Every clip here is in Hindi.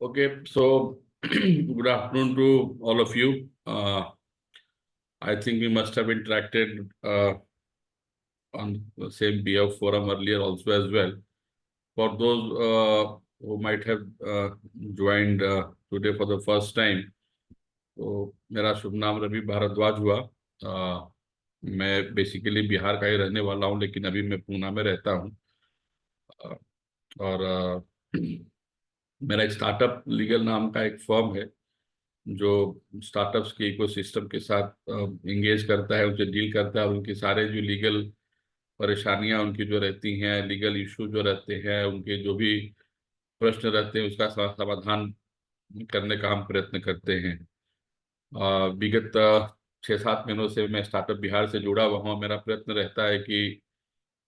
Okay, so good afternoon to all of you. I think we must have interacted on the same BF forum earlier also as well. For those who might have joined today for the first time, तो मेरा शुभ नाम रवि भारद्वाज हुआ। मैं बेसिकली बिहार का ही रहने वाला हूँ, लेकिन अभी मैं पूना में रहता हूँ। और मेरा एक स्टार्टअप लीगल नाम का एक फर्म है जो स्टार्टअप्स के इकोसिस्टम के साथ इंगेज करता है, उनसे डील करता है और उनकी सारे जो लीगल परेशानियां उनकी जो रहती हैं, लीगल इशू जो रहते हैं, उनके जो भी प्रश्न रहते हैं, उसका समाधान करने का हम प्रयत्न करते हैं। विगत 6-7 महीनों से मैं स्टार्टअप बिहार से जुड़ा हुआ हूँ। मेरा प्रयत्न रहता है कि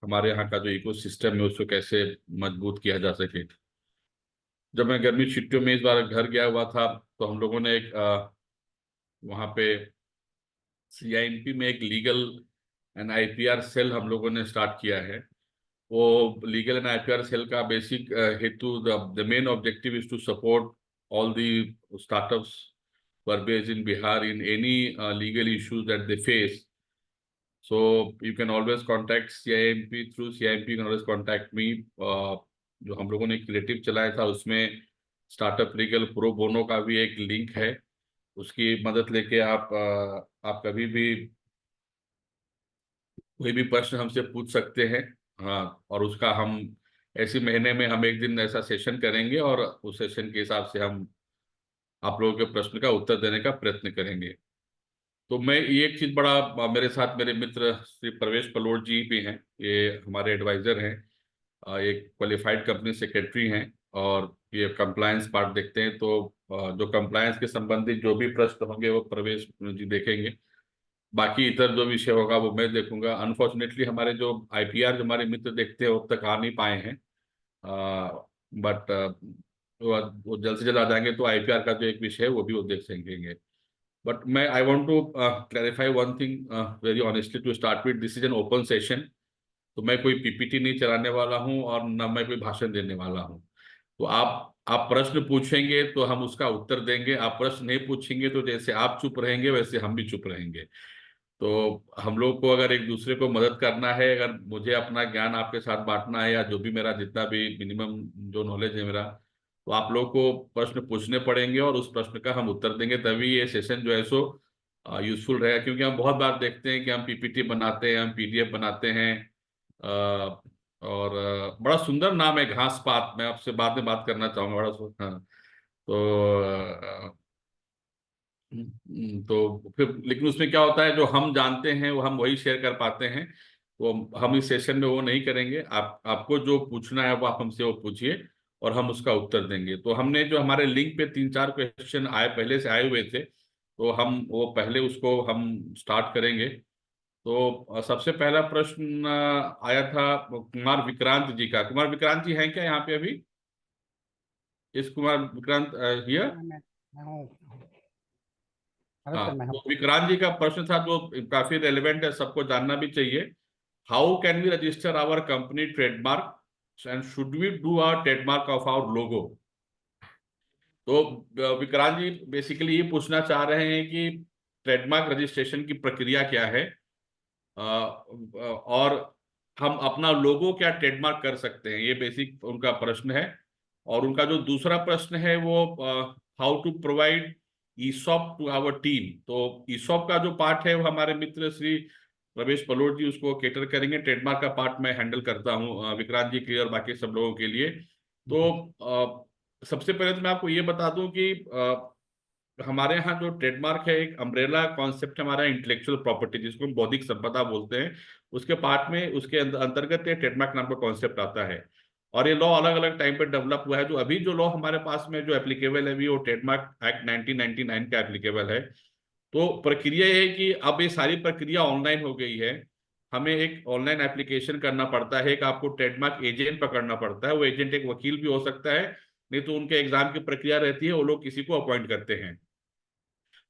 हमारे यहाँ का जो इकोसिस्टम है उसको कैसे मजबूत किया जा सके। जब मैं गर्मी छुट्टियों में इस बार घर गया हुआ था, तो हम लोगों ने एक वहाँ पे CIMP में एक लीगल एंड IPR सेल हम लोगों ने स्टार्ट किया है। वो लीगल एंड IPR सेल का बेसिक हेतु, the main objective is to support all the startups who are based in Bihar in any legal issues that they face. So you can always contact CIMP, through CIMP you can always contact me. जो हम लोगों ने क्रिएटिव चलाया था उसमें स्टार्टअप लीगल प्रो बोनो का भी एक लिंक है। उसकी मदद लेके आप कभी भी कोई भी प्रश्न हमसे पूछ सकते हैं। हाँ, और उसका हम ऐसे महीने में हम एक दिन ऐसा सेशन करेंगे और उस सेशन के हिसाब से हम आप लोगों के प्रश्न का उत्तर देने का प्रयत्न करेंगे। तो मैं ये एक चीज बड़ा, मेरे साथ मेरे मित्र श्री प्रवेश पलोट जी भी हैं। ये हमारे एडवाइजर हैं, एक क्वालिफाइड कंपनी सेक्रेटरी हैं और ये कंप्लायंस पार्ट देखते हैं। तो जो कंप्लायंस के संबंधित जो भी प्रश्न होंगे वो प्रवेश जी देखेंगे। बाकी इतर जो विषय होगा वो मैं देखूंगा। अनफॉर्चुनेटली हमारे जो IPR जो हमारे मित्र देखते हैं वो अब तक आ नहीं पाए हैं, बट वो जल्द से जल्द आ जाएंगे तो IPR का जो एक विषय है वो भी वो देख सकेंगे। बट मैं I want to clarify one thing very honestly to start with, this is an open session. तो मैं कोई PPT नहीं चलाने वाला हूँ और न मैं कोई भाषण देने वाला हूँ। तो आप प्रश्न पूछेंगे तो हम उसका उत्तर देंगे, आप प्रश्न नहीं पूछेंगे तो जैसे आप चुप रहेंगे वैसे हम भी चुप रहेंगे। तो हम लोग को अगर एक दूसरे को मदद करना है, अगर मुझे अपना ज्ञान आपके साथ बांटना है या जो भी मेरा जितना भी मिनिमम जो नॉलेज है मेरा, तो आप लोग को प्रश्न पूछने पड़ेंगे और उस प्रश्न का हम उत्तर देंगे, तभी ये सेशन जो है सो यूजफुल रहेगा। क्योंकि हम बहुत बार देखते हैं कि हम PPT बनाते हैं, हम PDF बनाते हैं, और बड़ा सुंदर नाम है घास पात, मैं आपसे बाद में बात करना चाहूंगा। हाँ, तो तो फिर लेकिन उसमें क्या होता है, जो हम जानते हैं वो हम वही शेयर कर पाते हैं। तो हम इस सेशन में वो नहीं करेंगे। आपको जो पूछना है वो आप हमसे वो पूछिए और हम उसका उत्तर देंगे। तो हमने जो हमारे लिंक पे 3-4 क्वेश्चन आए पहले से आए हुए थे, तो हम वो पहले उसको हम स्टार्ट करेंगे। तो सबसे पहला प्रश्न आया था कुमार विक्रांत जी का। कुमार विक्रांत जी हैं क्या यहाँ पे अभी? इस कुमार विक्रांत हियर? मैं हूँ। अरे हाँ, सर मैं हूँ। तो विक्रांत जी का प्रश्न था जो काफी रेलेवेंट है, सबको जानना भी चाहिए। How can we register our company trademark and should we do our trademark of our logo? तो विक्रांत जी बेसिकली ये पूछना चाह रहे हैं कि ट्रेडमार्क रजिस्ट्रेशन की प्रक्रिया क्या है, और हम अपना लोगो क्या ट्रेडमार्क कर सकते हैं, ये बेसिक उनका प्रश्न है। और उनका जो दूसरा प्रश्न है वो how to provide ESOP to our team. तो ESOP का जो पार्ट है वो हमारे मित्र श्री रमेश पलोट जी उसको केटर करेंगे। ट्रेडमार्क का पार्ट मैं हैंडल करता हूँ विक्रांत जी के लिए और बाकी सब लोगों के लिए। तो सबसे पहले तो मैं आपको ये बता दूं कि हमारे यहाँ जो ट्रेडमार्क है एक अम्ब्रेला कॉन्सेप्ट हमारा इंटेलेक्चुअल प्रॉपर्टी, जिसको हम बौद्धिक संपदा बोलते हैं, उसके पार्ट में उसके अंतर्गत ये ट्रेडमार्क नाम का कॉन्सेप्ट आता है। और ये लॉ अलग अलग टाइम पे डेवलप हुआ है। जो अभी जो लॉ हमारे पास में जो एप्लीकेबल है, वो ट्रेडमार्क एक्ट 1999 का एप्लीकेबल है। तो प्रक्रिया ये है कि अब ये सारी प्रक्रिया ऑनलाइन हो गई है। हमें एक ऑनलाइन एप्लीकेशन करना पड़ता है, एक आपको ट्रेडमार्क एजेंट पकड़ना पड़ता है। वो एजेंट एक वकील भी हो सकता है, नहीं तो उनके एग्जाम की प्रक्रिया रहती है, वो लोग किसी को अपॉइंट करते हैं।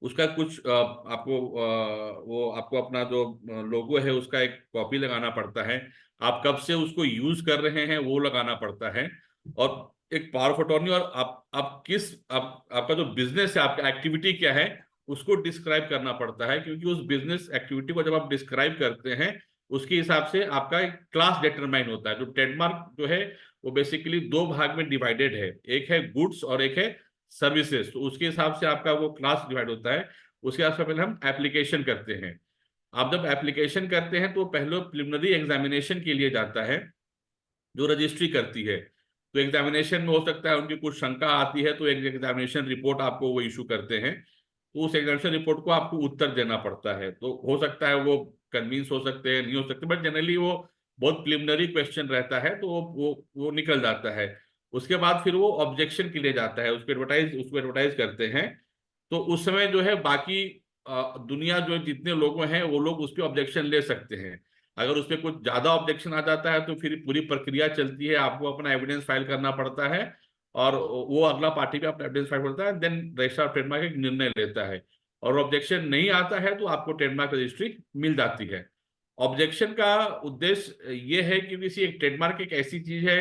उसका कुछ वो आपको अपना जो लोगो है उसका एक कॉपी लगाना पड़ता है। आप कब से उसको यूज कर रहे हैं वो लगाना पड़ता है। और एक पावर ऑफ अटॉर्नी, और आप किस आपका जो बिजनेस है, आपका एक्टिविटी क्या है, उसको डिस्क्राइब करना पड़ता है, क्योंकि उस बिजनेस एक्टिविटी को जब आप डिस्क्राइब करते हैं उसके हिसाब से आपका एक क्लास डिटरमाइन होता है। जो ट्रेडमार्क जो है वो बेसिकली दो भाग में डिवाइडेड है, एक है गुड्स और एक है सर्विसेज। तो उसके हिसाब से आपका वो क्लास डिवाइड होता है। उसके हिसाब से पहले हम एप्लीकेशन करते हैं। आप जब एप्लीकेशन करते हैं तो पहले प्रिलिमिनरी एग्जामिनेशन के लिए जाता है, जो रजिस्ट्री करती है। तो एग्जामिनेशन में हो सकता है उनकी कुछ शंका आती है, तो एक एग्जामिनेशन रिपोर्ट आपको वो इशू करते हैं। तो उस एग्जामिनेशन रिपोर्ट को आपको उत्तर देना पड़ता है। तो हो सकता है वो कन्विंस हो सकते हैं, नहीं हो सकते, बट जनरली वो बहुत प्रिलिमिनरी क्वेश्चन रहता है, तो वो निकल जाता है। उसके बाद फिर वो ऑब्जेक्शन के लिए जाता है, उसको एडवर्टाइज करते हैं। तो उस समय जो है बाकी दुनिया जो जितने लोग हैं वो लोग उस पर ऑब्जेक्शन ले सकते हैं। अगर उस पर कुछ ज्यादा ऑब्जेक्शन आ जाता है तो फिर पूरी प्रक्रिया चलती है, आपको अपना एविडेंस फाइल करना पड़ता है, और वो अगला पार्टी पे अपना एविडेंस फाइल करता है, देन रजिस्ट्रार ऑफ ट्रेडमार्क एक निर्णय लेता है। और ऑब्जेक्शन नहीं आता है तो आपको ट्रेडमार्क रजिस्ट्री मिल जाती है। ऑब्जेक्शन का उद्देश्य ये है कि किसी एक ट्रेडमार्क एक ऐसी चीज है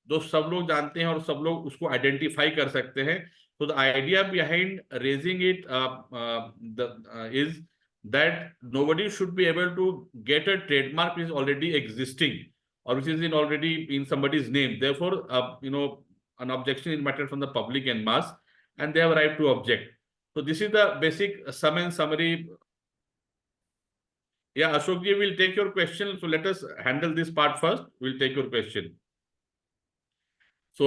जो सब लोग जानते हैं और सब लोग उसको आइडेंटिफाई कर सकते हैं। तो the idea behind raising it is that nobody should be able to get a trademark which is already existing or which is in already in somebody's name. Therefore, an objection is matter from the public and mass, and they have a right to object. So this is the basic sum and summary. Yeah, Ashok ji will take your question. So let us handle this part first. We'll take your question. सो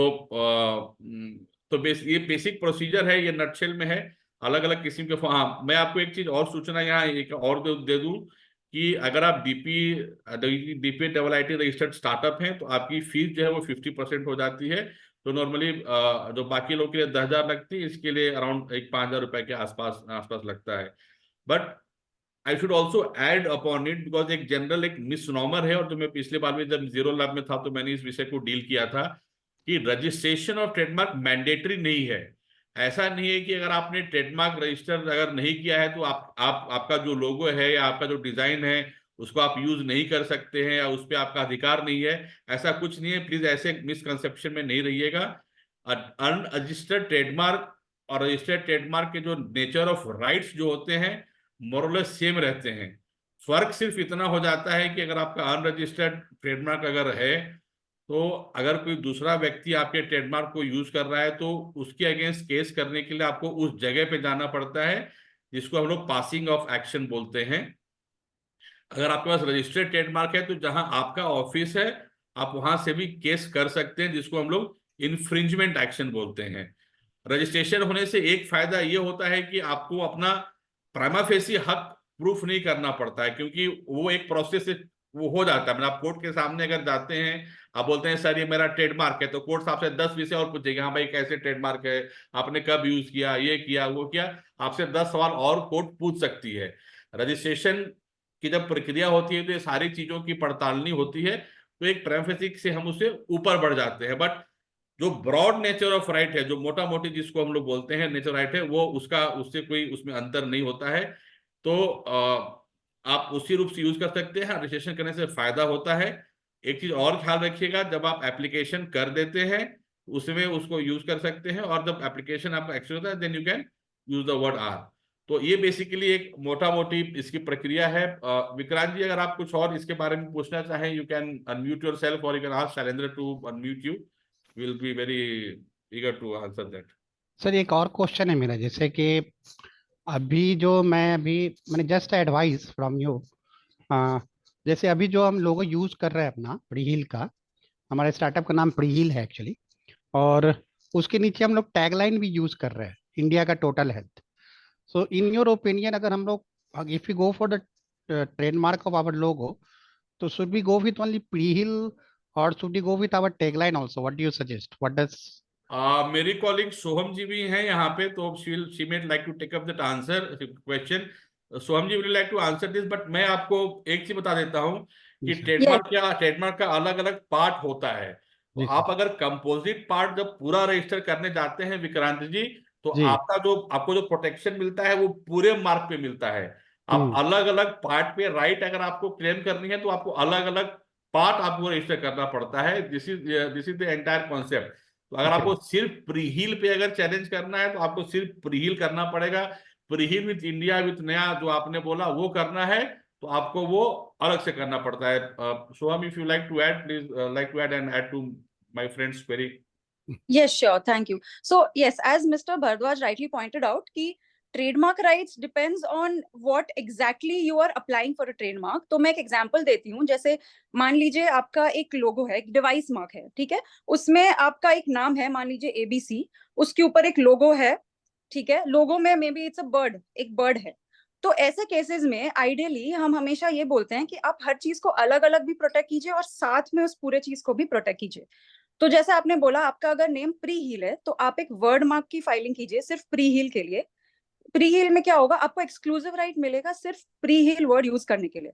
ये बेसिक प्रोसीजर है, ये नटशेल में है। अलग अलग किस्म के हाँ, मैं आपको एक चीज और सूचना यहाँ एक और दे दूं कि अगर आप DP double I T registered startup हैं तो आपकी फीस जो है वो 50% हो जाती है। तो नॉर्मली जो बाकी लोग के लिए 10,000 लगती है, इसके लिए अराउंड एक 5,000 रुपए के आसपास आसपास लगता है। But I should also add upon it, because एक जनरल एक मिसनॉमर है, और जो मैं पिछले बार में जब जीरो लैब में था तो मैंने इस विषय को डील किया था कि रजिस्ट्रेशन ऑफ ट्रेडमार्क मैंडेटरी नहीं है। ऐसा नहीं है कि अगर आपने ट्रेडमार्क रजिस्टर अगर नहीं किया है तो आपका जो लोगो है या आपका जो डिजाइन है उसको आप यूज नहीं कर सकते हैं, या उस पर आपका अधिकार नहीं है। ऐसा कुछ नहीं है, प्लीज ऐसे मिसकंसेप्शन में नहीं रहिएगा। अनरजिस्टर्ड ट्रेडमार्क और रजिस्टर्ड ट्रेडमार्क के जो नेचर ऑफ राइट्स जो होते हैं मोरलेस सेम रहते हैं। फर्क सिर्फ इतना हो जाता है कि अगर आपका अनरजिस्टर्ड ट्रेडमार्क अगर है तो अगर कोई दूसरा व्यक्ति आपके ट्रेडमार्क को यूज कर रहा है तो उसके अगेंस्ट केस करने के लिए आपको उस जगह पे जाना पड़ता है, जिसको हम लोग पासिंग ऑफ एक्शन बोलते हैं। अगर आपके पास रजिस्टर्ड ट्रेडमार्क है तो जहां आपका ऑफिस है आप वहां से भी केस कर सकते हैं, जिसको हम लोग इन्फ्रिंजमेंट एक्शन बोलते हैं। रजिस्ट्रेशन होने से एक फायदा ये होता है कि आपको अपना प्राइमा फेसी हक प्रूफ नहीं करना पड़ता है, क्योंकि वो एक प्रोसेस से वो हो जाता है। मतलब आप कोर्ट के सामने अगर जाते हैं, आप बोलते हैं सर ये मेरा ट्रेडमार्क है, तो कोर्ट आपसे 10 विषय और पूछेगा, हाँ भाई कैसे ट्रेडमार्क है, आपने कब यूज किया, ये किया वो किया, आपसे 10 सवाल और कोर्ट पूछ सकती है। रजिस्ट्रेशन की जब प्रक्रिया होती है तो ये सारी चीजों की पड़तालनी होती है, तो एक प्राइमा फेसी से हम उससे ऊपर बढ़ जाते हैं। बट जो ब्रॉड नेचर ऑफ राइट है, जो मोटा मोटी जिसको हम लोग बोलते हैं नेचर राइट है, वो उसका उससे कोई उसमें अंतर नहीं होता है। तो आप उसी रूप से यूज कर सकते हैं। रजिस्ट्रेशन करने से फायदा होता है। एक चीज और ख्याल रखिएगा, जब आप एप्लीकेशन कर देते हैं उसमें उसको यूज कर सकते हैं, और जब एप्लीकेशन आपका एक्सेप्ट होता है then you can use the word R. तो ये बेसिकली एक मोटा मोटी इसकी प्रक्रिया है। विक्रांत जी, अगर आप कुछ और इसके बारे में पूछना चाहें, you can unmute yourself और you can ask Shailendra to unmute you. Will be very eager to answer that. Sir एक और क्वेश्चन है मेरा, जैसे कि मैंने जस्ट एडवाइस फ्रॉम यू, जैसे अभी जो हम लोगो यूज कर रहे हैं अपना प्रीहील का, हमारे स्टार्टअप का नाम प्रीहील है एक्चुअली, और उसके नीचे हम लोग टैगलाइन भी यूज कर रहे हैं, इंडिया का total health. So in your opinion, अगर हम लोग if you go for the trademark of our logo, तो should we go with only Preheal और should we go with our tagline also? What do you suggest? What does मेरी कॉलिग सोहम जी भी हैं यहाँ पे, तो she may like to take up that answer question. Soham ji will like to answer this, but मैं आपको एक चीज बता देता हूँ कि जी सर। ट्रेडमार्क का अलग अलग पार्ट होता है। तो जी आप सर। अगर कंपोजिट पार्ट जब पूरा रजिस्टर करने जाते हैं विक्रांत जी, तो जी। आपको जो प्रोटेक्शन मिलता है वो पूरे मार्क पे मिलता है। आप हम्म। अलग अलग पार्ट पे राइट अगर आपको क्लेम करनी है तो आपको अलग अलग पार्ट आपको रजिस्टर करना पड़ता है। This is the entire concept. तो अगर आपको सिर्फ प्रीहील पे अगर चैलेंज करना है तो आपको सिर्फ प्रीहील करना पड़ेगा। प्रीहील विथ इंडिया विथ नया जो आपने बोला वो करना है तो आपको वो अलग से करना पड़ता है। Soham, if you like to add, please like to add and add to my friends query. Yes, sure. Thank you. So, yes, as Mr. Bhardwaj rightly pointed out, कि trademark rights depends on what exactly you are applying for a trademark. तो मैं एक example देती हूँ, जैसे मान लीजिए आपका एक logo है, एक device mark है, ठीक है, उसमें आपका एक नाम है, मान लीजिए ABC, उसके ऊपर एक logo है, ठीक है, logo में may be it's a bird, एक बर्ड है। तो ऐसे केसेस में आइडियली हम हमेशा ये बोलते हैं कि आप हर चीज को अलग अलग भी प्रोटेक्ट कीजिए और साथ में उस पूरे चीज को भी प्रोटेक्ट कीजिए। तो जैसे आपने बोला, आपका अगर नेम प्री हील है तो आप एक वर्ड मार्क की फाइलिंग कीजिए सिर्फ प्री हील के लिए। प्री हील में क्या होगा, आपको एक्सक्लूसिव राइट मिलेगा सिर्फ प्री हील वर्ड यूज करने के लिए।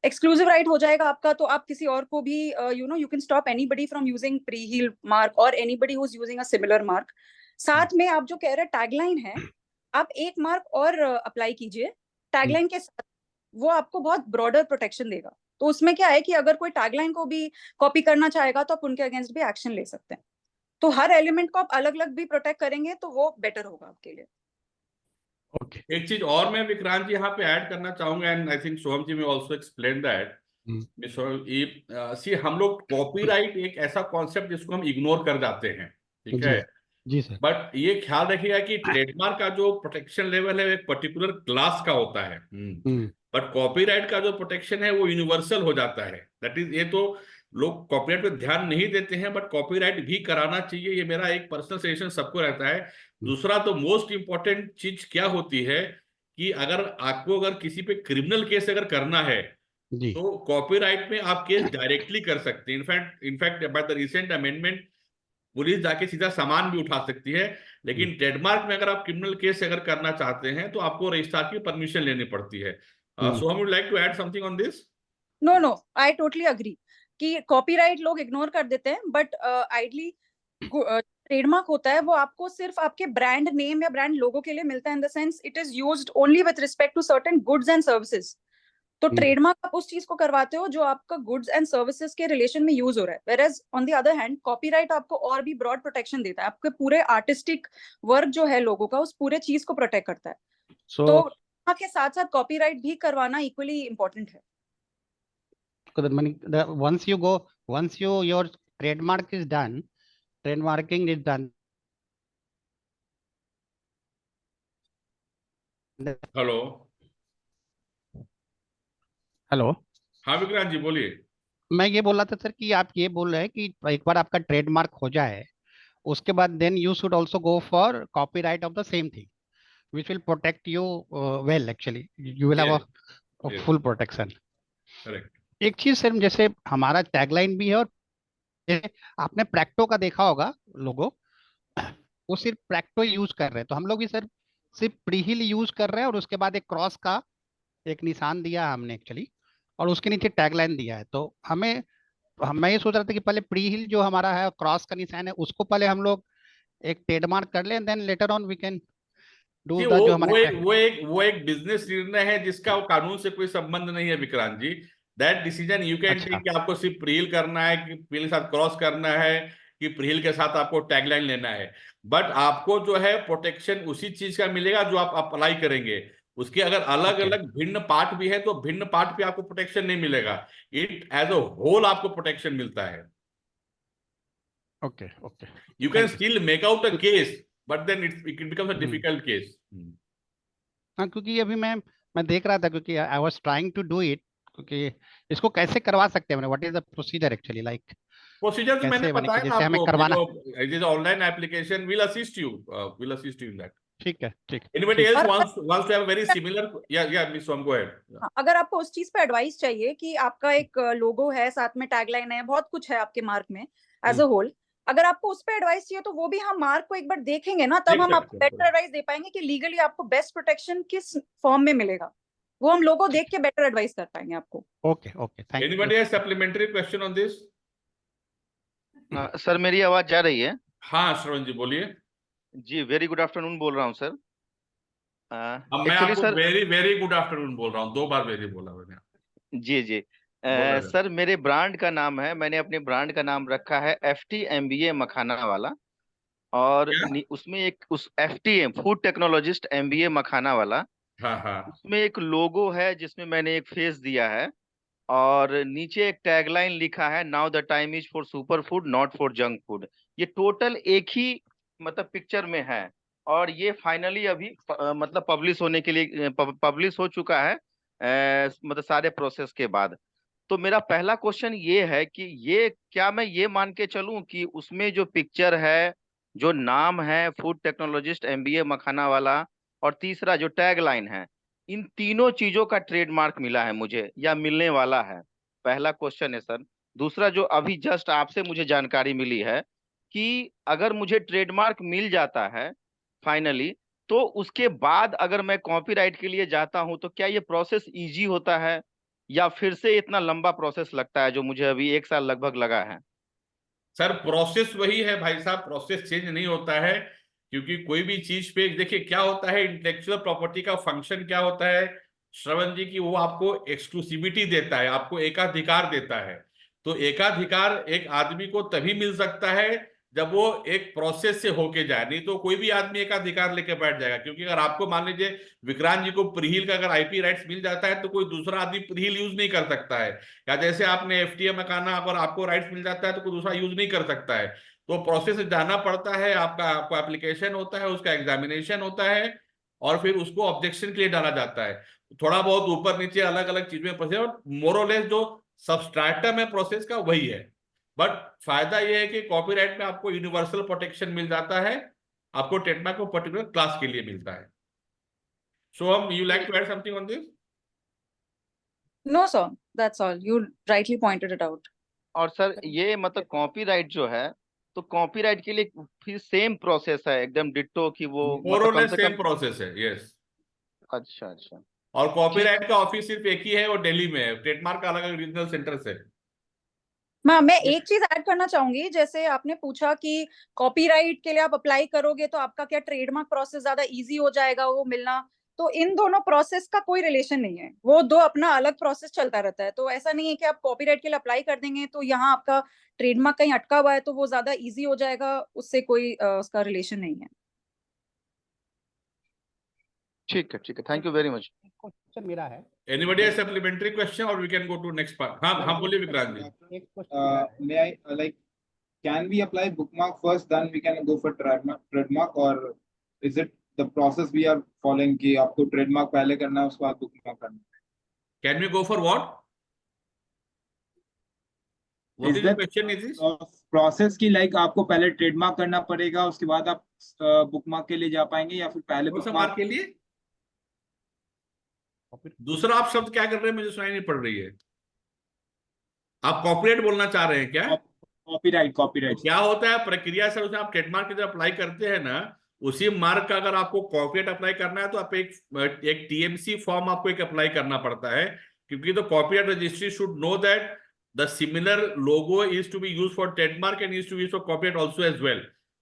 एक्सक्लूसिव राइट हो जाएगा आपका, तो आप किसी और को भी you can stop anybody from using Preheal mark और anybody who is using a similar mark. साथ में आप जो कह रहे हैं टैगलाइन है, आप एक मार्क और अप्लाई कीजिए टैगलाइन के साथ, वो आपको बहुत ब्रॉडर प्रोटेक्शन देगा। तो उसमें क्या है कि अगर कोई टैगलाइन को भी कॉपी करना चाहेगा तो आप उनके अगेंस्ट भी एक्शन ले सकते हैं। तो हर एलिमेंट को आप अलग अलग भी प्रोटेक्ट करेंगे तो वो बेटर होगा आपके लिए। ओके। एक चीज और मैं विक्रांत जी यहाँ पे ऐड करना चाहूंगा, एंड आई थिंक सोहम जी में ऑल्सो एक्सप्लेन दैट। सी हम लोग कॉपीराइट एक ऐसा कॉन्सेप्ट जिसको हम इग्नोर कर जाते हैं, ठीक है। जी सर। बट ये ख्याल रखिएगा कि ट्रेडमार्क का जो प्रोटेक्शन लेवल है एक पर्टिकुलर क्लास का होता है। बट कॉपीराइट का जो प्रोटेक्शन है वो यूनिवर्सल हो जाता है। दैट इज, ये तो लोग कॉपीराइट पे ध्यान नहीं देते हैं, बट कॉपीराइट भी कराना चाहिए, ये मेरा एक पर्सनल सजेशन सबको रहता है। दूसरा तो मोस्ट इंपॉर्टेंट चीज क्या होती है कि अगर आपको अगर किसी पे क्रिमिनल केस अगर करना है जी। तो कॉपीराइट में आप केस डायरेक्टली कर सकते हैं। In fact by the recent amendment police जाके सीधा सामान भी उठा सकती है। लेकिन ट्रेडमार्क में अगर आप क्रिमिनल केस अगर करना चाहते हैं तो आपको रजिस्ट्रार की परमिशन लेनी पड़ती है। Soham, would like to add something on this? No, I totally agree कि कॉपीराइट लोग इग्नोर कर देते हैं, बट आइडली ट्रेडमार्क होता है वो आपको सिर्फ आपके ब्रांड नेम या ब्रांड लोगो के लिए मिलता है, in the sense it is used only with respect to certain goods and services. तो ट्रेडमार्क आप उस चीज को करवाते हो जो आपका गुड्स एंड सर्विसेज के रिलेशन में यूज हो रहा है, where on the other hand copyright आपको और भी ब्रॉड प्रोटेक्शन देता है, आपके पूरे आर्टिस्टिक वर्क जो है लोगों का उस पूरे चीज को प्रोटेक्ट करता है। तो के साथ साथ कॉपीराइट भी करवाना इक्वली इंपॉर्टेंट है। once your trademark is done, trademarking is done. Hello. Hello. हाँ विक्रांत जी बोलिए। मैं ये बोल रहा था सर कि आप ये बोल रहे हैं कि एक बार आपका ट्रेडमार्क हो जाए उसके बाद then you should also go for copyright of the same thing which will protect you well actually you will have Yes, a yes, full protection. correct. एक चीज सर, जैसे हमारा टैगलाइन भी है और जैसे आपने प्रैक्टो का देखा होगा लोगो, वो सिर्फ प्रैक्टो यूज कर रहे हैं, तो हम लोग भी सर सिर्फ प्रीहिल यूज कर रहे हैं और उसके बाद एक क्रॉस का एक निशान दिया है हमने एक्चुअली, और उसके नीचे टैगलाइन दिया है। तो मैं ये सोच रहा था कि पहले प्रीहिल जो हमारा है क्रॉस का निशान है उसको पहले हम लोग एक ट्रेडमार्क कर लें, then later on we can do जी द जो वो हमारे एक बिजनेस निर्णय है जिसका वो कानून से कोई संबंध नहीं है विक्रांत जी। दैट डिसीजन यू कैन अच्छा। टेक कि आपको सिर्फ प्रील करना है कि प्रील के साथ क्रॉस करना है कि प्रील के साथ आपको टैगलाइन लेना है। बट आपको जो है प्रोटेक्शन उसी चीज का मिलेगा जो आप अप्लाई करेंगे। उसके अगर अलग ओके अलग भिन्न पार्ट भी है तो भिन्न पार्ट पे आपको प्रोटेक्शन नहीं मिलेगा। इट एज अ होल आपको प्रोटेक्शन मिलता है। Okay okay. You can thank you. still make out a case, but then it becomes a difficult case. हाँ, क्योंकि अभी मैं देख रहा था, क्योंकि I was trying to do it, क्योंकि इसको कैसे करवा सकते हैं, मैंने what is the procedure actually like, procedure मैंने कैसे माने कि बताया ना जैसे हमें आपको कि करवाना। जो it is online application will assist you in that. ठीक है, ठीक Anybody ठीक। else और wants to have a very similar? Yeah, Miss Swam, go ahead. Yeah. अगर आपको उस चीज पे एडवाइस चाहिए कि आपका एक लोगो है, साथ में टैगलाइन है, बहुत कुछ है आपके मार्क में एज अ होल, अगर आपको उस पे एडवाइस चाहिए तो वो भी हम मार्क को एक बार देखेंगे ना, तब देख हम आपको सकते बेटर हैं। एडवाइस दे पाएंगे कि लीगली आपको बेस्ट प्रोटेक्शन किस फॉर्म में मिलेगा। वो हम लोगो देख के बेटर एडवाइस कर पाएंगे आपको। Okay okay, thank you. Anybody has supplementary question on this? Sir मेरी आवाज जा रही है? हाँ श्रवण जी बोलिए। जी वेरी गुड आफ्टरनून बोल रहा हूँ सर। अब मैं एक्चुअली आपको sir very very good afternoon बोल रहा हूँ, 2 बार वेरी बोला मैंने। जी जी बोला सर मेरे ब्रांड का नाम है, मैंने अपने ब्रांड का नाम रखा है FT MBA मखाना वाला। और क्या? उसमें एक उस FTM फूड टेक्नोलॉजिस्ट MBA मखाना वाला, हाँ हाँ। उसमें एक लोगो है जिसमें मैंने एक फेस दिया है। और नीचे एक टैगलाइन लिखा है, now the time is for super food not for junk food. ये टोटल एक ही मतलब पिक्चर में है। और ये फाइनली अभी मतलब पब्लिश होने के लिए पब्लिश हो चुका है, मतलब सारे प्रोसेस के बाद। तो मेरा पहला क्वेश्चन ये है कि ये क्या मैं ये मान के चलूं कि उसमें जो पिक्चर है, जो नाम है फूड टेक्नोलॉजिस्ट MBA मखाना वाला, और तीसरा जो टैग लाइन है, इन तीनों चीजों का ट्रेडमार्क मिला है मुझे या मिलने वाला है? पहला क्वेश्चन है सर। दूसरा, जो अभी जस्ट आपसे मुझे जानकारी मिली है कि अगर मुझे ट्रेडमार्क मिल जाता है फाइनली, तो उसके बाद अगर मैं कॉपीराइट के लिए जाता हूं तो क्या ये प्रोसेस इजी होता है, या फिर से इतना लंबा प्रोसेस लगता है जो मुझे अभी 1 साल लगभग लगा है? सर प्रोसेस वही है भाई साहब, प्रोसेस चेंज नहीं होता है। क्योंकि कोई भी चीज पे देखिए क्या होता है, इंटेलेक्चुअल प्रॉपर्टी का फंक्शन क्या होता है श्रवण जी, की वो आपको एक्सक्लूसिविटी देता है, आपको एकाधिकार देता है। तो एकाधिकार एक आदमी को तभी मिल सकता है जब वो एक प्रोसेस से होके जाए, नहीं तो कोई भी आदमी एकाधिकार लेके बैठ जाएगा। क्योंकि अगर आपको मान लीजिए विक्रांत जी को प्रीहिल का अगर आईपी राइट्स मिल जाता है तो कोई दूसरा आदमी प्रीहिल यूज नहीं कर सकता है। या जैसे आपने एफटीए मकाना अगर आपको राइट्स मिल जाता है तो कोई दूसरा यूज नहीं कर सकता है। तो प्रोसेस जाना पड़ता है, आपको एप्लीकेशन होता है, उसका एग्जामिनेशन होता है, और फिर उसको ऑब्जेक्शन के लिए डाला जाता है। थोड़ा बहुत ऊपर नीचे अलग अलग चीजें प्रोसेस, और मोरलेस जो सबस्ट्रैटम है प्रोसेस का वही है। बट फायदा यह है कि कॉपीराइट में आपको यूनिवर्सल प्रोटेक्शन मिल जाता है, आपको ट्रेडमार्क को पर्टिकुलर क्लास के लिए मिलता है। सो हम you like to add something on this? No, sir. That's all. You rightly pointed it out. और सर ये मतलब कॉपीराइट जो है, तो कॉपीराइट के लिए फिर सेम प्रोसेस है एकदम डिट्टो कि वो मतलब कम मोरलेस से सेम कम? प्रोसेस है, यस। अच्छा अच्छा। और ठीक। कॉपीराइट का ऑफिस सिर्फ एक ही है, वो दिल्ली में है। ट्रेडमार्क का अलग अलग रीजनल सेंटर से। मैं एक चीज ऐड करना चाहूंगी। जैसे आपने पूछा कि कॉपीराइट के लिए आप अप्लाई करोगे तो आपका क्या ट्रेडमार्क प्रोसेस ज्यादा इजी हो जाएगा वो मिलना। तो इन दोनों प्रोसेस का कोई रिलेशन नहीं है, वो दो अपना अलग प्रोसेस चलता रहता है। तो ऐसा नहीं है कि आप कॉपीराइट के लिए अप्लाई कर देंगे तो यहाँ आपका ट्रेडमार्क कहीं अटका हुआ है तो वो ज्यादा इजी हो जाएगा, उससे कोई उसका रिलेशन नहीं है। ठीक है ठीक है, thank you very much. Question मेरा है। एनीबॉडी हैज सप्लीमेंट्री क्वेश्चन और we can go to next part. हाँ हाँ, बोलिए विक्रांत जी। एक question May I can we apply bookmark first, then we can go for trademark, or is it the process we are following कि आपको trademark पहले करना है उसके बाद bookmark करना है? Can we go for what? What Is is the that question is this? process की आपको पहले trademark करना पड़ेगा उसके बाद आप bookmark के लिए जा पाएंगे, या फिर पहले कौन सा bookmark? मार्क के लिए? दूसरा आप शब्द क्या कर रहे हैं, मुझे सुनाई नहीं पड़ रही है। आप कॉपीराइट बोलना चाह रहे हैं क्या? copyright तो क्या होता है प्रक्रिया सर, उसमें आप ट्रेडमार्क की जब अप्लाई करते हैं ना, उसी मार्क का अगर आपको कॉपीराइट अप्लाई करना है तो आप एक टीएमसी फॉर्म आपको एक अप्लाई करना पड़ता है। क्योंकि तो copyright registry should know that the similar logo is to be use for trademark and is to be use for copyright also as well.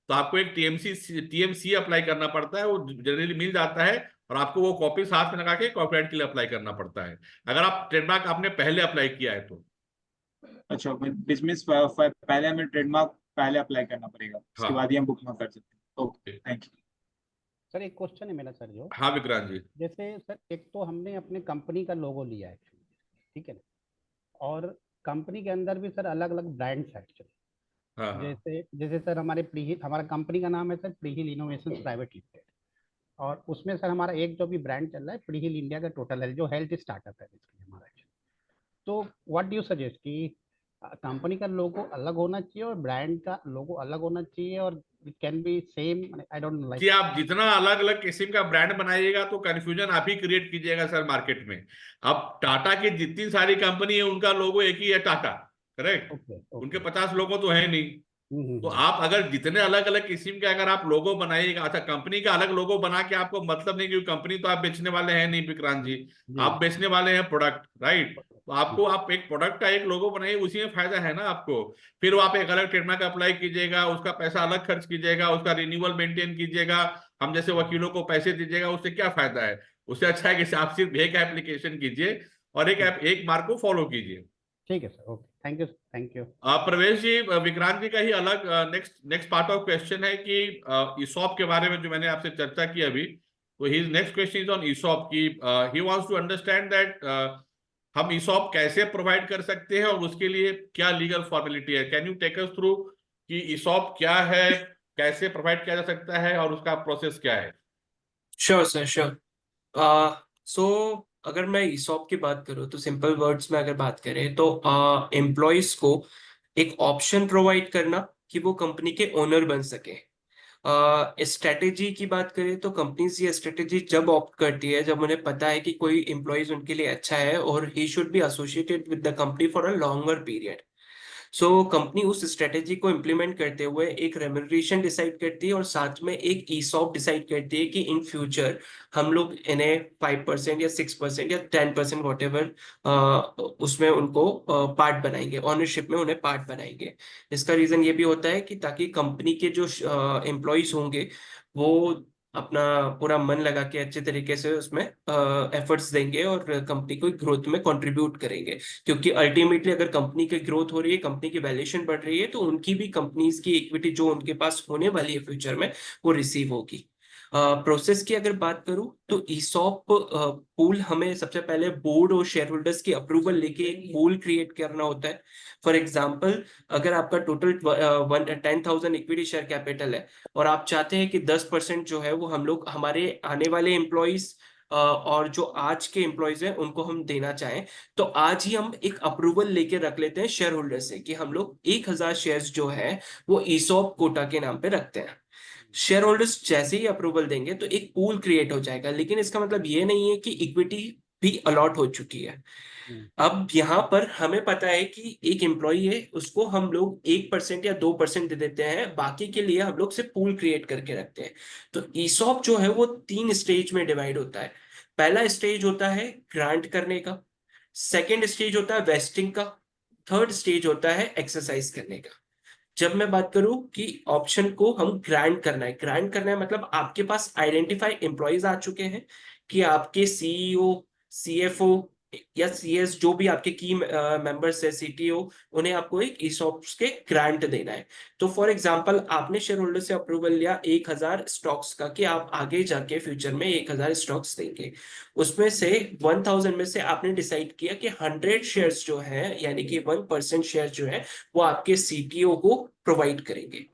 तो आपको एक टीएमसी अप्लाई करना पड़ता है, वो जनरली मिल जाता है, और आपको वो कॉपी साथ में लगा के कॉपीराइट के लिए अप्लाई करना पड़ता है अगर आप ट्रेडमार्क आपने पहले अप्लाई किया है तो। अच्छा, बिजनेस पहले हमें ट्रेडमार्क पहले अप्लाई करना पड़ेगा, उसके हाँ। बाद ही हम बुकमार्क कर सकते हैं। Okay, thank you sir. एक क्वेश्चन है मेरा सर, जो हाँ विक्रांत जी। जैसे सर एक तो हमने अपने कंपनी का लोगो लिया है एक्चुअली, ठीक है ना, और कंपनी के अंदर भी सर अलग अलग ब्रांड्स है एक्चुअली। हाँ हाँ। जैसे जैसे सर हमारे प्रीहिल, हमारा कंपनी का नाम है सर प्रीहिल इनोवेशंस प्राइवेट लिमिटेड, और उसमें सर हमारा एक जो भी ब्रांड चल रहा है प्रीहिल इंडिया का टोटल हेल्थ, जो हेल्थ स्टार्टअप है बेसिकली हमारा एक्चुअली। तो व्हाट डू यू सजेस्ट कि कंपनी का लोगो अलग होना चाहिए और ब्रांड का लोगो अलग होना चाहिए, और it can be same? I don't know कि आप जितना अलग अलग किस्म का ब्रांड बनाइएगा तो कंफ्यूजन आप ही क्रिएट कीजिएगा सर मार्केट में। अब टाटा की जितनी सारी कंपनी है उनका लोगो एक ही है, टाटा, करेक्ट। उनके 50 लोगो तो है नहीं। तो आप अगर जितने अलग अलग किस्म के अगर आप लोगो बनाइएगा, अच्छा कंपनी का अलग लोगो बना के आपको मतलब नहीं, क्योंकि कंपनी तो आप बेचने वाले हैं नहीं विक्रांत जी, आप बेचने वाले हैं प्रोडक्ट, राइट। तो आपको आप एक प्रोडक्ट का एक लोगो बनाइए, उसी में फायदा है ना आपको। फिर वो आप एक अलग ट्रेडमार्क अप्लाई कीजिएगा, उसका पैसा अलग खर्च कीजिएगा, उसका रिन्यूअल मेंटेन कीजिएगा, हम जैसे वकीलों को पैसे दीजिएगा, उससे क्या फायदा है? उससे अच्छा है कि आप सिर्फ एक एप्लीकेशन कीजिए और एक मार्क को फॉलो कीजिए। ठीक है sir, okay, thank you, thank you. प्रवेश जी, विक्रांत जी का ही अलग नेक्स्ट पार्ट ऑफ क्वेश्चन है कि ईसॉप के बारे में जो मैंने आपसे चर्चा की अभी, तो his next question is on ESOP की he wants to understand that हम ईसॉप कैसे प्रोवाइड कर सकते हैं और उसके लिए क्या लीगल फॉर्मेलिटी है। Can you take us through कि ईसॉप क्या है, कैसे प्रोवाइड किया जा सकता है और उसका प्रोसेस क्या है? Sure sir, sure. सो अगर मैं ईसॉप की बात करूँ तो सिंपल वर्ड्स में अगर बात करें तो एम्प्लॉयज को एक ऑप्शन प्रोवाइड करना कि वो कंपनी के ओनर बन सके। स्ट्रेटेजी की बात करें तो कंपनीज ये स्ट्रेटेजी जब ऑप्ट करती है जब उन्हें पता है कि कोई एम्प्लॉयज उनके लिए अच्छा है और he should be associated with the company for a longer period. So company उस स्ट्रेटेजी को इम्प्लीमेंट करते हुए एक रेम्यूनरेशन डिसाइड करती है और साथ में एक ईसॉप डिसाइड करती है कि इन फ्यूचर हम लोग इन्हें 5% या 6% या 10% वॉट एवर उसमें उनको पार्ट बनाएंगे, ऑनरशिप में उन्हें पार्ट बनाएंगे। इसका रीजन ये भी होता है कि ताकि कंपनी के जो एम्प्लॉयज होंगे वो अपना पूरा मन लगा के अच्छे तरीके से उसमें एफर्ट्स देंगे और कंपनी को ग्रोथ में कंट्रीब्यूट करेंगे। क्योंकि अल्टीमेटली अगर कंपनी की ग्रोथ हो रही है, कंपनी की वैल्यूएशन बढ़ रही है, तो उनकी भी कंपनीज की इक्विटी जो उनके पास होने वाली है फ्यूचर में वो रिसीव होगी। प्रोसेस की अगर बात करूं तो ईसॉप पूल हमें सबसे पहले बोर्ड और शेयर होल्डर्स की अप्रूवल लेके एक पूल क्रिएट करना होता है। फॉर एग्जांपल, अगर आपका टोटल 10,000 इक्विटी शेयर कैपिटल है और आप चाहते हैं कि 10% जो है वो हम लोग हमारे आने वाले एम्प्लॉइज और जो आज के एम्प्लॉयज हैं उनको हम देना चाहें, तो आज ही हम एक अप्रूवल लेके रख लेते हैं शेयर होल्डर से कि हम लोग 1,000 शेयर्स जो है वो ईसॉप कोटा के नाम पे रखते हैं। शेयर होल्डर्स जैसे ही अप्रूवल देंगे तो एक पूल क्रिएट हो जाएगा, लेकिन इसका मतलब ये नहीं है कि इक्विटी भी अलॉट हो चुकी है। अब यहाँ पर हमें पता है कि एक एम्प्लॉय है, उसको हम लोग 1% या 2% दे देते हैं, बाकी के लिए हम लोग सिर्फ पूल क्रिएट करके रखते हैं। तो ईसॉप जो है वो 3 स्टेज में डिवाइड होता है। पहला स्टेज होता है ग्रांट करने का, सेकेंड स्टेज होता है वेस्टिंग का, थर्ड स्टेज होता है एक्सरसाइज करने का। जब मैं बात करूं कि ऑप्शन को हम ग्रांट करना है, ग्रांट करना है मतलब आपके पास आइडेंटिफाइड एम्प्लॉयज आ चुके हैं कि आपके सीईओ, सीएफओ या सीएस जो भी आपके की मेंबर्स है, सीटीओ, उन्हें आपको एक ईसॉप्स के ग्रांट देना है। तो फॉर एग्जांपल आपने शेयर होल्डर से अप्रूवल लिया 1,000 स्टॉक्स का कि आप आगे जाके फ्यूचर में 1,000 स्टॉक्स देंगे। उसमें से 1,000 में से आपने डिसाइड किया कि 100 शेयर्स जो है यानी कि 1% शेयर जो है वो आपके सीटीओ को प्रोवाइड करेंगे।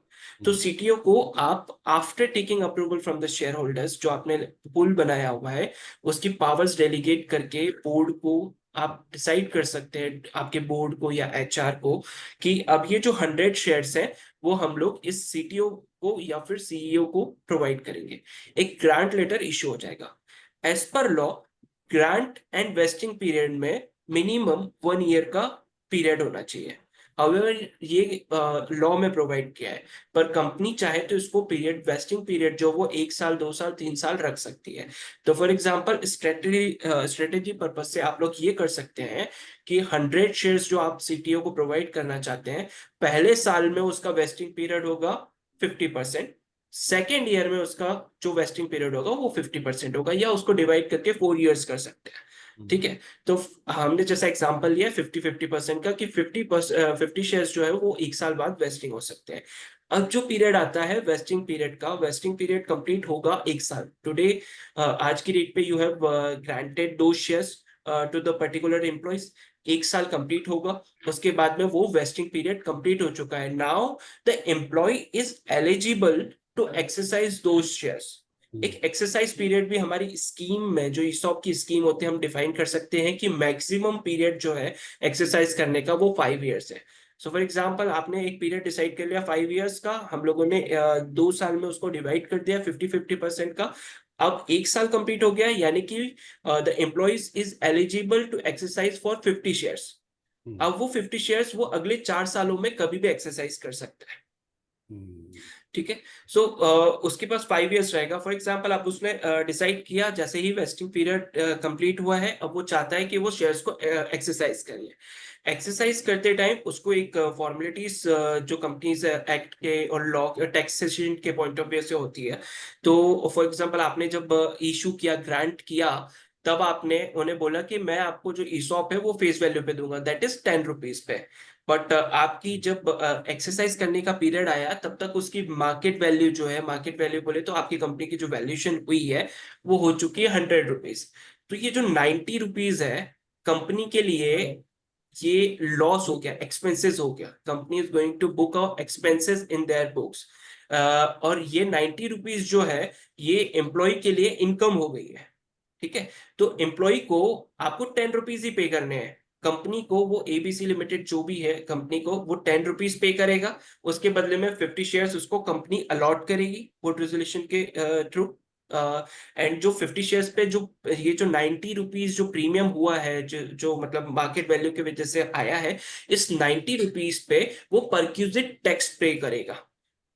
तो सीटीओ को आप after taking approval from the share holders, जो आपने पूल बनाया हुआ है, उसकी पावर्स डेलीगेट करके बोर्ड को आप डिसाइड कर सकते हैं, आपके बोर्ड को या एचआर को, कि अब ये जो 100 शेयर्स हैं वो हम लोग इस सीटीओ को या फिर सीईओ को प्रोवाइड करेंगे। एक ग्रांट लेटर इश्यू हो जाएगा। As per law grant and vesting period में मिनिमम 1 ईयर का पीरियड होना चाहिए। अगर ये लॉ में प्रोवाइड किया है, पर कंपनी चाहे तो इसको पीरियड, वेस्टिंग पीरियड जो वो 1 साल, 2 साल, 3 साल रख सकती है। तो फॉर एग्जांपल स्ट्रेटेजी पर्पज से आप लोग ये कर सकते हैं कि 100 शेयर्स जो आप सीटीओ को प्रोवाइड करना चाहते हैं, पहले साल में उसका वेस्टिंग पीरियड होगा 50%, सेकेंड ईयर में उसका जो वेस्टिंग पीरियड होगा वो 50% होगा, या उसको डिवाइड करके 4 ईयर्स कर सकते हैं। ठीक है, तो हमने जैसा एग्जांपल लिया 50-50% का कि 50 शेयर्स जो है वो 1 साल बाद वेस्टिंग हो सकते हैं। अब जो पीरियड आता है वेस्टिंग पीरियड का, वेस्टिंग पीरियड कंप्लीट होगा 1 साल। टुडे आज की डेट पे यू हैव ग्रांटेड दो shares to the particular employees, 1 साल कंप्लीट होगा, उसके बाद में वो वेस्टिंग पीरियड कंप्लीट हो चुका है। Now the employee is eligible to exercise those shares. एक एक्सरसाइज पीरियड भी हमारी स्कीम में, जो ईसॉप की स्कीम होती है, हम डिफाइन कर सकते हैं कि मैक्सिमम पीरियड जो है एक्सरसाइज करने का वो 5 इयर्स है। सो फॉर एग्जांपल आपने एक पीरियड डिसाइड कर लिया 5 इयर्स का, हम लोगों ने 2 साल में उसको डिवाइड कर दिया 50-50% का। अब 1 साल कंप्लीट हो गया, यानी कि the employees is eligible to exercise for 50 shares. अब वो 50 शेयर्स वो अगले 4 सालों में कभी भी एक्सरसाइज कर सकता है। ठीक है, सो उसके पास 5 इयर्स रहेगा। फॉर एग्जांपल अब उसने डिसाइड किया, जैसे ही वेस्टिंग पीरियड कंप्लीट हुआ है, अब वो चाहता है कि वो शेयर्स को एक्सरसाइज करें। एक्सरसाइज करते टाइम उसको एक फॉर्मेलिटीज जो कंपनीज एक्ट के और लॉ टैक्सेशन के पॉइंट ऑफ व्यू से होती है। तो फॉर एग्जांपल आपने जब इशू किया, ग्रांट किया, तब आपने उन्हें बोला कि मैं आपको जो ईसॉप है वो फेस वैल्यू पे दूंगा, दैट इज 10 रुपीज पे। बट आपकी जब एक्सरसाइज करने का पीरियड आया तब तक उसकी मार्केट वैल्यू जो है, मार्केट वैल्यू बोले तो आपकी कंपनी की जो वैल्यूएशन हुई है वो हो चुकी है 100 रुपीज। तो ये जो 90 रुपीज है कंपनी के लिए ये लॉस हो गया, एक्सपेंसेस हो गया। Company is going to book out expenses in their books. और ये 90 रुपीज जो है ये एम्प्लॉय के लिए इनकम हो गई है। ठीक है, तो एम्प्लॉय को आपको 10 रुपीज ही पे करने हैं। कंपनी को वो एबीसी लिमिटेड जो भी है कंपनी को वो 10 रुपीज पे करेगा, उसके बदले में 50 शेयर्स उसको कंपनी अलॉट करेगी वोट रेजोल्यूशन के थ्रू। एंड जो 50 शेयर्स पे जो ये जो 90 रुपीज जो प्रीमियम हुआ है, जो मतलब मार्केट वैल्यू की वजह से आया है, इस 90 रुपीज पे वो परक्यूजिट टैक्स पे करेगा।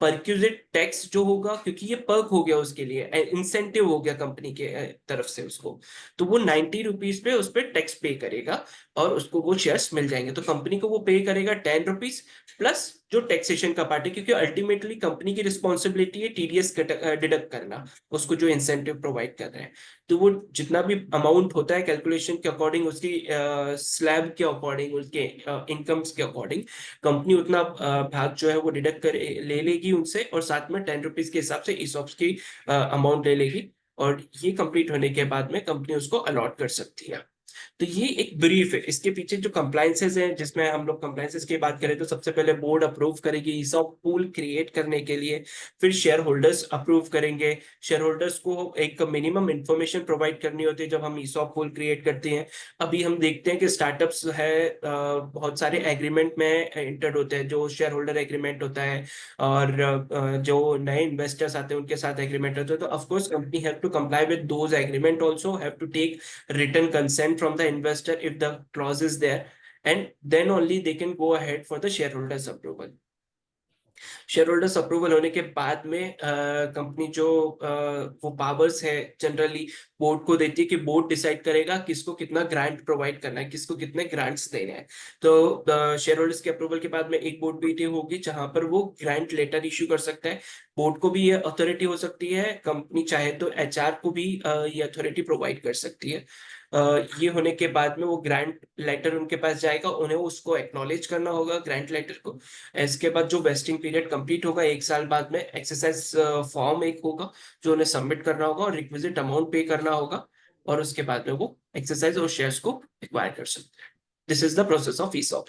परक्यूजिट टैक्स जो होगा, क्योंकि ये पर्क हो गया उसके लिए, इंसेंटिव हो गया कंपनी के तरफ से उसको, तो वो 90 रुपीज पे उस पर टैक्स पे करेगा और उसको वो शेयर्स मिल जाएंगे। तो कंपनी को वो पे करेगा 10 रुपीज प्लस जो टैक्सेशन का पार्ट है, क्योंकि अल्टीमेटली कंपनी की रिस्पॉन्सिबिलिटी है टीडीएस डिडक्ट करना उसको जो इंसेंटिव प्रोवाइड कर रहे हैं। तो वो जितना भी अमाउंट होता है कैलकुलेशन के अकॉर्डिंग, उसकी स्लैब के अकॉर्डिंग, उसके इनकम्स के अकॉर्डिंग कंपनी उतना भाग जो है वो डिडक्ट कर ले लेगी उनसे, और साथ में 10 रुपीज के हिसाब से ईसॉप्स की अमाउंट ले लेगी, और ये कंप्लीट होने के बाद में कंपनी उसको अलॉट कर सकती है। तो ये एक ब्रीफ है। इसके पीछे जो कंप्लायंसेस हैं, जिसमें हम लोग कंप्लायंसेस की बात करें तो सबसे पहले बोर्ड अप्रूव करेगी ईसॉप पूल क्रिएट करने के लिए, फिर शेयर होल्डर्स अप्रूव करेंगे। शेयर होल्डर्स को एक मिनिमम इंफॉर्मेशन प्रोवाइड करनी होती है जब हम ईसॉप पूल क्रिएट करते हैं। अभी हम देखते हैं कि स्टार्टअप्स है बहुत सारे एग्रीमेंट में एंटर्ड होते हैं, जो शेयर होल्डर एग्रीमेंट होता है, और जो नए इन्वेस्टर्स आते हैं उनके साथ एग्रीमेंट होता है। तो of course company have to comply with those agreement, also have to take written consent from the investor if the clause is there, and then only they can go ahead for the shareholders approval. Share holders approval होने के बाद में कंपनी जो वो पावर्स है जनरली बोर्ड को देती है कि बोर्ड डिसाइड करेगा किसको कितना ग्रांट प्रोवाइड करना है, किसको कितने ग्रांट्स देने हैं। तो शेयर होल्डर्स के अप्रूवल के बाद में एक बोर्ड मीटिंग होगी जहां पर वो ग्रांट लेटर इश्यू कर सकता है। बोर्ड को भी ये अथॉरिटी हो सकती है, कंपनी चाहे तो एचआर को भी ये अथॉरिटी प्रोवाइड कर सकती है। ये होने के बाद में वो ग्रांट लेटर उनके पास जाएगा, उन्हें उसको एक्नॉलेज करना होगा ग्रांट लेटर को। इसके बाद जो वेस्टिंग पीरियड कंप्लीट होगा 1 साल बाद में, एक्सरसाइज फॉर्म एक होगा जो उन्हें सबमिट करना होगा और रिक्विजिट अमाउंट पे करना होगा, और उसके बाद में वो एक्सरसाइज और शेयर्स को एक्वायर कर सकते हैं। This is the process of ESOP.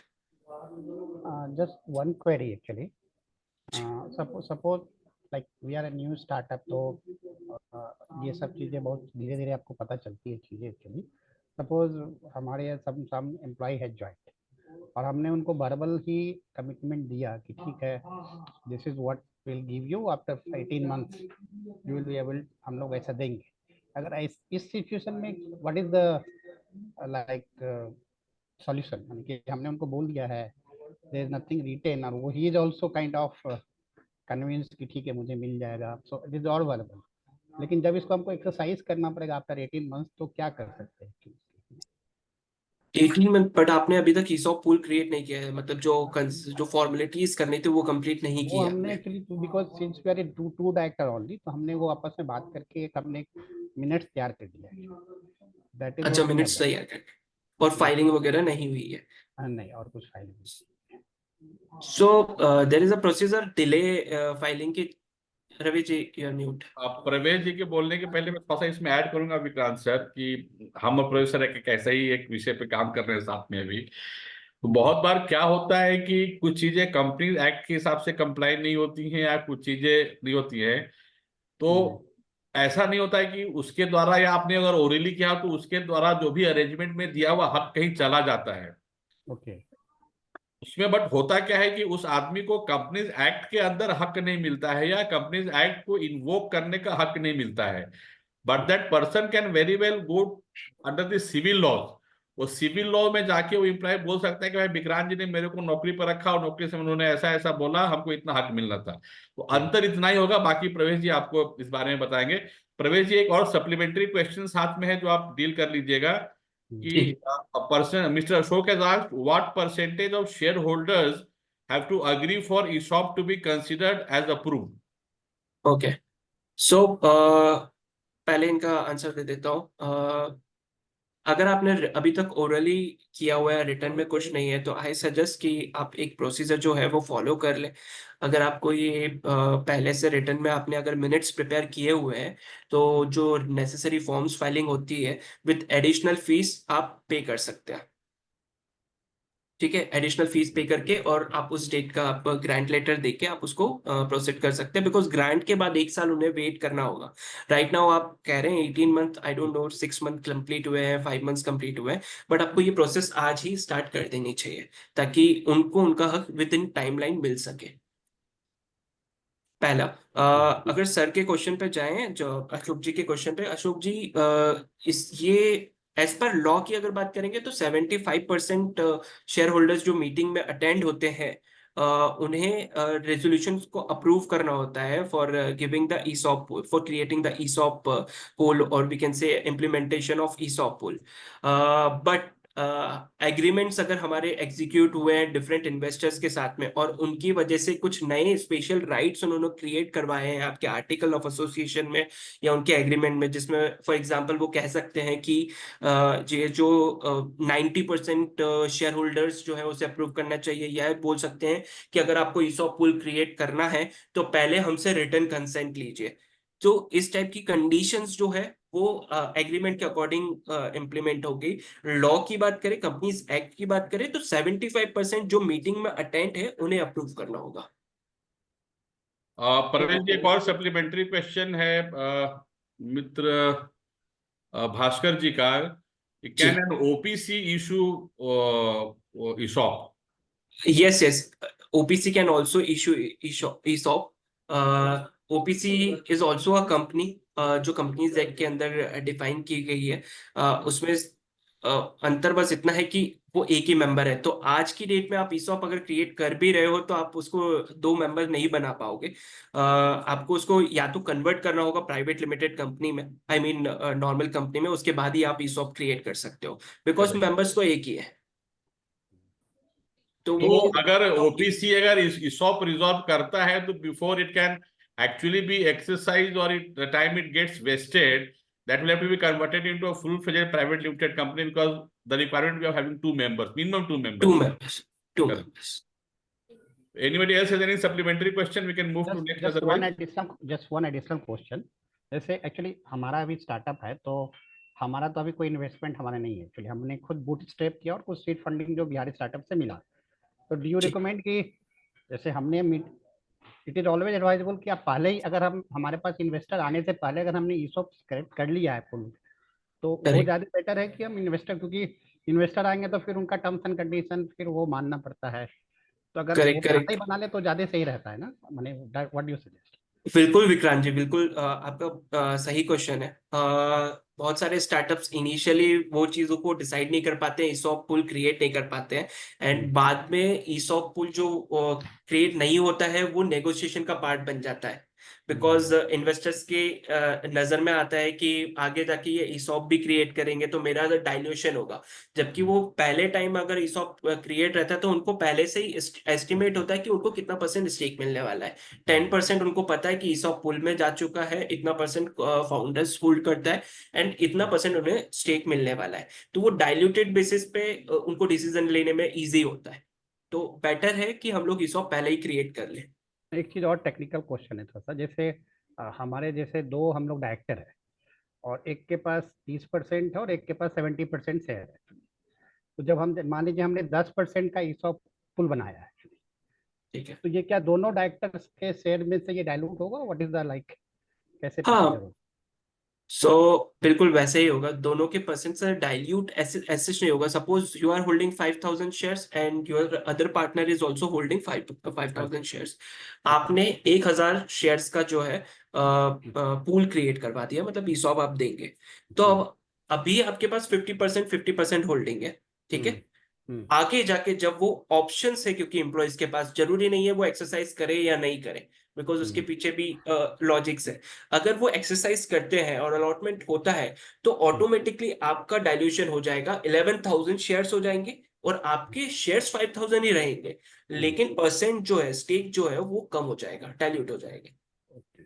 Just one query actually. Suppose like we are a new startup, तो ये सब चीजें बहुत धीरे धीरे आपको पता चलती है चीजें एक्चुअली। सपोज हमारे यहाँ सम एम्प्लॉय है ज्वाइंट, और हमने उनको वर्बल ही कमिटमेंट दिया कि ठीक है this is what will give you after 18 months you will be able, हम लोग ऐसा देंगे। अगर इस सिचुएशन में what is the like solution, यानी कि हमने उनको बोल दिया है देयर इज नथिंग रिटेन, और वो he is also kind of convince कि ठीक है मुझे मिल जाएगा, so it is all verbal. लेकिन जब इसको हमको एक्सरसाइज करना पड़ेगा आफ्टर 18 मंथ्स, तो क्या कर सकते हैं? 18 मंथ, बट आपने अभी तक ईसॉप पूल क्रिएट नहीं किया है, मतलब जो फॉर्मेलिटीज करनी थी वो कंप्लीट नहीं की वो है हमने आपने। Actually because since we are two director only, तो हमने वो आपस में बात करके एक हमने मिनट्स तैयार कर दिया है। दैट इज अच्छा, मिनट्स तैयार करके, और फाइलिंग वगैरह नहीं हुई है? नहीं, और कुछ फाइलिंग नहीं। So there is a procedure delay filing की। Ravi ji you are mute. प्रवेश जी के बोलने के पहले मैं थोड़ा सा इसमें ऐड करूंगा विक्रांत सर, कि हम और प्रवेश सर एक ऐसा ही एक विषय पे काम कर रहे हैं साथ में अभी। तो बहुत बार क्या होता है कि कुछ चीजें कंपनी एक्ट के हिसाब से कंप्लाई नहीं होती हैं, या कुछ चीजें नहीं होती हैं। तो ऐसा नहीं होता है कि उसके द्वारा, या आपने अगर ओरली किया तो उसके द्वारा जो भी अरेंजमेंट में दिया हुआ हक कहीं चला जाता है। ओके। उसमें बट होता क्या है कि उस आदमी को कंपनीज एक्ट के अंदर हक नहीं मिलता है, या कंपनीज एक्ट को इन्वोक करने का हक नहीं मिलता है। But that person can very well go under the civil laws. वो सिविल लॉ में जाके वो एम्प्लॉय बोल सकता है कि भाई विक्रांत जी ने मेरे को नौकरी पर रखा और नौकरी से उन्होंने ऐसा ऐसा बोला, हमको इतना हक मिलना था। तो अंतर इतना ही होगा, बाकी प्रवेश जी आपको इस बारे में बताएंगे। प्रवेश जी, एक और सप्लीमेंट्री क्वेश्चन साथ में है जो आप डील कर लीजिएगा कि Mr. Ashok has asked what percentage of shareholders have to agree for ESOP to be considered as approved? Okay, so पहले इनका आंसर दे देता हूँ। अगर आपने अभी तक ओरली किया हुआ है, रिटर्न में कुछ नहीं है, तो आई सजेस्ट कि आप एक प्रोसीजर जो है वो फॉलो कर लें। अगर आपको ये पहले से रिटर्न में आपने अगर मिनट्स प्रिपेयर किए हुए हैं, तो जो नेसेसरी फॉर्म्स फाइलिंग होती है विद एडिशनल फीस आप पे कर सकते हैं। ठीक है, एडिशनल फीस पे करके, और आप उस डेट का आप ग्रांट लेटर देके आप उसको प्रोसीड कर सकते हैं, बिकॉज ग्रांट के बाद 1 साल उन्हें वेट करना होगा। राइट नाउ आप कह रहे हैं 18 month, I don't know 6 month complete हुए हैं, 5 मंथ्स कंप्लीट हुए हैं, बट आपको ये प्रोसेस आज ही स्टार्ट कर देनी चाहिए ताकि उनको उनका हक विद इन टाइमलाइन मिल सके। पहला, अगर सर के क्वेश्चन पे जाएं, जो अशोक जी के क्वेश्चन पे, अशोक जी, इस ये एज पर लॉ की अगर बात करेंगे तो 75% शेयर होल्डर्स जो मीटिंग में अटेंड होते हैं, उन्हें रेजोल्यूशन को अप्रूव करना होता है for giving the ESOP, for creating the ESOP pool, और we can say implementation of ESOP pool. But agreements अगर हमारे एग्जीक्यूट हुए हैं डिफरेंट इन्वेस्टर्स के साथ में, और उनकी वजह से कुछ नए स्पेशल राइट्स उन्होंने क्रिएट करवाए हैं आपके आर्टिकल ऑफ एसोसिएशन में या उनके एग्रीमेंट में, जिसमें फॉर एग्जांपल वो कह सकते हैं कि ये जो 90% शेयर होल्डर्स जो है उसे अप्रूव करना चाहिए, या बोल सकते हैं कि अगर आपको ईसॉप पूल क्रिएट करना है तो पहले हमसे रिटर्न कंसेंट लीजिए। तो इस टाइप की कंडीशंस जो है वो एग्रीमेंट के अकॉर्डिंग इम्प्लीमेंट हो गई। लॉ की बात करें, कंपनीज एक्ट की बात करें, तो 75% जो मीटिंग में अटेंड है उन्हें अप्रूव करना होगा। परवेश जी, एक और सप्लीमेंट्री क्वेश्चन है मित्र भास्कर जी का। Can an OPC issue ESOP? Yes, yes. OPC can also issue ESOP. OPC is also a company जो कंपनीज एक्ट के अंदर डिफाइन की गई है। उसमें अंतर बस इतना है कि वो एक ही मेंबर है। तो आज की डेट में आप ESOP अगर क्रिएट कर भी रहे हो तो आप उसको 2 मेंबर नहीं बना पाओगे। आपको उसको या तो कन्वर्ट करना होगा प्राइवेट लिमिटेड कंपनी में, आई मीन नॉर्मल कंपनी में, उसके बाद ही आप ESOP क्रिएट कर सकते हो, बिकॉज मेंबर्स तो एक ही है। तो तो वो अगर ओपीसी अगर ईसॉप रिजॉल्व करता है तो before it can actually be exercise और the time it gets wasted, that will have to be converted into a full-fledged private limited company because the requirement we are having 2 members, minimum 2 members. 2 members. 2 Correct. members. Anybody else has any supplementary question? We can move to next. just one additional question. जैसे एक्चुअली हमारा अभी स्टार्टअप है, तो हमारा तो अभी कोई इन्वेस्टमेंट हमारा नहीं है। एक्चुअली हमने खुद बूट स्ट्रैप किया और कुछ सीड फंडिंग जो बिहारी स्टार्टअप से मिला। तो डू यू रिकमेंड कि जैसे हमने इट इज ऑलवेज एडवाइजेबल कि आप पहले ही, अगर हम हमारे पास इन्वेस्टर आने से पहले अगर हमने ईसॉप कर लिया है फुल, तो वो ज़्यादा बेटर है कि हम इन्वेस्टर, क्योंकि इन्वेस्टर आएंगे तो फिर उनका टर्म्स एंड कंडीशन फिर वो मानना पड़ता है। तो अगर वो पहले ही बना ले तो ज़्यादा सही रहता है ना, मैंने व्हाट डू यू सजेस्ट? बिल्कुल विक्रांत जी, बिल्कुल आपका सही क्वेश्चन है। बहुत सारे स्टार्टअप्स इनिशियली वो चीजों को डिसाइड नहीं कर पाते हैं, ईसॉप पूल क्रिएट नहीं कर पाते हैं, एंड बाद में ईसॉप पूल जो क्रिएट नहीं होता है वो नेगोशिएशन का पार्ट बन जाता है, बिकॉज इन्वेस्टर्स के नजर में आता है कि आगे जाके ये ईसॉप भी क्रिएट करेंगे तो मेरा डाइल्यूशन होगा। जबकि वो पहले टाइम अगर ईसॉप क्रिएट रहता है तो उनको पहले से ही एस्टिमेट होता है कि उनको कितना % स्टेक मिलने वाला है। 10% उनको पता है कि ईसॉप पूल में जा चुका है, इतना % फाउंडर्स होल्ड करता है, एंड इतना % उन्हें स्टेक मिलने वाला है। तो वो डाइल्यूटेड बेसिस पे उनको डिसीजन लेने में इजी होता है। तो बेटर है कि हम लोग ईसॉप पहले ही क्रिएट कर लें। एक चीज़ और टेक्निकल क्वेश्चन है थोड़ा सा। जैसे हमारे जैसे 2 हम लोग डायरेक्टर है और एक के पास 30% है और एक के पास 70% शेयर है। तो जब हम मान लीजिए हमने 10% का ईसॉप पुल बनाया है, ठीक है, तो ये क्या दोनों डायरेक्टर्स के शेयर में से ये डाइल्यूट होगा? व्हाट इज द लाइक, कैसे हाँ। प्रोसीजर होगा? बिल्कुल वैसे ही होगा, दोनों के % से डाइल्यूट ऐसे नहीं होगा। Suppose you are holding 5000 shares and your other partner is also holding 5000 shares. आपने 1000 शेयर्स का जो है पूल क्रिएट करवा दिया, मतलब ईसॉप आप देंगे। तो अभी आपके पास 50% होल्डिंग है, ठीक है। आगे जाके जब वो ऑप्शन है, क्योंकि एम्प्लॉयज के पास जरूरी नहीं है वो एक्सरसाइज करे या नहीं करे, बिकॉज उसके पीछे भी लॉजिक्स है। अगर वो एक्सरसाइज करते हैं और अलॉटमेंट होता है तो ऑटोमेटिकली आपका डाइल्यूशन हो जाएगा, 11,000 शेयर्स हो जाएंगे और आपके शेयर्स 5,000 ही रहेंगे, लेकिन % जो है, स्टेक जो है वो कम हो जाएगा, डाइल्यूट हो जाएगा।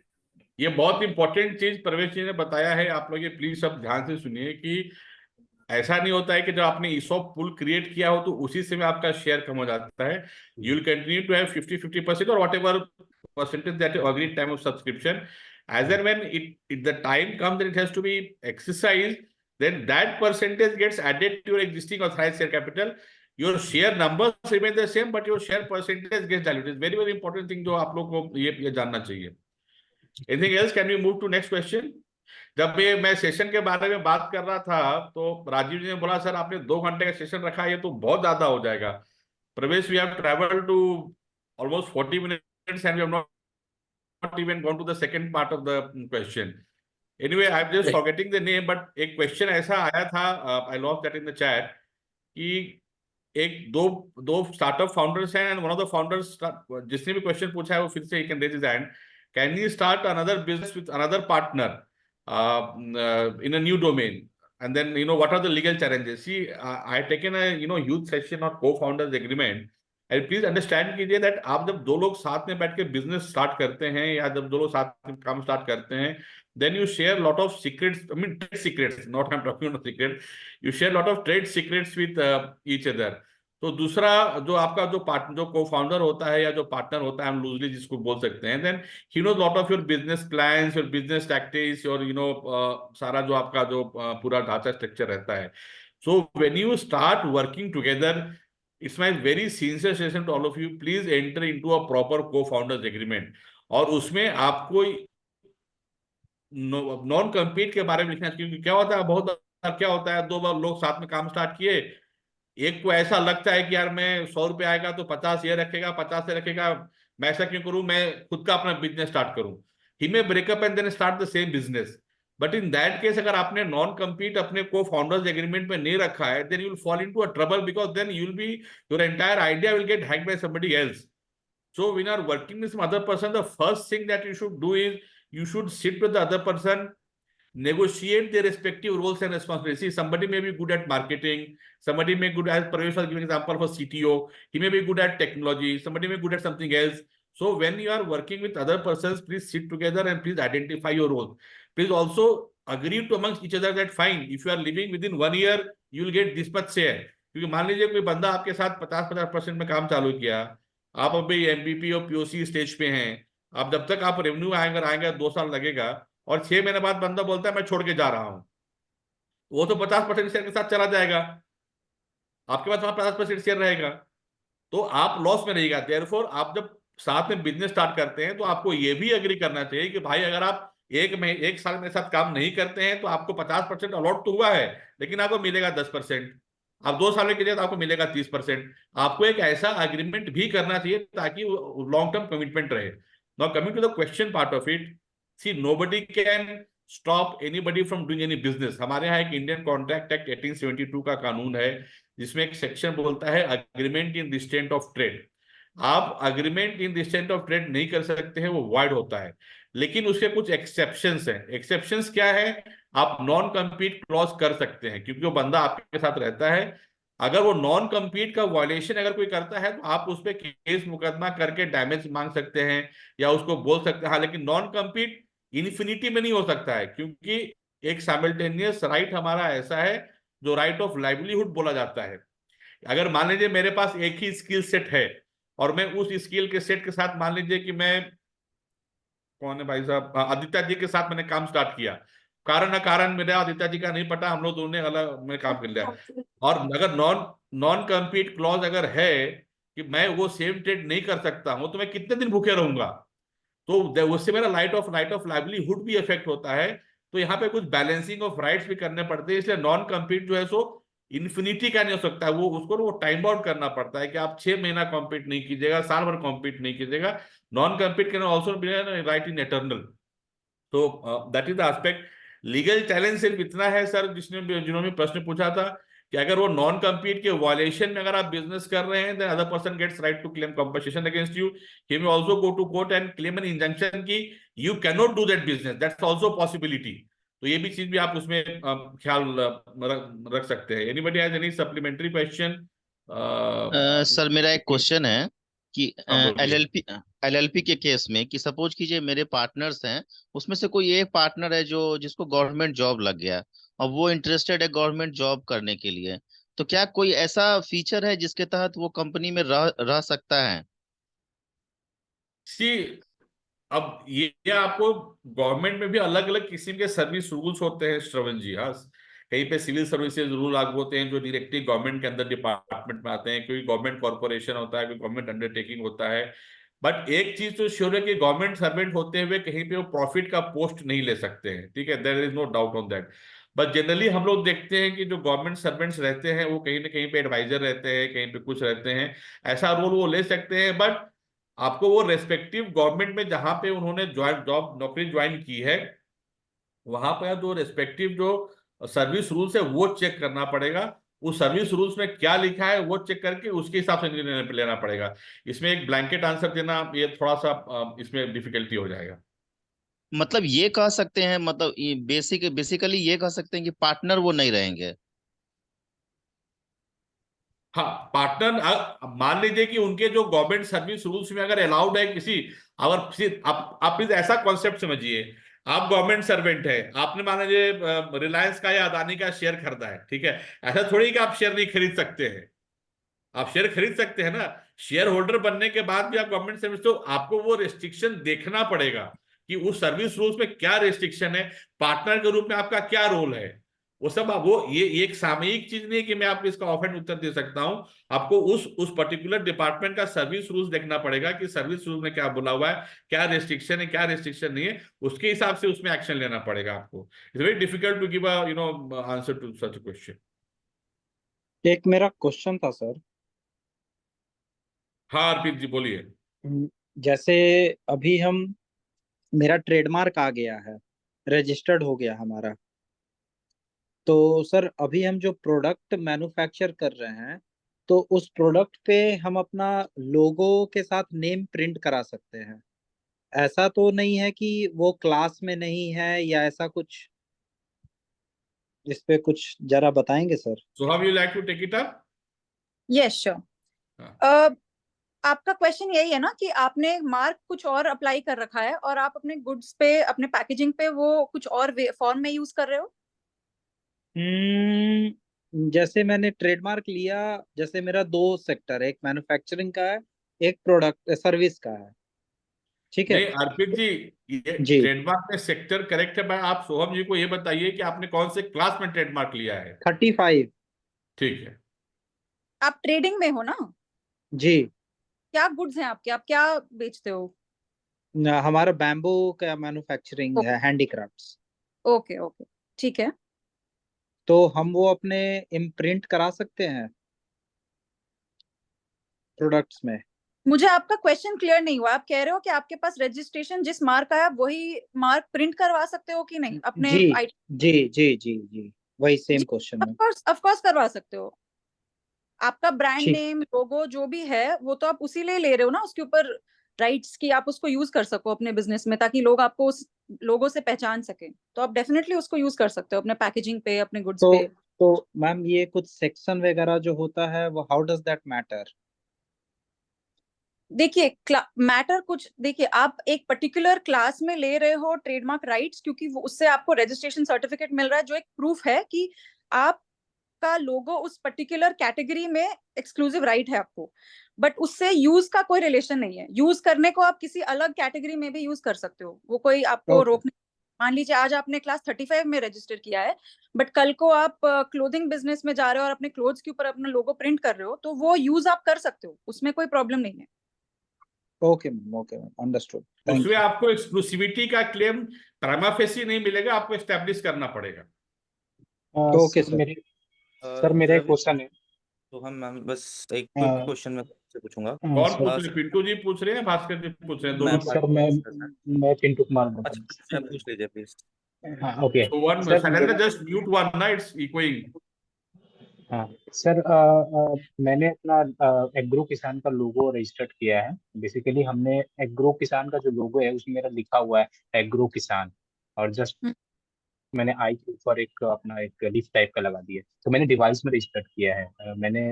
ये बहुत इंपॉर्टेंट चीज प्रवेश जी ने बताया है। आप लोग ये प्लीज सब ध्यान से सुनिए कि ऐसा नहीं होता है कि जब आपने ईसॉप पूल क्रिएट किया हो तो उसी से में आपका शेयर कम हो जाता है. You will continue to have 50-50% और whatever percentage that you agree time of subscription. As and when the time comes that it has to be exercised, then that percentage gets added to your existing authorized share capital. Your share numbers remain the same, but your share percentage gets diluted. Very very important thing जो आप लोग को ये जानना चाहिए. Anything else? Can we move to next question? जब ये मैं सेशन के बारे में बात कर रहा था तो राजीव जी ने बोला सर आपने 2 घंटे का सेशन रखा है, ये तो बहुत ज्यादा हो जाएगा. Pravesh, we have travel to almost 40 minutes and we have not even gone to the second part of the question. Anyway, I'm just forgetting the name, but एक क्वेश्चन ऐसा आया था, I lost that in the chat, कि एक दो स्टार्टअप फाउंडर्स हैं, and one of the founders, जिसने भी क्वेश्चन पूछा है वो फिर से he can raise his hand. Can he start another business with another partner in a new domain? And then, what are the legal challenges? See, I have taken a, huge session on co-founders agreement. And please understand कीजिए that आप जब 2 लोग साथ में बैठ के बिजनेस स्टार्ट करते हैं या जब 2 लोग साथ में काम स्टार्ट करते हैं, then you share lot of secrets, I mean trade secrets, not I'm talking about secret. You share lot of trade secrets with each other. तो दूसरा जो आपका जो को-फाउंडर होता है या जो पार्टनर होता है, हम लूजली जिसको बोल सकते हैं, then he knows lot of your business plans, your business tactics, your सारा जो आपका जो पूरा ढांचा स्ट्रक्चर रहता है. So when you start working together, it's my very sincere suggestion to all of you, please enter into a proper co-founders agreement. और उसमें आपको नॉन कम्पीट के बारे में लिखना चाहिए, क्योंकि क्या होता है, बहुत बार क्या होता है, 2 बार लोग साथ में काम स्टार्ट किए, एक को ऐसा लगता है कि यार मैं 100 रुपये आएगा तो 50 ये रखेगा, 50 से रखेगा, मैं ऐसा क्यों करूं, मैं खुद का अपना बिजनेस स्टार्ट करूं. He may break up and then start the same business. But in that case अगर आपने नॉन कम्पीट अपने को फाउंडर्स एग्रीमेंट में नहीं रखा है, then you will fall into a trouble, because then you will be, your entire idea will get hacked by somebody else. So when you are working with some other person, the first thing that you should do is you should sit with the other person, negotiate their respective roles and responsibilities. See, somebody may be good at marketing, somebody may be good, as Pravesh was giving example for CTO, he may be good at technology, somebody may be good at something else. So when you are working with other persons, please sit together and please identify your roles. Please also agree to amongst each other that fine, if you are living within 1 year, you will get this much share. क्योंकि मान लीजिए कोई बंदा आपके साथ 50% में काम चालू किया, आप अभी MVP और POC स्टेज पे हैं, आप जब तक आप रेवेन्यू आएंगे 2 साल लगेगा, और 6 महीने बाद बंदा बोलता है मैं छोड़ के जा रहा हूं, वो तो 50% शेयर के साथ चला जाएगा, आपके पास 50% शेयर रहेगा, तो आप लॉस में रहेगा. देयरफॉर आप जब साथ में बिजनेस स्टार्ट करते हैं तो आपको ये भी एग्री करना चाहिए कि भाई अगर आप एक साल मेरे साथ काम नहीं करते हैं तो आपको 50% अलॉट तो हुआ है, लेकिन आपको मिलेगा 10%. आप 2 साल के लिए तो आपको मिलेगा 30%. आपको एक ऐसा एग्रीमेंट भी करना चाहिए ताकि लॉन्ग टर्म कमिटमेंट रहे. Now coming to the question part of it, see nobody can stop anybody from doing any business. हमारे यहाँ एक इंडियन कॉन्ट्रैक्ट एक्ट 1872 का कानून है, जिसमें एक सेक्शन बोलता है agreement in restraint of trade. आप agreement in restraint of trade नहीं कर सकते हैं, वो वॉइड होता है. लेकिन उसके कुछ एक्सेप्शंस हैं. एक्सेप्शंस क्या है? आप नॉन कम्पीट क्लॉज कर सकते हैं, क्योंकि वो बंदा आपके साथ रहता है. अगर वो नॉन कम्पीट का वायलेशन अगर कोई करता है तो आप उस पर केस मुकदमा करके डैमेज मांग सकते हैं या उसको बोल सकते हैं. हाँ, लेकिन नॉन कम्पीट इन्फिनिटी में नहीं हो सकता है, क्योंकि एक साइमल्टेनियस राइट हमारा ऐसा है जो राइट ऑफ लाइवलीहुड बोला जाता है. अगर मान लीजिए मेरे पास एक ही स्किल सेट है और मैं उस स्किल के सेट के साथ, मान लीजिए कि मैं, कौन है भाई साहब, आदित्य जी के साथ मैंने काम स्टार्ट किया, कारण मेरा आदित्य जी का नहीं पता, हम लोग दोनों ने अलग में काम कर लिया, और अगर नॉन कम्पीट क्लॉज अगर है कि मैं वो सेम ट्रेड नहीं कर सकता हूं, तो मैं कितने दिन भूखे रहूंगा, तो उससे मेरा राइट ऑफ लाइवलीहुड भी इफेक्ट होता है. तो यहाँ पे कुछ बैलेंसिंग ऑफ राइट्स भी करने पड़ते हैं. इसलिए नॉन कम्पीट जो है सो इन्फिनिटी का नहीं हो सकता है, वो टाइम आउट करना पड़ता है कि आप 6 महीना कॉम्पीट नहीं कीजिएगा, साल भर कॉम्पीट नहीं कीजिएगा. Non compete can also be right in eternal. तो that is the aspect. Legal challenge सिर्फ इतना है सर, जिन्होंने प्रश्न पूछा था कि अगर वो नॉन कम्पीट के वायलेशन में अगर आप बिजनेस कर रहे हैं, then other person gets right to claim compensation against you. He may also go to court and claim an injunction की you can not do that business. That's also possibility. तो ये भी चीज भी आप उसमें ख्याल रख सकते हैं. Anybody has any supplementary question? Sir मेरा एक क्वेश्चन है कि हाँ बोलिए। एलएलपी के केस में कि सपोज कीजिए मेरे पार्टनर्स हैं, उसमें से कोई एक पार्टनर है जो जिसको गवर्नमेंट जॉब लग गया और वो इंटरेस्टेड है गवर्नमेंट जॉब करने के लिए, तो क्या कोई ऐसा फीचर है जिसके तहत वो कंपनी में रह सकता है? सी, अब ये आपको गवर्नमेंट में भी अलग अलग किस्म के सर्विस रूल्स होते हैं श्रवण जी। हाँ, कहीं पे सिविल सर्विसेज रूल लागू होते हैं जो डायरेक्टली गवर्नमेंट के अंदर डिपार्टमेंट में आते हैं, कोई गवर्नमेंट कॉर्पोरेशन होता है, कोई गवर्नमेंट अंडरटेकिंग होता है। बट एक चीज तो श्योर है कि गवर्नमेंट सर्वेंट होते हुए कहीं पे वो प्रॉफिट का पोस्ट नहीं ले सकते हैं, ठीक है, there is no doubt on that. But generally हम लोग देखते हैं कि जो गवर्नमेंट सर्वेंट्स रहते हैं वो कहीं ना कहीं पे एडवाइजर रहते हैं, कहीं पे कुछ रहते हैं, ऐसा रोल वो ले सकते हैं। बट आपको वो रेस्पेक्टिव गवर्नमेंट में जहां पे उन्होंने ज्वाइन जॉब नौकरी ज्वाइन की है वहां पर जो रेस्पेक्टिव जो सर्विस रूल्स है वो चेक करना पड़ेगा। उस सर्विस रूल्स में क्या लिखा है वो चेक करके उसके हिसाब से निर्णय लेना पड़ेगा। इसमें एक ब्लैंकेट आंसर देना ये थोड़ा सा इसमें डिफिकल्टी हो जाएगा। मतलब ये कह सकते हैं, मतलब ये बेसिकली ये कह सकते हैं कि पार्टनर वो नहीं रहेंगे। हाँ, पार्टनर मान लीजिए कि उनके जो गवर्नमेंट सर्विस रूल्स में अगर अलाउड है किसी, अगर आप प्लीज ऐसा कॉन्सेप्ट समझिए, आप गवर्नमेंट सर्वेंट है, आपने मान लीजिए रिलायंस का या अदानी का शेयर खरीदा है, ठीक है, ऐसा थोड़ी कि आप शेयर नहीं खरीद सकते हैं, आप शेयर खरीद सकते हैं ना। शेयर होल्डर बनने के बाद भी आप गवर्नमेंट सर्विस, तो आपको वो रेस्ट्रिक्शन देखना पड़ेगा कि उस सर्विस रूल्स में क्या रेस्ट्रिक्शन है, पार्टनर के रूप में आपका क्या रोल है, वो सब वो ये एक सामयिक चीज नहीं है कि मैं आपको इसका ऑफ एंड उत्तर दे सकता हूं। आपको उस पर्टिकुलर डिपार्टमेंट का सर्विस रूल्स देखना पड़ेगा कि सर्विस रूल में क्या बोला हुआ है, क्या रेस्ट्रिक्शन है, क्या रेस्ट्रिक्शन नहीं है, उसके हिसाब से उसमें एक्शन लेना पड़ेगा आपको। It's very difficult to give a answer to such question. एक मेरा क्वेश्चन था सर। हाँ अर्पित जी बोलिए। जैसे अभी हम मेरा ट्रेडमार्क आ गया है, रजिस्टर्ड हो गया हमारा, तो सर अभी हम जो प्रोडक्ट मैन्युफैक्चर कर रहे हैं तो उस प्रोडक्ट पे हम अपना लोगो के साथ नेम प्रिंट करा सकते हैं? ऐसा तो नहीं है कि वो क्लास में नहीं है या ऐसा कुछ? इस पे कुछ जरा बताएंगे sir. So how you like to take it up? Yes sure. आपका क्वेश्चन यही है ना कि आपने मार्क कुछ और अप्लाई कर रखा है और आप अपने गुड्स पे, अपने पैकेजिंग पे वो कुछ और फॉर्म में यूज कर रहे हो? जैसे मैंने ट्रेडमार्क लिया, जैसे मेरा दो सेक्टर है, एक मैन्युफैक्चरिंग का है, एक प्रोडक्ट सर्विस का है, ठीक है? नहीं अर्पित जी, ये जी, ट्रेडमार्क में सेक्टर करेक्ट है, भाई आप सोहम जी को ये बताइए कि आपने कौन से क्लास में ट्रेडमार्क लिया है। 35। ठीक है। आप ट्रेडिंग में हो ना? जी। क्या गुड्स हैं आपके, आप क्या बेचते हो? हमारा बैम्बू का मैन्युफैक्चरिंग है, हैंडीक्राफ्ट्स। ओके ओके, ठीक है। तो हम वो अपने इम्प्रिंट करा सकते हैं प्रोडक्ट्स में? मुझे आपका क्वेश्चन क्लियर नहीं हुआ। आप कह रहे हो कि आपके पास रजिस्ट्रेशन जिस मार्क का है आप वही मार्क प्रिंट करवा सकते हो कि नहीं अपने जी आइटम? जी जी जी जी, वही सेम जी, क्वेश्चन है। ऑफ कोर्स करवा सकते हो। आपका ब्रांड ठीक। नेम, लोगो जो भी है वो तो आप उसी लिए ले रहे हो ना, उसके ऊपर राइट्स की, आप उसको यूज कर सको अपने बिजनेस में ताकि लोग आपको उस लोगो से पहचान सके। तो आप डेफिनेटली उसको यूज कर सकते हो अपने पैकेजिंग पे, अपने गुड्स तो पे। तो मैम ये कुछ सेक्शन वगैरह जो होता है वो हाउ डज दैट मैटर? देखिए मैटर कुछ, देखिए आप एक पर्टिकुलर क्लास में ले रहे हो ट्रेडमार्क राइट्स क्योंकि वो उससे आपको रजिस्ट्रेशन सर्टिफिकेट मिल रहा है जो एक प्रूफ है कि आपका लोगो उस पर्टिकुलर कैटेगरी में एक्सक्लूसिव राइट है आपको। बट उससे यूज का कोई रिलेशन नहीं है। यूज करने को आप किसी अलग कैटेगरी में भी यूज कर सकते हो, वो कोई आपको ओके। रोकने। मान लीजिए आज आपने क्लास 35 में रजिस्टर किया है, बट कल को आप क्लोथिंग बिजनेस में जा रहे हो और अपने क्लोथ्स के ऊपर अपना लोगो प्रिंट कर रहे हो तो वो यूज आप कर सकते हो, उसमें कोई प्रॉब्लम नहीं है। ओके मैम, अंडरस्टूड, थैंक उसमें यू। आपको एक्सक्लूसिविटी का क्लेम प्राइमा फेसी नहीं मिलेगा, आपको एस्टेब्लिश करना पड़ेगा। Okay sir sir. मेरे सर मेरा एक रवि, क्वेश्चन है। तो हम मैम बस एक क्विक क्वेश्चन में से पूछूंगा। कौन सर, पूछ रहे, पिंटू जी पूछ रहे हैं, भास्कर जी पूछ रहे हैं, दोनों मैं पूछ सर रहे मैं पिंटू कुमार बोल अच्छा, रहा आप पूछ लीजिए प्लीज। हूँ। हाँ ओके। हैं। So one सर Shaileन्द्र, मेरा just mute one ना, it's echoing. हाँ सर, मैंने अपना एग्रो किसान का लोगो रजिस्टर्ड किया है। बेसिकली हमने एग्रो किसान का जो लोगो है उसमें मेरा लिखा हुआ है एग्रो किसान, और जस्ट मैंने आई के ऊपर एक अपना एक लीफ टाइप का लगा दिया। तो मैंने डिवाइस में रजिस्टर्ड किया है। मैंने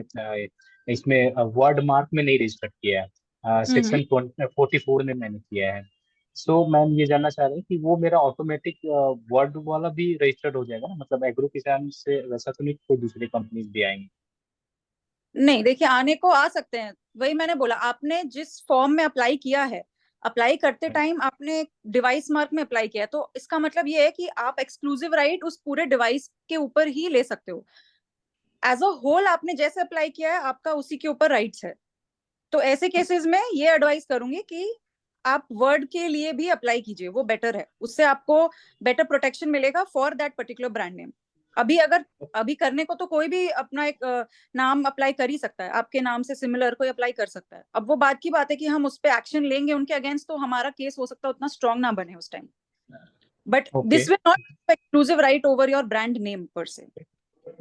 इसमें वर्ड मार्क में नहीं रजिस्टर्ड किया है। सेक्शन 44 में मैंने किया है। सो मैम ये जानना चाह रहे हैं कि वो मेरा ऑटोमेटिक वर्ड वाला भी रजिस्टर्ड हो जाएगा ना, मतलब एग्रो किसान से वैसा तो नहीं कोई दूसरी कंपनीज भी आएंगी? नहीं, देखिए आने को आ सकते हैं, वही मैंने बोला, आपने जिस फॉर्म में अप्लाई किया है, अप्लाई करते टाइम आपने डिवाइस मार्क में अप्लाई किया है, तो इसका मतलब ये है कि आप एक्सक्लूसिव राइट उस पूरे डिवाइस के ऊपर ही ले सकते हो। एज अ होल आपने जैसे अप्लाई किया है, आपका उसी के ऊपर राइट्स है। तो ऐसे केसेस में ये एडवाइस करूंगी कि आप वर्ड के लिए भी अप्लाई कीजिए, वो बेटर है, उससे आपको बेटर प्रोटेक्शन मिलेगा for that particular brand name. अभी करने को तो कोई भी अपना एक नाम अप्लाई कर ही सकता है, आपके नाम से सिमिलर कोई अप्लाई कर सकता है। अब वो बात की बात है कि हम उस पर एक्शन लेंगे उनके अगेंस्ट, तो हमारा केस हो सकता है उतना स्ट्रांग ना बने उस time, but this will not exclusive right over your brand name पर से।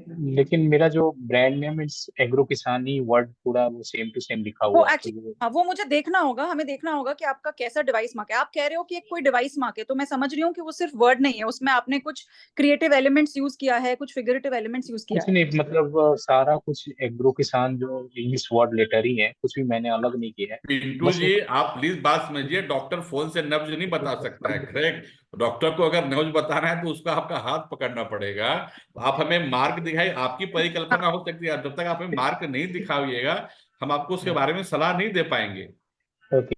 लेकिन मेरा जो ब्रांड नेम इट्स एग्रो किसानी वर्ड पूरा वो सेम टू सेम लिखा वो हुआ है, तो एक्चुअली वो मुझे देखना होगा, हमें देखना होगा कि आपका कैसा डिवाइस मार्क है। आप कह रहे हो कि एक कोई डिवाइस मार्क है, तो मैं समझ रही हूँ कि वो सिर्फ वर्ड नहीं है, उसमें आपने कुछ क्रिएटिव एलिमेंट्स यूज किया है, कुछ फिगरेटिव एलिमेंट्स यूज किया कुछ है। नहीं, मतलब सारा कुछ एग्रो किसान जो इंग्लिश वर्ड लेटर ही है, कुछ भी मैंने अलग नहीं किया है। पिंटू बस जी, आप प्लीज बात समझिए, डॉक्टर फोन से नब्ज नहीं बता सकता है, करेक्ट? डॉक्टर को अगर नब्ज बताना है तो उसका आपका हाथ पकड़ना पड़ेगा। आप हमें मार्क दिखाई, आपकी परिकल्पना हो सकती है, जब तक आप हमें मार्क नहीं दिखाइएगा हम आपको उसके बारे में सलाह नहीं दे पाएंगे। ओके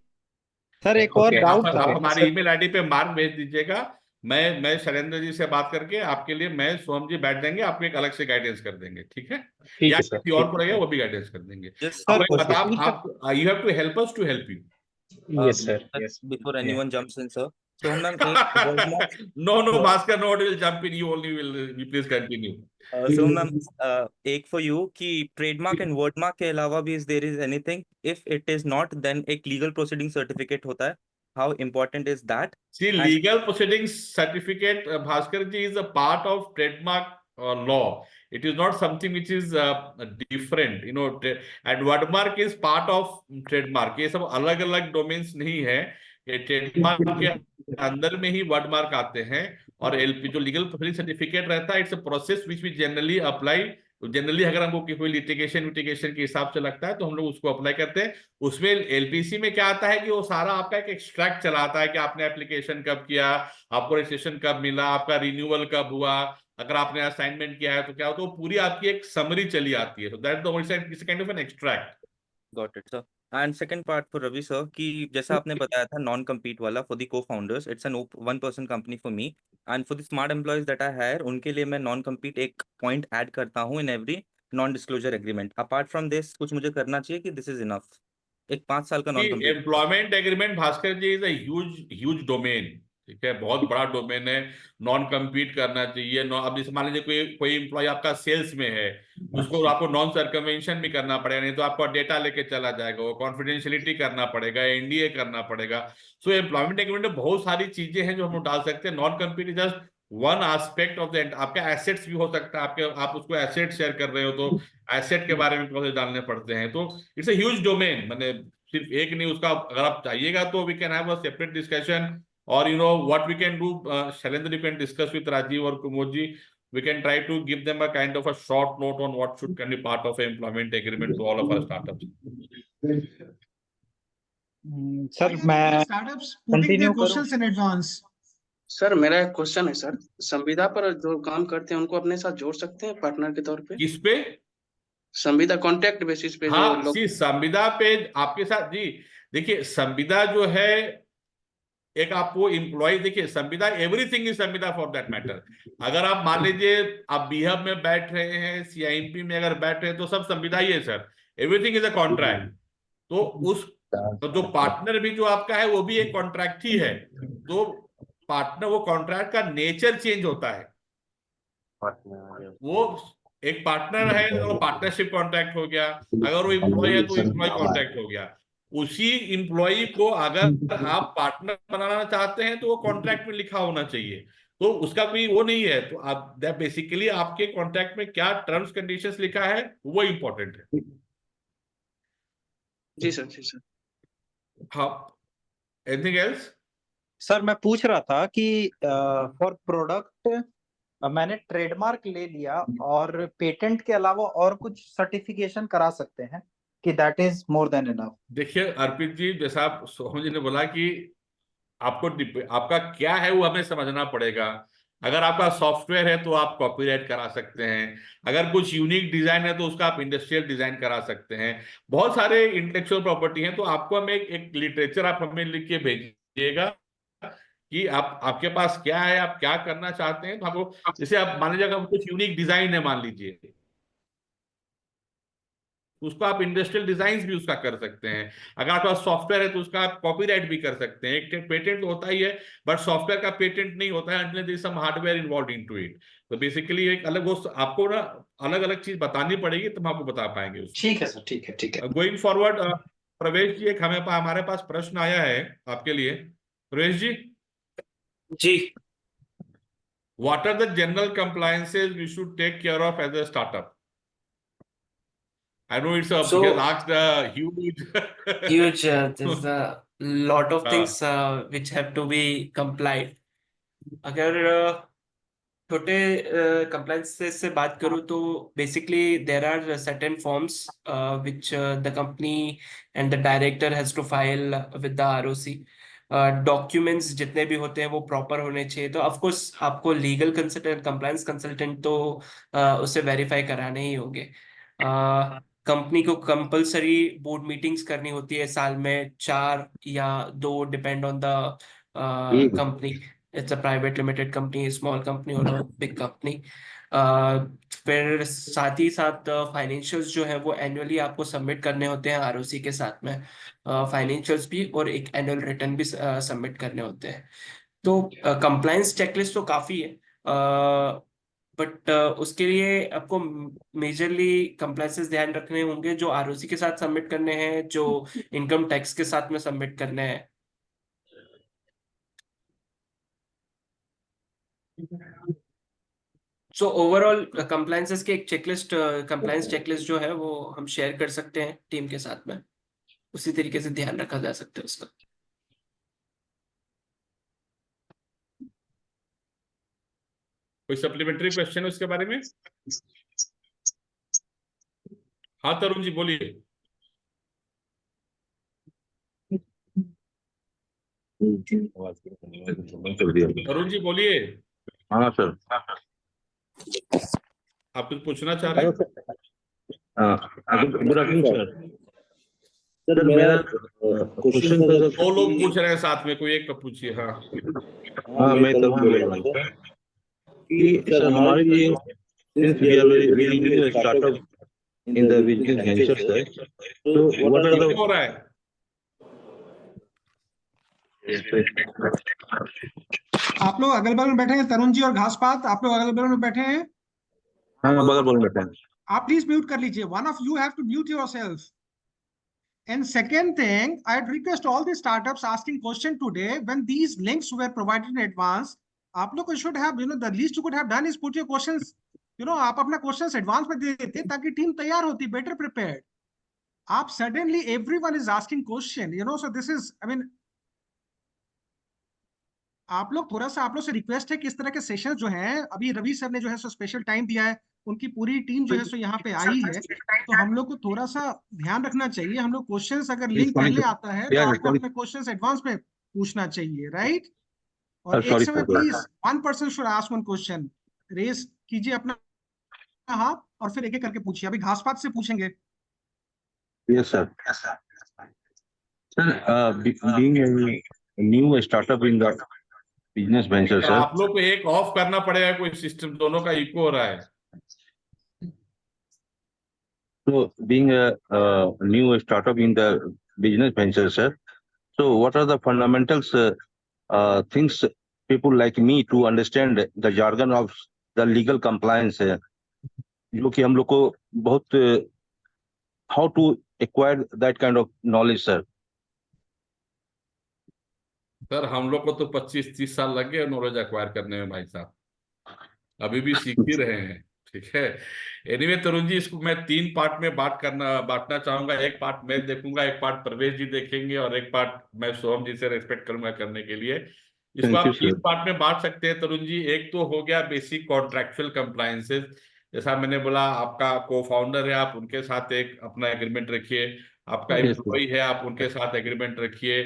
सर एक और ओके, डाउट आप था। हमारी ईमेल आईडी पे मार्क भेज दीजिएगा। मैं शैलेंद्र जी से बात करके आपके लिए, मैं सोहम जी बैठ जाएंगे, आपको एक अलग से गाइडेंस कर देंगे, ठीक है? ठीक या है सर, किसी और ठीक को रहेगा वो भी गाइडेंस कर देंगे। Just अब सर एक बता, ओके, आप you have to help us to help you. Yes sir, yes before या anyone jumps in, sir. So ma'am, एक word mark. No, no, Bhaskar, no one will jump in. You only will. You please continue. So ma'am, एक for you कि trademark and word mark के अलावा भी if there is anything, if it is not, then एक legal proceeding certificate होता है. How important is that? See, And legal proceedings certificate, Bhaskar ji, is a part of trademark law. It is not something which is different. You know, and wordmark is part of trademark. ये सब अलग अलग डोमेन्स नहीं है, ये ट्रेडमार्क के अंदर में ही वर्डमार्क आते हैं। और एलपी जो लीगल प्रोसीडिंग सर्टिफिकेट रहता है, it's a process which we generally apply. Generally अगर हमको कोई लिटिगेशन के हिसाब से लगता है तो हम लोग उसको अप्लाई करते हैं। उसमें एलपीसी में क्या आता है कि वो सारा आपका एक एक्सट्रैक्ट चलाता है कि आपने एप्लीकेशन कब किया, आपको रजिस्ट्रेशन कब मिला, आपका रिन्यूअल कब हुआ, अगर आपने असाइनमेंट किया है तो क्या होता है, वो पूरी आपकी एक समरी चली आती है। So that the kind of an extract. got it, sir. And second part for Ravi sir कि जैसा आपने बताया था non compete वाला for the co-founders, it's an one person company for me and for the smart employees that I hire, उनके लिए मैं non compete एक point add करता हूँ in every non disclosure agreement. Apart from this कुछ मुझे करना चाहिए कि this is enough? एक 5 साल का non compete। Employment agreement, Bhaskar ji, is huge domain, ठीक है, बहुत बड़ा डोमेन है। नॉन कम्पीट करना चाहिए। अब जैसे मान लीजिए कोई एम्प्लॉय आपका सेल्स में है, उसको आपको नॉन सर्कमवेंशन भी करना पड़ेगा, नहीं तो आपका डेटा लेके चला जाएगा, वो कॉन्फिडेंशियलिटी करना पड़ेगा, एनडीए करना पड़ेगा। सो एम्प्लॉयमेंट एग्रीमेंट में बहुत सारी चीजें हैं जो हम डाल सकते हैं। Non compete is just one aspect of the, आपका एसेट्स भी हो सकता है, आपके आप उसको एसेट शेयर कर रहे हो तो एसेट के बारे में प्रोसेस डालने पड़ते हैं। तो इट्स अ ह्यूज डोमेन, मैंने सिर्फ एक नहीं, उसका अगर आप चाहिएगा तो we can have a separate discussion, और you know what we can do, Shailendra, you can discuss with Rajiv और Kumod ji, we can try to give them a kind of a short note on what should can be part of an employment agreement to all of our startups. Sir मैं startups putting their कंटिन्यू करूं? questions in advance. सर मेरा एक क्वेश्चन है सर, संविदा पर जो काम करते हैं उनको अपने साथ जोड़ सकते हैं पार्टनर के तौर पे? किस पे? संविदा कॉन्ट्रैक्ट बेसिस पे हाँ, जो लोग। सी संविदा पे आपके साथ जी, देखिए संविदा जो है एक आपको एम्प्लॉय, देखिए संविदा, एवरीथिंग इज संविदा फॉर दैट मैटर। अगर आप मान लीजिए आप बीहब में बैठ रहे हैं, सीआईएमपी में अगर बैठ रहे हैं, तो सब संविदा ही है sir, everything is a contract. तो उस तो जो पार्टनर भी जो आपका है वो भी एक कॉन्ट्रैक्ट ही है। तो पार्टनर, वो कॉन्ट्रैक्ट का नेचर चेंज होता है, वो एक पार्टनर है तो पार्टनरशिप कॉन्ट्रैक्ट हो गया, अगर वो एम्प्लॉय है तो एम्प्लॉय कॉन्ट्रैक्ट हो गया। उसी एम्प्लॉय को अगर आप पार्टनर बनाना चाहते हैं तो वो कॉन्ट्रैक्ट में लिखा होना चाहिए, तो उसका कोई वो नहीं है। तो आप बेसिकली आपके कॉन्ट्रैक्ट में क्या टर्म्स कंडीशंस लिखा है वो इम्पोर्टेंट है। जी सर, जी सर। हाँ, एनीथिंग एल्स? सर मैं पूछ रहा था कि फॉर प्रोडक्ट मैंने ट्रेडमार्क ले लिया और पेटेंट के अलावा और कुछ सर्टिफिकेशन करा सकते हैं कि that is more than enough? देखिए अर्पित जी, जैसा आप सोहम जी ने बोला कि आपका क्या है वो हमें समझना पड़ेगा। अगर आपका सॉफ्टवेयर है तो आप कॉपीराइट करा सकते हैं, अगर कुछ यूनिक डिजाइन है तो उसका आप इंडस्ट्रियल डिजाइन करा सकते हैं। बहुत सारे इंटेलेक्चुअल प्रॉपर्टी हैं, तो आपको हमें एक लिटरेचर आप हमें लिख के भेजिएगा कि आपके पास क्या है, आप क्या करना चाहते हैं। तो आपको, जैसे आप मान लीजिए अगर कुछ यूनिक डिजाइन है मान लीजिए, उसको आप इंडस्ट्रियल डिजाइन भी उसका कर सकते हैं। अगर आपका सॉफ्टवेयर है तो उसका आप कॉपीराइट भी कर सकते हैं। एक पेटेंट तो होता ही है, बट सॉफ्टवेयर का पेटेंट नहीं होता है until there is some hardware involved into it. तो बेसिकली एक अलग, वो आपको ना अलग अलग चीज बतानी पड़ेगी, तो हम आपको बता पाएंगे उसको। ठीक है सर, ठीक है, ठीक है। गोइंग फॉरवर्ड, प्रवेश जी, एक हमारे पास प्रश्न आया है आपके लिए। प्रवेश जी, जी what are the general compliances we should take care of as a startup? I know it's he has so asked a huge huge there's a lot of हाँ, things which have to be complied. अगर छोटे compliances से बात करूँ तो basically there are certain forms which the company and the director has to file with the ROC. Documents जितने भी होते हैं वो प्रॉपर होने चाहिए। तो ऑफ कोर्स आपको लीगल कंसल्टेंट, कंप्लायंस कंसल्टेंट तो उसे वेरीफाई कराने ही होंगे। कंपनी को कंपलसरी बोर्ड मीटिंग्स करनी होती है साल में 4 या 2, depend on the company. It's a private limited company, small company और बिग कंपनी। फिर साथ ही साथ फाइनेंशियल्स जो है वो एनुअली आपको सबमिट करने होते हैं आरओसी के साथ में। फाइनेंशियल्स भी और एक एनुअल रिटर्न भी सबमिट करने होते हैं। तो कंप्लायंस चेकलिस्ट तो काफ़ी है, बट उसके लिए आपको मेजरली कंप्लायंसेस ध्यान रखने होंगे जो आरओसी के साथ सबमिट करने हैं, जो इनकम टैक्स के साथ में सबमिट करने हैं। सो ओवरऑल कंप्लायंसेस के एक चेकलिस्ट, कंप्लायंस चेकलिस्ट जो है वो हम शेयर कर सकते हैं टीम के साथ में। उसी तरीके से ध्यान रखा जा सकता है उसका। कोई सप्लीमेंट्री क्वेश्चन है उसके बारे में? हाँ तरुण जी बोलिए। तरुण जी बोलिए। हाँ सर, आप कुछ पूछना चाह रहे हैं? Good afternoon sir. सर मेरा क्वेश्चन था सर, 2 लोग पूछ रहे हैं साथ में, कोई एक का पूछिए। हाँ हाँ मैं तरुण बोल रहा हूँ सर कि सर हमारे लिए since we are building a startup in the business venture sir, so what are हो रहा है? आप लोग अगल बगल में बैठे हैं, तरुण जी और घासपात, आप लोग अगल बगल में बैठे हैं। हाँ बगल बगल में बैठे हैं। आप प्लीज म्यूट कर लीजिए। One of you have to mute yourself. And second thing, I'd request all the startups asking question today, when these links were provided in advance, आप लोग को should have, the least you could have done is put your questions, आप अपना questions advance में दे देते ताकि टीम तैयार होती, better prepared. आप suddenly everyone is asking question, so this is, आप लोग थोड़ा सा, आप लोग से रिक्वेस्ट है कि इस तरह के सेशन जो हैं, अभी रवि सर ने जो है सो स्पेशल टाइम दिया है, उनकी पूरी टीम जो है सो यहाँ पे आई है, तो हम लोग को थोड़ा सा ध्यान रखना चाहिए। हम लोग क्वेश्चंस, अगर लिंक पहले आता है तो आपको अपने क्वेश्चंस एडवांस में पूछना चाहिए, राइट? और एक समय please 1 person should ask 1 question. Raise कीजिए अपना हाथ और फिर एक एक करके पूछिए। अभी घासपात से पूछेंगे। Yes sir. Sir, being a new startup in the business venture sir, आप लोग को एक ऑफ करना पड़ेगा, कोई सिस्टम दोनों का इको हो रहा है। so being a new startup in the business venture sir, so what are the fundamentals things people like me to understand the jargon of the legal compliance है, जो कि हम लोग को बहुत how to acquire that kind of knowledge sir? Sir हम लोग को तो 25-30 साल लग गए नॉलेज एक्वायर करने में भाई साहब, अभी भी सीख ही रहे हैं। ठीक है, एनीवे तरुण जी, इसको मैं 3 पार्ट में बांटना चाहूंगा। एक पार्ट मैं देखूंगा, एक पार्ट प्रवेश जी देखेंगे और एक पार्ट मैं सोहम जी से रेस्पेक्ट करूंगा करने के लिए। इसको आप 3 पार्ट में बांट सकते हैं तरुण जी। एक तो हो गया बेसिक कॉन्ट्रैक्चुअल कंप्लायंसेस, जैसा मैंने बोला, आपका को फाउंडर है, आप उनके साथ एक अपना एग्रीमेंट रखिए, आपका Yes, sir. एम्प्लॉय है, आप उनके साथ एग्रीमेंट रखिए,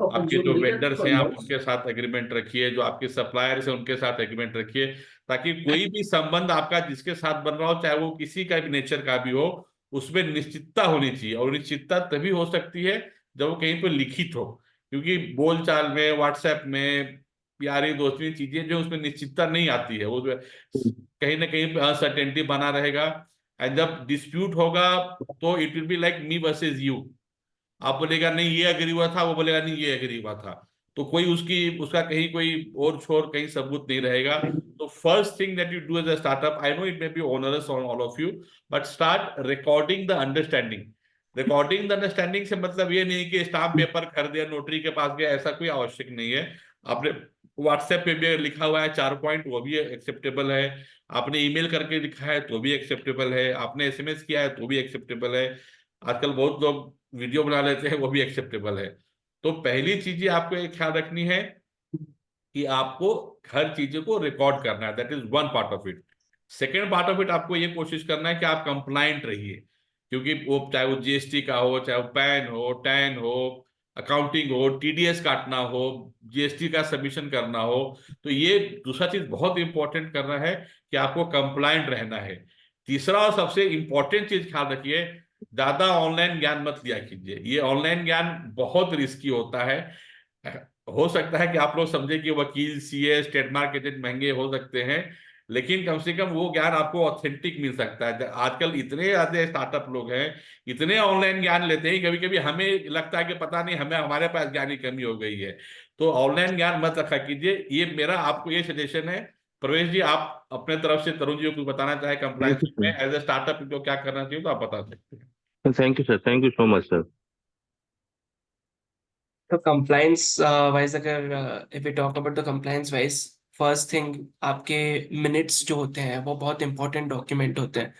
आपके जो वेंडर्स हैं आप उनके साथ एग्रीमेंट रखिए, जो आपके सप्लायर्स हैं उनके साथ एग्रीमेंट रखिए, ताकि कोई भी संबंध आपका जिसके साथ बन रहा हो, चाहे वो किसी का भी नेचर का भी हो, उसमें निश्चितता होनी चाहिए। और निश्चितता तभी हो सकती है जब वो कहीं पर लिखित हो, क्योंकि बोलचाल में, व्हाट्सएप में, यारी दोस्ती चीजें जो उसमें निश्चितता नहीं आती है, वो कहीं ना कहीं अनसर्टेनिटी बना रहेगा। एंड जब डिस्प्यूट होगा तो it will be like me versus you. आप बोलेगा नहीं ये एग्री हुआ था, वो बोलेगा नहीं ये एग्री हुआ था, तो कोई उसका कहीं कोई और छोर कहीं सबूत नहीं रहेगा। तो first thing that you do as a startup, I know it may be onerous on all of you, but start recording the understanding. Recording the understanding से मतलब ये नहीं कि स्टाम्प पेपर कर दिया, नोटरी के पास गया, ऐसा कोई आवश्यक नहीं है। आपने व्हाट्सएप पे भी लिखा हुआ है 4 पॉइंट, वो भी एक्सेप्टेबल है। आपने ईमेल करके लिखा है तो भी एक्सेप्टेबल है। आपने एसएमएस किया है तो भी एक्सेप्टेबल है। आजकल बहुत लोग वीडियो बना लेते हैं, वो भी एक्सेप्टेबल है। तो पहली चीज आपको एक ख्याल रखनी है कि आपको हर चीजों को रिकॉर्ड करना है, that is one part of it. Second part of it, आपको ये कोशिश करना है कि आप कंप्लाइंट रहिए, क्योंकि वो चाहे वो जीएसटी का हो, चाहे वो पैन हो, टैन हो, अकाउंटिंग हो, टीडीएस काटना हो, जीएसटी का सबमिशन करना हो, तो ये दूसरा चीज बहुत इंपॉर्टेंट करना है कि आपको कंप्लाइंट रहना है। तीसरा और सबसे इंपॉर्टेंट चीज ख्याल रखिए, ज्यादा ऑनलाइन ज्ञान मत लिया कीजिए। ये ऑनलाइन ज्ञान बहुत रिस्की होता है। हो सकता है कि आप लोग समझे कि वकील, सीए, ट्रेडमार्क एजेंट महंगे हो सकते हैं, लेकिन कम से कम वो ज्ञान आपको ऑथेंटिक मिल सकता है। आजकल इतने ज्यादा स्टार्टअप लोग हैं, इतने ऑनलाइन ज्ञान लेते हैं, कभी कभी हमें लगता है कि पता नहीं हमें हमारे पास ज्ञान की कमी हो गई है। तो ऑनलाइन ज्ञान मत रखा कीजिए। ये मेरा आपको ये सजेशन है। प्रवेश जी, आप अपने तरफ से तरुण जी को कुछ बताना चाहे कंप्लायंस में एज ए स्टार्टअप को क्या करना चाहिए, तो आप बता सकते हैं। Thank you, sir. Thank you so much, sir. तो कंप्लायंस वाइज अगर if we talk about the compliance wise, first thing, आपके मिनट्स जो होते हैं वो बहुत इंपॉर्टेंट डॉक्यूमेंट होते हैं।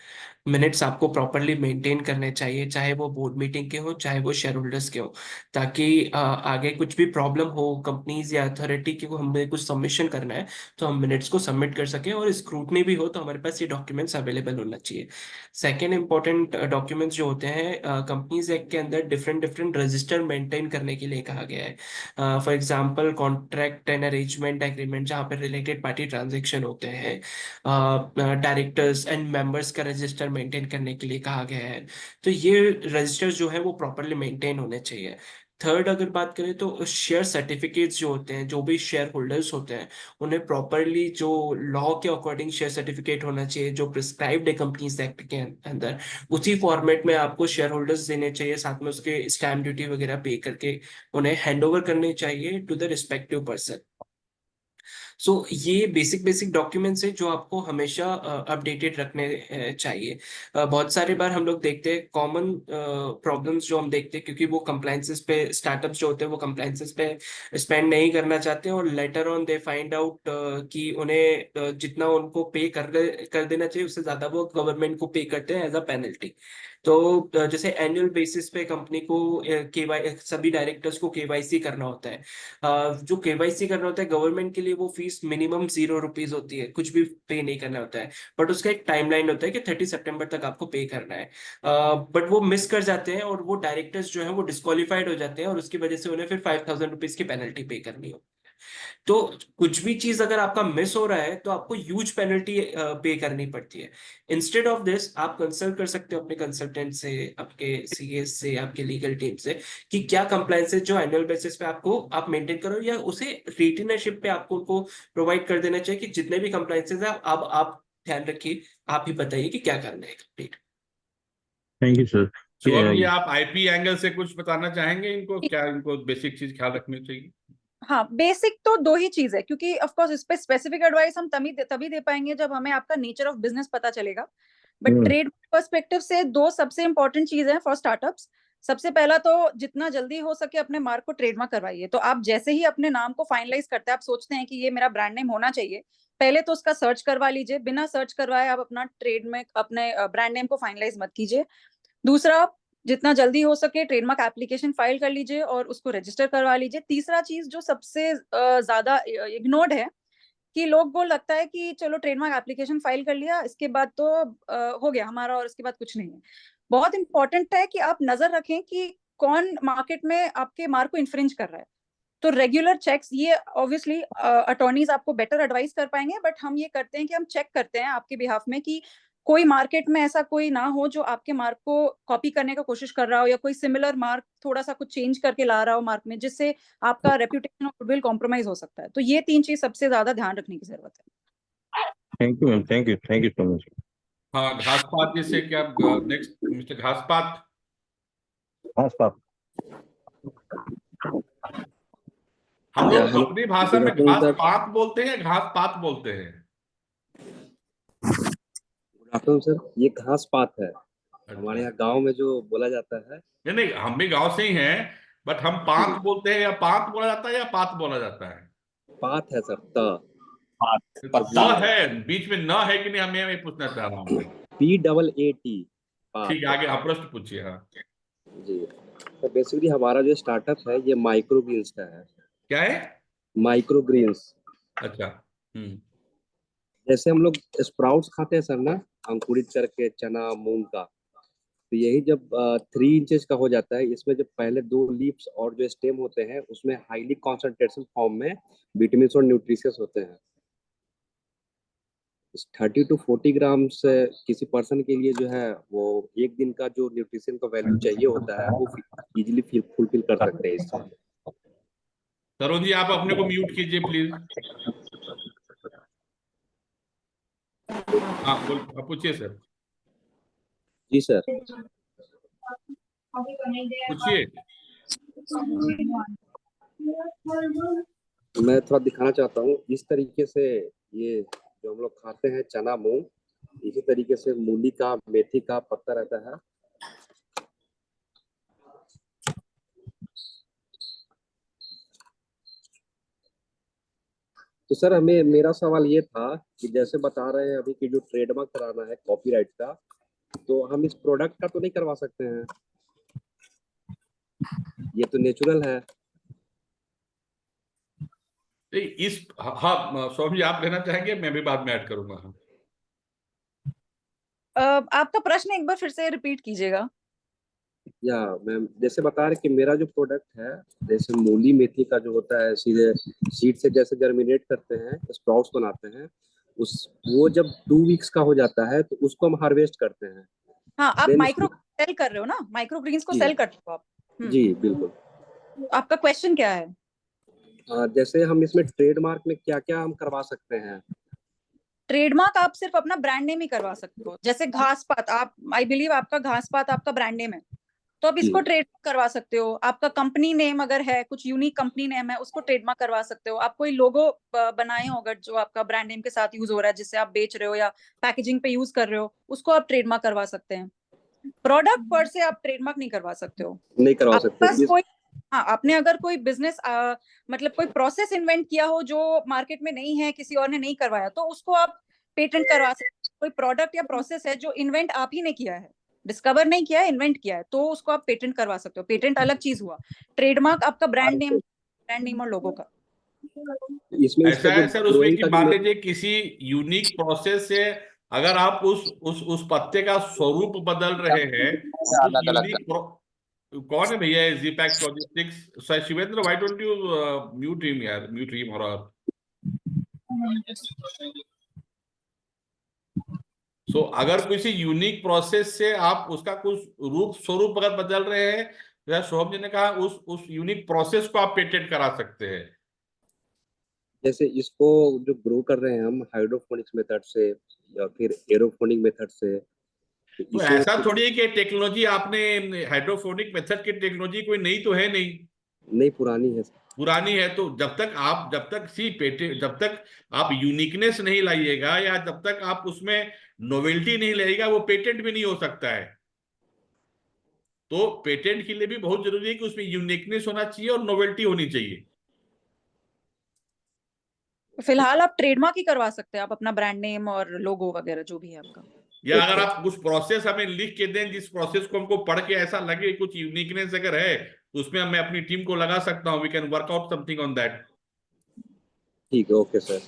मिनट्स आपको प्रॉपरली मेंटेन करने चाहिए, चाहे वो बोर्ड मीटिंग के हो, चाहे वो शेयर होल्डर्स के हो, ताकि आगे कुछ भी प्रॉब्लम हो कंपनीज या अथॉरिटी की को हमें कुछ सबमिशन करना है तो हम मिनट्स को सबमिट कर सकें, और स्क्रूटनी भी हो तो हमारे पास ये डॉक्यूमेंट्स अवेलेबल होना चाहिए। सेकेंड इंपॉर्टेंट डॉक्यूमेंट्स जो होते हैं, कंपनीज एक्ट के अंदर डिफरेंट डिफरेंट रजिस्टर मेंटेन करने के लिए कहा गया है। For example contract and arrangement agreement, जहाँ पर रिलेटेड पार्टी ट्रांजेक्शन होते हैं, डायरेक्टर्स एंड मेंबर्स का रजिस्टर मेंटेन करने के लिए कहा गया है। तो ये रजिस्टर जो है वो प्रॉपरली मेंटेन होने चाहिए। थर्ड, अगर बात करें तो शेयर सर्टिफिकेट्स जो होते हैं, जो भी शेयर होल्डर्स होते हैं, उन्हें प्रॉपरली जो लॉ के अकॉर्डिंग शेयर सर्टिफिकेट होना चाहिए, जो प्रिस्क्राइब्ड है कंपनीज एक्ट के अंदर, उसी फॉर्मेट में आपको शेयर होल्डर्स देने चाहिए, साथ में उसके स्टैम्प ड्यूटी वगैरह पे करके उन्हें हैंड ओवर करने चाहिए टू द रिस्पेक्टिव पर्सन। सो ये बेसिक डॉक्यूमेंट्स है जो आपको हमेशा अपडेटेड रखने चाहिए। बहुत सारे बार हम लोग देखते हैं कॉमन प्रॉब्लम्स जो हम देखते हैं, क्योंकि वो कंप्लायंसेस पे, स्टार्टअप्स जो होते हैं वो कंप्लायंसेस पे स्पेंड नहीं करना चाहते हैं, और later on they find out कि उन्हें जितना उनको पे कर देना चाहिए उससे ज्यादा वो गवर्नमेंट को पे करते हैं एज अ पेनल्टी। तो जैसे एनुअल बेसिस पे कंपनी को सभी डायरेक्टर्स को केवाईसी करना होता है। जो केवाईसी करना होता है गवर्नमेंट के लिए, वो फीस मिनिमम 0 रुपीज होती है, कुछ भी पे नहीं करना होता है, बट उसका एक टाइमलाइन होता है कि 30 सितंबर तक आपको पे करना है। बट वो मिस कर जाते हैं और वो डायरेक्टर्स जो है वो डिस्क्वालीफाइड हो जाते हैं, और उसकी वजह से उन्हें फिर 5000 रुपीज की पेनल्टी पे करनी होती है। तो कुछ भी चीज अगर आपका मिस हो रहा है तो आपको ह्यूज पेनल्टी पे करनी पड़ती है। इंस्टेड ऑफ दिस, आप कंसल्ट कर सकते हो अपने कंसल्टेंट से, आपके सीएस से, आपके लीगल टीम से, कि क्या कंप्लायंसेस जो एनुअल बेसिस पे आपको आप मेंटेन करो, या उसे रिटेनरशिप पे आपको उनको प्रोवाइड कर देना चाहिए कि जितने भी कंप्लायंसेस है आप ध्यान रखिए, आप ही बताइए कि क्या करना है complete. Thank you, sir. Shubham ji, आप आईपी एंगल से कुछ बताना चाहेंगे इनको, क्या इनको बेसिक चीज ख्याल रखनी चाहिए? हाँ, बेसिक तो 2 ही चीज है, क्योंकि ऑफ कोर्स इस पे स्पेसिफिक एडवाइस हम तभी दे पाएंगे जब हमें आपका नेचर ऑफ बिजनेस पता चलेगा। बट ट्रेड पर्सपेक्टिव से 2 सबसे इंपॉर्टेंट चीज है फॉर स्टार्टअप्स। सबसे पहला तो जितना जल्दी हो सके अपने मार्क को ट्रेडमार्क करवाइए। तो आप जैसे ही अपने नाम को फाइनलाइज करते हैं, आप सोचते हैं कि ये मेरा ब्रांड नेम होना चाहिए, पहले तो उसका सर्च करवा लीजिए। बिना सर्च करवाए आप अपना अपने ब्रांड नेम को फाइनलाइज मत कीजिए। दूसरा, जितना जल्दी हो सके ट्रेडमार्क एप्लीकेशन फाइल कर लीजिए और उसको रजिस्टर करवा लीजिए। तीसरा चीज जो सबसे ज्यादा इग्नोर्ड है कि लोग को लगता है कि चलो ट्रेडमार्क एप्लीकेशन फाइल कर लिया, इसके बाद तो हो गया हमारा और इसके बाद कुछ नहीं है। बहुत इंपॉर्टेंट है कि आप नजर रखें कि कौन मार्केट में आपके मार्क को इन्फ्रिंज कर रहा है। तो रेगुलर चेक्स, ये ऑब्वियसली अटॉर्नीज आपको बेटर एडवाइस कर पाएंगे, बट हम ये करते हैं कि हम चेक करते हैं आपके बिहाफ में कि कोई मार्केट में ऐसा कोई ना हो जो आपके मार्क को कॉपी करने का कोशिश कर रहा हो, या कोई सिमिलर मार्क थोड़ा सा कुछ चेंज करके ला रहा हो मार्क में, जिससे आपका रेप्यूटेशन और गुडविल कॉम्प्रोमाइज हो सकता है। तो ये 3 चीज सबसे ज्यादा ध्यान रखने की जरूरत है। Thank you ma'am, thank you so much. हाँ, घासपात जी से क्या नेक्स्ट मिस्टर घासपात। घासपात, हम या लोग हेलो, अपनी भाषा गुड में आफ्टरनून सर। घासपात बोलते हैं, घासपात बोलते हैं। Good afternoon sir. ये घास पात है, हमारे यहाँ गांव में जो बोला जाता है। नहीं नहीं, हम भी गांव से ही हैं, बट हम पात बोलते हैं, या पात बोला जाता है या पात बोला जाता है? पात है सर, त तो द है बीच में, न है कि नहीं, हमें मैं पूछना चाह रहा हूँ। PAAT पात। ठीक है, आगे आप प्रश्न पूछिए। हाँ जी, तो बेसिकली हमारा जो स्टार्टअप है ये माइक्रो ग्रीन्स का है। क्या है? Micro greens. अच्छा। जैसे हम लोग स्प्राउट्स खाते हैं सर ना, अंकुरित करके चना मूंग का, तो यही जब 3 इंचेस का हो जाता है, इसमें जब पहले 2 लीव्स और जो स्टेम होते हैं उसमें हाईली कॉन्सेंट्रेशन फॉर्म में विटामिन और न्यूट्रिशंस होते हैं। 30 to 40 ग्राम से किसी पर्सन के लिए जो है वो एक दिन का जो न्यूट्रिशन का वैल्यू चाहिए होता है वो इजीली फुलफिल कर सकते हैं इससे। तरुण जी, आप अपने को म्यूट कीजिए प्लीज। हाँ आप पूछिए सर। जी सर, पूछिए। मैं थोड़ा दिखाना चाहता हूँ इस तरीके से, ये जो हम लोग खाते हैं चना मूंग, इसी तरीके से मूली का मेथी का पत्ता रहता है। तो सर हमें, मेरा सवाल ये था कि जैसे बता रहे हैं अभी कि जो ट्रेडमार्क कराना है कॉपीराइट का, तो हम इस प्रोडक्ट का तो नहीं करवा सकते हैं? ये तो नेचुरल है। इस हाँ स्वामी जी, आप लेना चाहेंगे? मैं भी बाद में ऐड करूंगा। आपका प्रश्न एक बार फिर से रिपीट कीजिएगा। या मैम, जैसे बता रहे कि मेरा जो प्रोडक्ट है, जैसे मूली मेथी का जो होता है, सीधे सीड से जैसे जर्मिनेट करते हैं, स्प्राउट्स बनाते हैं, वो जब 2 वीक्स का हो जाता है तो उसको हम हार्वेस्ट करते हैं। हाँ, आप Then माइक्रो सेल कर रहे हो ना, माइक्रो ग्रीन्स को जी। सेल करते हो आप। जी बिल्कुल। आपका क्वेश्चन क्या है? जैसे हम इसमें ट्रेडमार्क में क्या क्या हम करवा सकते हैं? ट्रेडमार्क आप सिर्फ अपना ब्रांड नेम ही करवा सकते हो। जैसे घासपात, आप, आई बिलीव आपका घासपात आपका ब्रांड नेम है, तो आप इसको ट्रेडमार्क करवा सकते हो। आपका कंपनी नेम अगर है, कुछ यूनिक कंपनी नेम है, उसको ट्रेडमार्क करवा सकते हो। आप कोई लोगो बनाए हो अगर, जो आपका ब्रांड नेम के साथ यूज हो रहा है, जिससे आप बेच रहे हो या पैकेजिंग पे यूज कर रहे हो, उसको आप ट्रेडमार्क करवा सकते हैं। प्रोडक्ट पर से आप ट्रेडमार्क नहीं करवा सकते हो। नहीं करवा सकते। बस कोई, हाँ, आपने अगर कोई बिजनेस मतलब कोई प्रोसेस इन्वेंट किया हो जो मार्केट में नहीं है, किसी और ने नहीं करवाया, तो उसको आप पेटेंट करवा सकते हो। कोई प्रोडक्ट या प्रोसेस है जो इन्वेंट आप ही ने किया है, डिस्कवर नहीं किया है, इन्वेंट किया है, तो उसको आप पेटेंट करवा सकते हो। पेटेंट अलग चीज हुआ, ट्रेडमार्क आपका ब्रांड नेम और लोगो का। इसमें ऐसा है सर, उसमें कि मान लीजिए किसी यूनिक प्रोसेस से अगर आप उस पत्ते का स्वरूप बदल रहे हैं, उस यूनिक कौन है भैया? जीपैक्स logistics. Shivendra, why don't you mute him यार, म्यूट हिम। और सो अगर किसी यूनिक प्रोसेस से आप उसका कुछ रूप स्वरूप अगर बदल रहे हैं, जैसा शोभम जी ने कहा, उस यूनिक प्रोसेस को आप पेटेंट करा सकते हैं। जैसे इसको जो ग्रो कर रहे हैं हम हाइड्रोपोनिक्स मेथड से या फिर एरोपोनिक मेथड से, तो ऐसा थोड़ी है कि टेक्नोलॉजी आपने, हाइड्रोपोनिक मेथड की टेक्नोलॉजी कोई नई तो है नहीं, पुरानी है। पुरानी है। तो जब तक आप यूनिकनेस नहीं लाइएगा, या जब तक आप उसमें नोवेल्टी नहीं लाइएगा, वो पेटेंट भी नहीं हो सकता है। तो पेटेंट के लिए भी बहुत जरूरी है कि उसमें यूनिकनेस होना चाहिए और नोवेल्टी होनी चाहिए। फिलहाल आप ट्रेडमार्क ही करवा सकते हैं, आप अपना ब्रांड नेम और लोगो वगैरह जो भी है आपका। या अगर आप कुछ प्रोसेस हमें लिख के दें, जिस प्रोसेस को हमको पढ़ के ऐसा लगे कुछ यूनिकनेस अगर है, तो उसमें मैं अपनी टीम को लगा सकता हूँ। We can work out something on that. ठीक है, okay sir.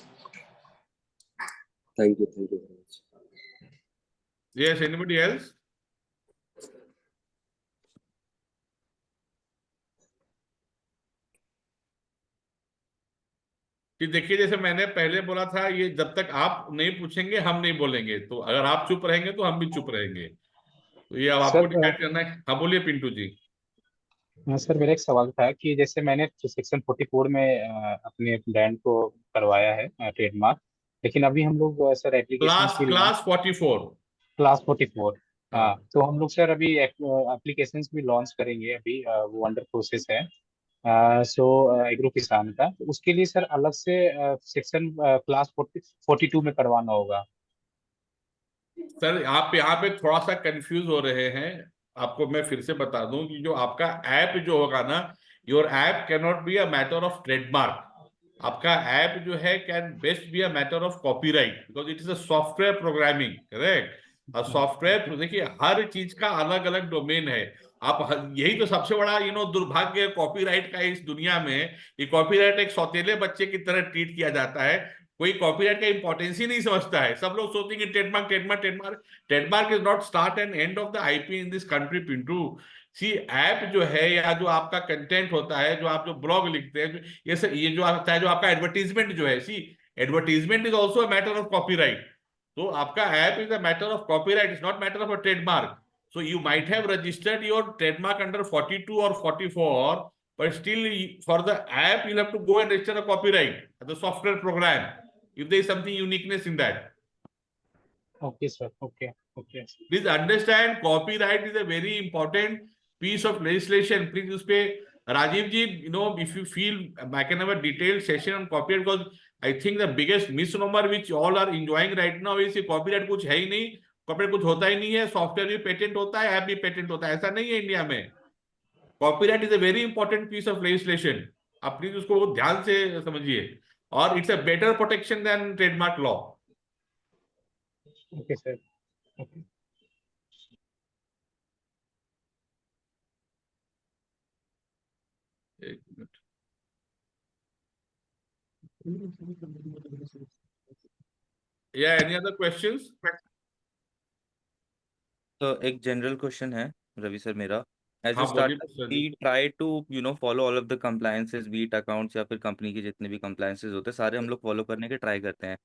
Thank you very much. Yes, anybody else? कि देखिए, जैसे मैंने पहले बोला था, ये जब तक आप नहीं पूछेंगे हम नहीं बोलेंगे, तो अगर आप चुप रहेंगे तो हम भी चुप रहेंगे। तो ये अब आपको सर डिसाइड करना है। हाँ, बोलिए पिंटू जी। हाँ सर, मेरा एक सवाल था कि जैसे मैंने सेक्शन 44 में अपने ब्रांड को करवाया है ट्रेडमार्क, लेकिन अभी हम लोग सर एप्लीकेशन भी लॉन्च, क्लास 44। क्लास 44, हाँ, हाँ, तो हम लोग सर अभी एप्लीकेशन भी लॉन्च करेंगे अभी, वो अंडर प्रोसेस है। सो एग्रो किसान का, तो उसके लिए सर अलग से सेक्शन क्लास 42 में करवाना होगा। सर आप यहाँ पे थोड़ा सा कंफ्यूज हो रहे हैं। आपको मैं फिर से बता दूं कि जो आपका ऐप जो होगा ना, your app can not be a matter of trademark. आपका ऐप जो है can best be a matter of copyright, because it is a software programming, correct. और सॉफ्टवेयर देखिए, हर चीज का अलग अलग डोमेन है। यही तो सबसे बड़ा दुर्भाग्य कॉपीराइट का इस दुनिया में। ये कॉपीराइट एक सौतेले बच्चे की तरह ट्रीट किया जाता है। कोई कॉपीराइट का इंपॉर्टेंस ही नहीं समझता है। सब लोग सोचते हैं कि trademark trademark trademark. Trademark is not start and end of the IP in this country, Pintu. See app जो है, या जो आपका कंटेंट होता है, जो आप जो ब्लॉग लिखते हैं, ये जो आता है, जो आपका एडवर्टीजमेंट जो है, see advertisement is also a matter of copyright. तो आपका app is a matter of copyright, is not matter of a trademark. So you might have registered your trademark under 42 or 44, but still for the app you'll have to go and register a copyright, the software program, if there is something uniqueness in that. Okay sir, okay okay. Please understand, copyright is a very important piece of legislation. Please उसपे राजीव जी, if you feel I can have a detailed session on copyright, because I think the biggest misnomer which all are enjoying right now is copyright कुछ है ही नहीं, कॉपीराइट कुछ होता ही नहीं है, सॉफ्टवेयर भी पेटेंट होता है, ऐप भी पेटेंट होता है। ऐसा नहीं है इंडिया में। Copyright is a very important piece of legislation. आप प्लीज उसको ध्यान से समझिए, और it's a better protection than trademark law. Okay sir, okay. एक मिनट। या एनी अदर क्वेश्चंस? तो एक जनरल क्वेश्चन है रवि सर मेरा। एज ए हाँ, बोलिए startup sir. We try to follow all of the compliances, beat accounts या फिर कंपनी के जितने भी कंप्लायंसेस होते हैं सारे हम लोग फॉलो करने के ट्राई करते हैं।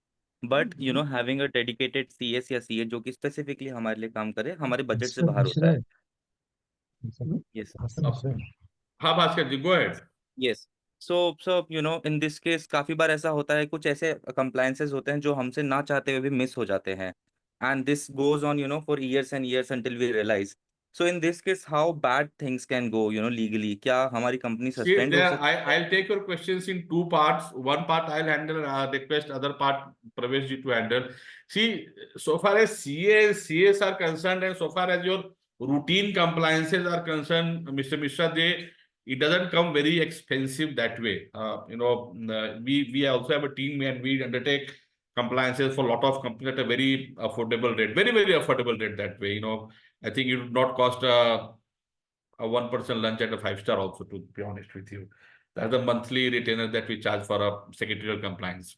But having a dedicated CS या सीए जो कि स्पेसिफिकली हमारे लिए काम करे, हमारे बजट से बाहर होता है। यस हाँ Bhaskar ji, go ahead. Yes. So in this case काफी बार ऐसा होता है, कुछ ऐसे कंप्लायंसेस होते हैं जो हमसे ना चाहते हुए भी मिस हो जाते हैं, and this goes on for years and years until we realize. So in this case how bad things can go legally, क्या हमारी कंपनी See, सस्पेंड हो there, सकती है? I'll take your questions in two parts. One part I'll handle, request other part Pravesh ji to handle. See, so far as CA and CS are concerned, and so far as your routine compliances are concerned, Mr. Mishra, it doesn't come very expensive that way. We also have a team and we undertake compliances for a lot of companies at a very affordable rate, very, very affordable rate that way. I think it would not cost a one-person lunch at a 5-star also, to be honest with you. That's the monthly retainer that we charge for a secretarial compliance.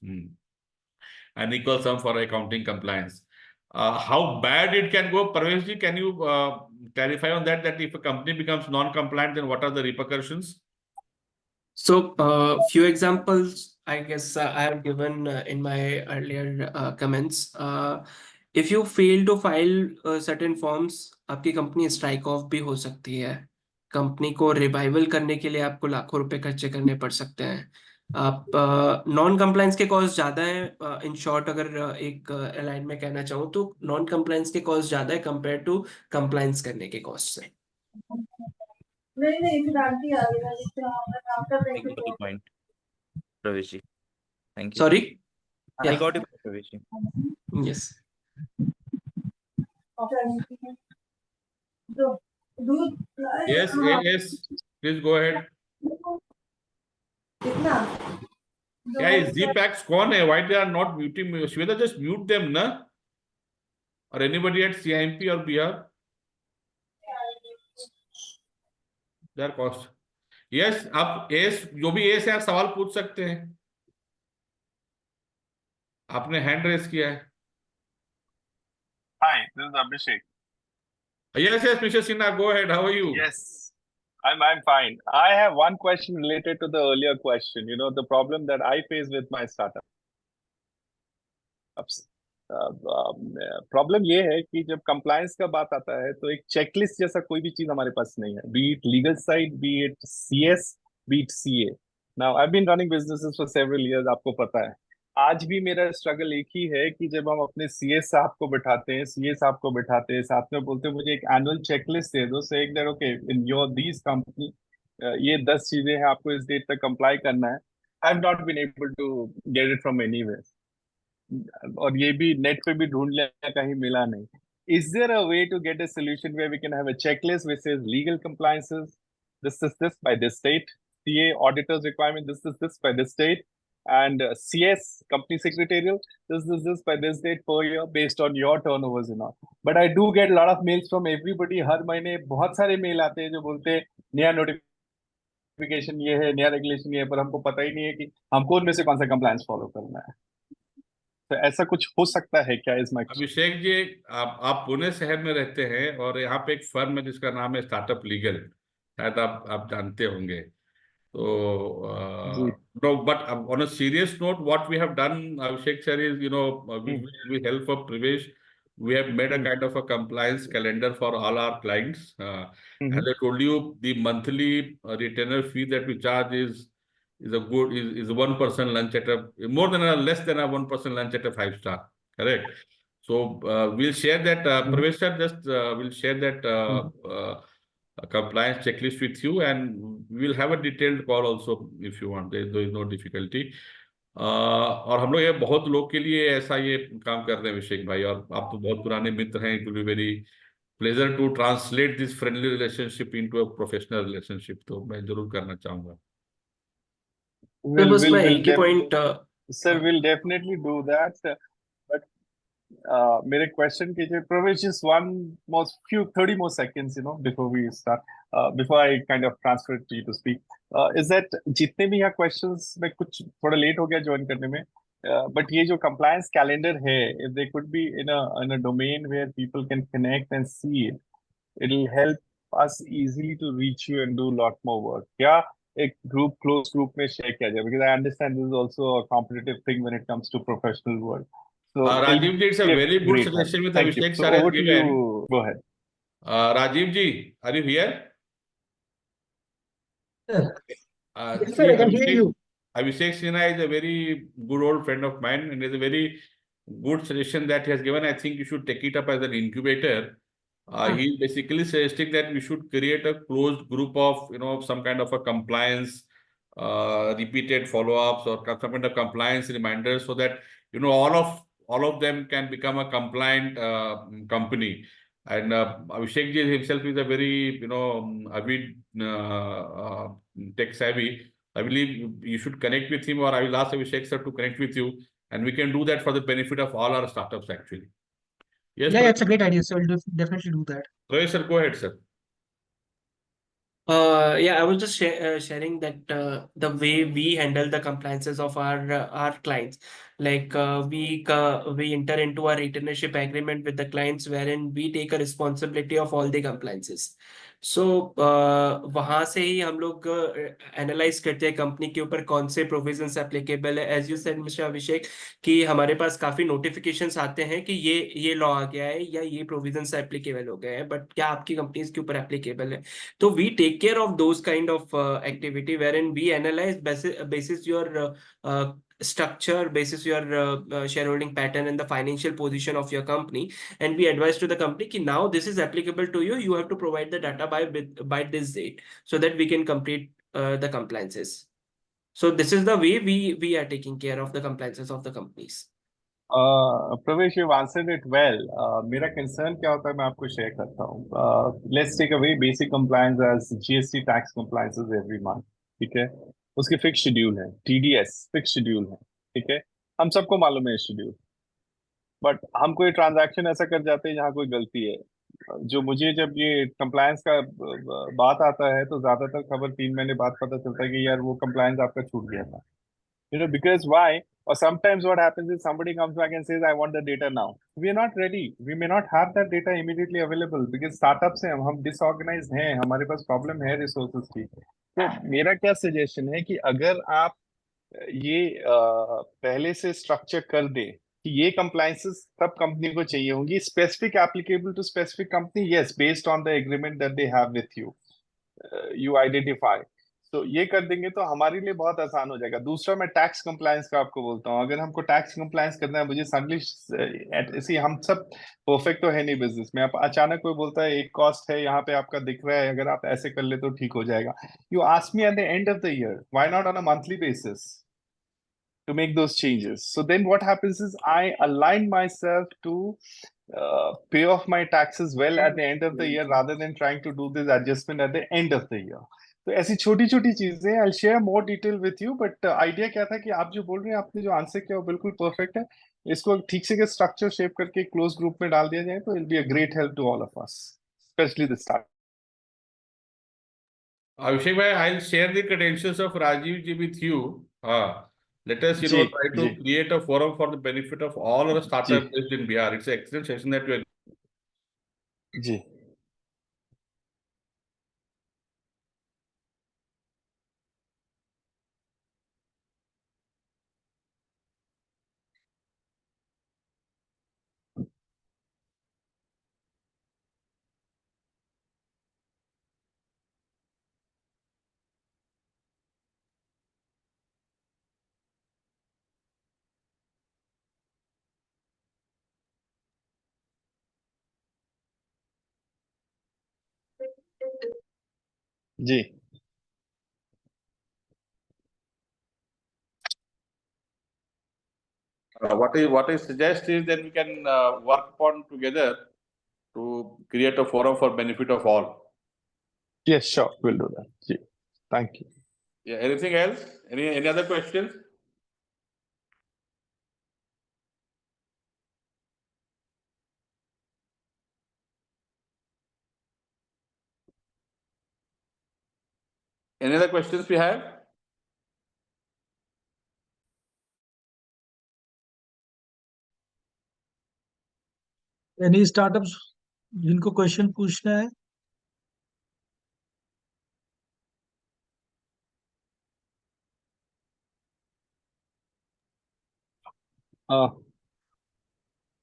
And equal sum for accounting compliance. How bad it can go, Parvesh ji, can you clarify on that if a company becomes non-compliant, then what are the repercussions? So, few examples, I guess I have given in my earlier comments. If you fail to file certain forms, आपकी कंपनी स्ट्राइक ऑफ भी हो सकती है। कंपनी को रिवाइवल करने के लिए आपको लाखों रुपए खर्चे करने पड़ सकते हैं। आप नॉन कंप्लायंस के कॉस्ट ज्यादा है। इन शॉर्ट, अगर एक लाइन में कहना चाहूँ तो नॉन कंप्लायंस के कॉस्ट ज्यादा है कंपेयर टू कंप्लायंस करने के कॉस्ट से। I got the point, Pravesh ji. Thank you. Sorry? I Yeah. got it, Pravesh ji. Yes. Yes, yes, please go ahead. क्या ये ZPacks कौन है? Why they are not muting me? Shweta, just mute them, na? Or anybody at CIMP or BR? They are cost. Yes, आप एस, जो भी एस है, आप सवाल पूछ सकते हैं। आपने हैंड रेस किया है। Hi, this is Abhishek. Yes, Mr. Sinha, go ahead. How are you? Yes, I'm fine. I have one question related to the earlier question. You know, the problem that I face with my startups. Problem ये है कि जब कंप्लायंस का बात आता है तो एक चेकलिस्ट जैसा कोई भी चीज हमारे पास नहीं है, be it legal side, be it CS, be it CA. Now I been running businesses for several years, आपको पता है. आज भी मेरा स्ट्रगल एक ही है कि जब हम अपने सीए साहब को बिठाते हैं, सीए साहब को बिठाते हैं, साथ में बोलते हैं मुझे एक एनुअल चेकलिस्ट दे दो, से एक okay in your these company ये 10 चीजें हैं, आपको इस डेट तक कंप्लाई करना है. I have not been able to get it from anywhere, और ये भी नेट पे भी ढूंढ लिया, कहीं मिला नहीं. Is there a way to get a solution where we can have a checklist which says legal compliances, this is this by this date, CA auditors requirement, this is this by this date, and CS company secretarial, this is this by this date per year based on your turnovers and all. But I do get a lot of mails from everybody. हर महीने बहुत सारे मेल आते हैं जो बोलते हैं नया नोटिफिकेशन ये है, नया रेगुलेशन ये है, पर हमको पता ही नहीं है कि हमको उनमें से कौन सा कंप्लायंस फॉलो करना है. तो ऐसा कुछ हो सकता है क्या? इस माइक अभिषेक जी, आप पुणे शहर में रहते हैं और यहाँ पे एक फर्म है जिसका नाम है स्टार्टअप लीगल, शायद आप जानते होंगे. तो no, but on a serious note, what we have done, Abhishek sir, is we help for Pravesh. We have made a kind of a compliance calendar for all our clients. As I told you, the monthly retainer fee that we charge is a 1% lunch at a less than a 1% lunch at a 5-star. Correct. So we'll share that. Pravesh sir, just we'll share that compliance checklist with you, and we'll have a detailed call also if you want. There is no difficulty. और हम लोग ये बहुत लोग के लिए ऐसा ये काम कर रहे हैं अभिषेक भाई, और आप तो बहुत पुराने मित्र हैं. It will be very pleasure to translate this friendly relationship into a professional relationship. तो मैं जरूर करना चाहूंगा. Sir, we'll definitely do that. But मेरे question के लिए Pravesh, just 30 more seconds, before we start, before I kind of transfer it to you to speak. Is that जितने भी यहाँ questions, मैं कुछ थोड़ा late हो गया join करने में, but ये जो compliance calendar है, if they could be in a domain where people can connect and see it, it'll help us easily to reach you and do a lot more work. Yeah, एक close group में share किया जाए, because I understand this is also a competitive thing when it comes to professional world. So Rajiv ji, it's a very good suggestion with Abhishek sir has given. Go ahead. Rajiv ji, are you here? Yes, sir, I can hear you. Abhishek Sinha is a very good old friend of mine, and it's a very good suggestion that he has given. I think you should take it up as an incubator. He's basically suggesting that we should create a closed group of, some kind of a compliance, repeated follow-ups or some kind of compliance reminders, so that, all of them can become a compliant company. And Abhishek ji himself is a very, avid tech savvy. I believe you should connect with him, or I will ask Abhishek sir to connect with you, and we can do that for the benefit of all our startups actually. Yes, Yeah, it's a great idea. So we'll definitely do that. Pravesh sir, go ahead, sir. Yeah, I was just sharing that the way we handle the compliances of our clients, like we enter into a retainership agreement with the clients wherein we take a responsibility of all the compliances. So वहां से ही हम लोग एनालाइज करते हैं कंपनी के ऊपर कौन से प्रोविजंस एप्लीकेबल है. एज यू सेड मिस्टर अभिषेक कि हमारे पास काफी नोटिफिकेशंस आते हैं कि ये लॉ आ गया है या ये प्रोविजंस एप्लीकेबल हो गए हैं, बट क्या आपकी कंपनीज के ऊपर एप्लीकेबल है. तो we take care of those kind of activity wherein we analyze basis your structure, basis your shareholding pattern and the financial position of your company, and we advise to the company ki now this is applicable to you, you have to provide the data by this date so that we can complete the compliances. So this is the way we are taking care of the compliances of the companies. Pravesh, you've answered it well. मेरा concern क्या होता है मैं आपको share करता हूँ. Let's take away basic compliance as GST tax compliances every month. ठीक है, उसकी fixed schedule है. TDS fixed schedule है. ठीक है, हम सबको मालूम है schedule. But हम कोई transaction ऐसा कर जाते हैं जहाँ कोई गलती है. जो मुझे जब ये compliance का बात आता है तो ज्यादातर खबर 3 महीने बाद पता चलता है कि यार वो compliance आपका छूट गया था. Because why? Or sometimes what happens is somebody comes back and says, I want the data now. We are not ready. We may not have that data immediately available because startups हैं, हम disorganized हैं, हमारे पास problem है resources की. तो मेरा क्या suggestion है कि अगर आप ये पहले से structure कर दे कि ये compliances सब company को चाहिए होंगी, specific applicable to specific company, yes, based on the agreement that they have with you, you identify. तो ये कर देंगे तो हमारे लिए बहुत आसान हो जाएगा. दूसरा मैं टैक्स कंप्लायंस का आपको बोलता हूँ. अगर हमको टैक्स कंप्लायंस करना है, मुझे सडनली ऐसी, हम सब परफेक्ट तो है नहीं बिजनेस में. आप अचानक कोई बोलता है एक कॉस्ट है यहाँ पे आपका दिख रहा है, अगर आप ऐसे कर ले तो ठीक हो जाएगा. You ask me at the end of the year, why not on a monthly basis to make those changes? So then what happens is I align myself to pay off my taxes well at the end of the year rather than trying to do this adjustment at the end of the year. तो ऐसी छोटी छोटी चीजें, I'll share more detail with you, but idea क्या था कि आप जो बोल रहे हैं, आपने जो आंसर किया वो बिल्कुल परफेक्ट है. इसको ठीक से स्ट्रक्चर शेप करके क्लोज ग्रुप में डाल दिया जाए तो it'll be a great help to all of us, especially the start. Abhishek bhai, I'll share the credentials of Rajiv ji with you. Let us, try to create a forum for the benefit of all our startups based in Bihar. It's an excellent session that we are. जी. जी. What I suggest is that we can work upon together to create a forum for benefit of all. Yes, sure, we'll do that. जी. Thank you. Yeah. Anything else? Any other questions? Any other questions we have? Any startups जिनको क्वेश्चन पूछना है?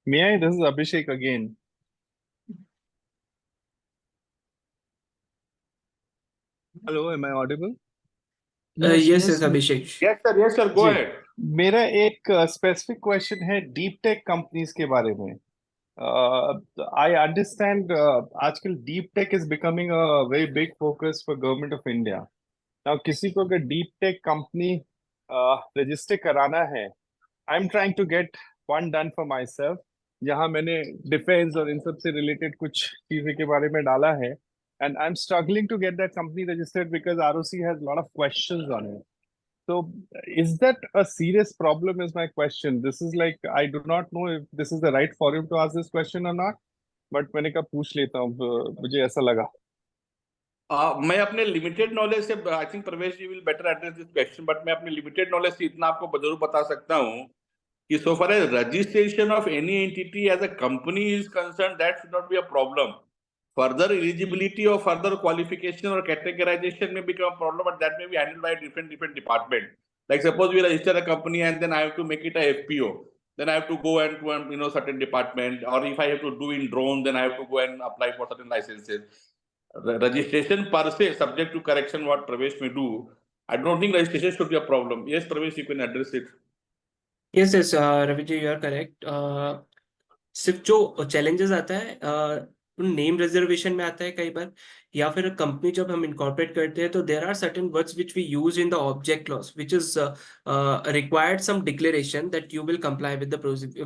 May I? This is Abhishek again. Hello, am I audible? Yes, Abhishek. Yes, sir. Go ahead. मेरा एक स्पेसिफिक क्वेश्चन है डीप टेक कंपनीज के बारे में. I understand आजकल deep tech is becoming a very big focus for government of India. Now किसी को अगर deep tech company register कराना है, I'm trying to get one done for myself, जहाँ मैंने defense और इन सब से related कुछ चीजें के बारे में डाला है, and I'm struggling to get that company registered because ROC has a lot of questions on it. So is that a serious problem is my question. This is like, I do not know if this is the right forum to ask this question or not, but मैंने कहा पूछ लेता हूँ, मुझे ऐसा लगा. मैं अपने लिमिटेड नॉलेज से, I think Pravesh ji will better address this question, but मैं अपने लिमिटेड नॉलेज से इतना आपको जरूर बता सकता हूँ कि so far as registration of any entity as a company is concerned, that should not be a problem. Further eligibility or further qualification or categorization may become a problem, but that may be handled by a different department. Like suppose we register a company and then I have to make it a FPO. Then I have to go and to certain department, or if I have to do in drone, then I have to go and apply for certain licenses. Registration per se, subject to correction, what Pravesh may do, I don't think registration should be a problem. Yes, Pravesh, you can address it. Yes, Ravi ji, you are correct. सिर्फ जो challenges आता है नेम रिजर्वेशन में आता है कई बार, या फिर कंपनी जब हम इनकॉर्पोरेट करते हैं तो there are certain words which we use in the object clause which is required some declaration that you will comply with the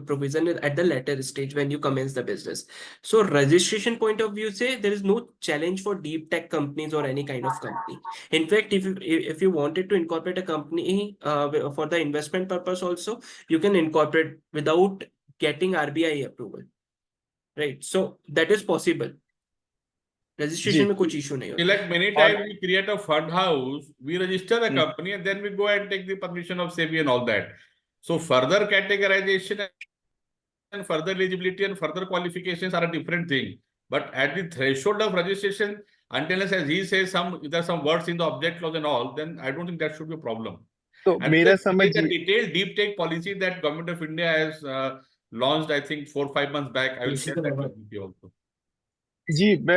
provision at the later stage when you commence the business. So registration point of view से there is no challenge for deep tech companies और any kind of company. In fact if you wanted to incorporate a company for the investment purpose also, you can incorporate without getting RBI approval. Right, so that is possible. Registration में कुछ issue नहीं होता. Like many times we create a fund house, we register a company and then we go and take the permission of SEBI and all that. So further categorization and further eligibility and further qualifications are a different thing. But at the threshold of registration, until as he says there are some words in the object clause and all, then I don't think that should be a problem. तो And मेरा there समझ is a detailed deep tech policy that Government of India has launched, I think 4-5 months back. I will share that with you also. जी मैं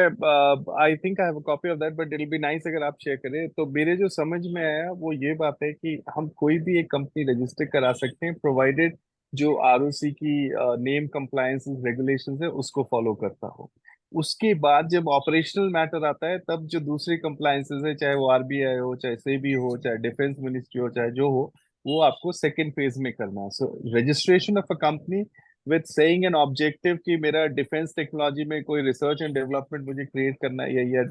I think I have a copy of that but it will be nice अगर आप शेयर करें। तो मेरे जो समझ में आया वो ये बात है कि हम कोई भी एक कंपनी रजिस्टर करा सकते हैं प्रोवाइडेड जो आरओसी की नेम कंप्लायंस रेगुलेशंस है उसको फॉलो करता हो। उसके बाद जब ऑपरेशनल मैटर आता है तब जो दूसरी कंप्लायंसेस है, चाहे वो आरबीआई हो, चाहे सेबी हो, चाहे डिफेंस मिनिस्ट्री हो, चाहे जो हो, वो आपको सेकेंड फेज में करना है। सो registration of a company with saying an objective कि मेरा डिफेंस टेक्नोलॉजी में कोई रिसर्च एंड डेवलपमेंट मुझे क्रिएट करना है या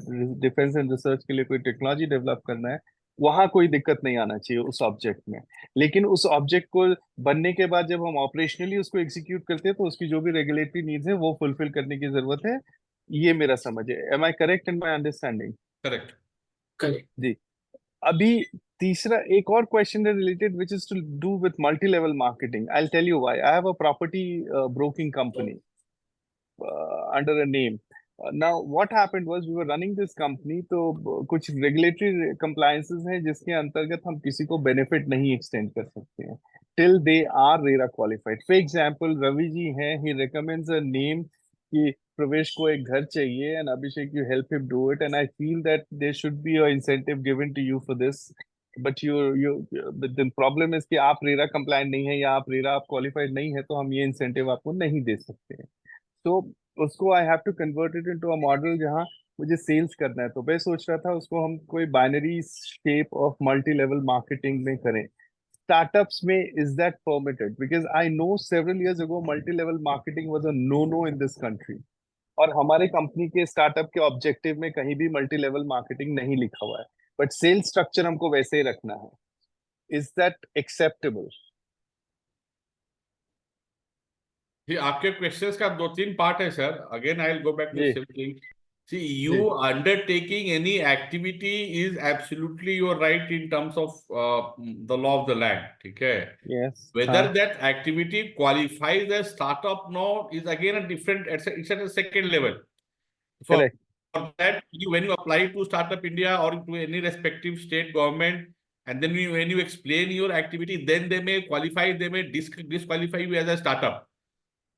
डिफेंस एंड रिसर्च के लिए कोई टेक्नोलॉजी डेवलप करना है, वहां कोई दिक्कत नहीं आना चाहिए उस ऑब्जेक्ट में। लेकिन उस ऑब्जेक्ट को बनने के बाद जब हम ऑपरेशनली उसको एग्जीक्यूट करते हैं तो उसकी जो भी रेगुलेटरी नीड्स है वो फुलफिल करने की जरूरत है। ये मेरा समझ है। Am I correct in my understanding? Correct. Correct जी। अभी तीसरा एक और क्वेश्चन है related which is to do with multi level marketing. I will tell you why. I have a property broking company under a name. Now what happened was we were running this company, तो कुछ regulatory compliances हैं जिसके अंतर्गत हम किसी को benefit नहीं extend कर सकते हैं till they are RERA qualified. For example, Ravi ji हैं, he recommends a name कि प्रवेश को एक घर चाहिए and Abhishek you help him do it, and I feel that there should be a incentive given to you for this. But but the problem is कि आप RERA compliant नहीं है या आप RERA qualified नहीं है तो हम ये incentive आपको नहीं दे सकते हैं। तो उसको I have to convert it into a model जहां मुझे सेल्स करना है। तो मैं सोच रहा था उसको हम कोई binary shape of multi level marketing में करें। स्टार्टअप्स में is that permitted? Because I know several years ago multi level marketing was a no in this country, और हमारे कंपनी के स्टार्टअप के ऑब्जेक्टिव में कहीं भी मल्टी लेवल मार्केटिंग नहीं लिखा हुआ है, बट सेल्स स्ट्रक्चर हमको वैसे ही रखना है। Is that acceptable? जी, आपके क्वेश्चंस का 2-3 पार्ट है sir. Again I will go back to the same thing. See, you undertaking any activity is absolutely your right in terms of the law of the land. ठीक है? Yes Whether that activity qualifies as startup now is again a different. It's at a second level. For correct that, when you apply to Startup India or to any respective state government, and then when you explain your activity, then they may qualify, they may disqualify you as a startup.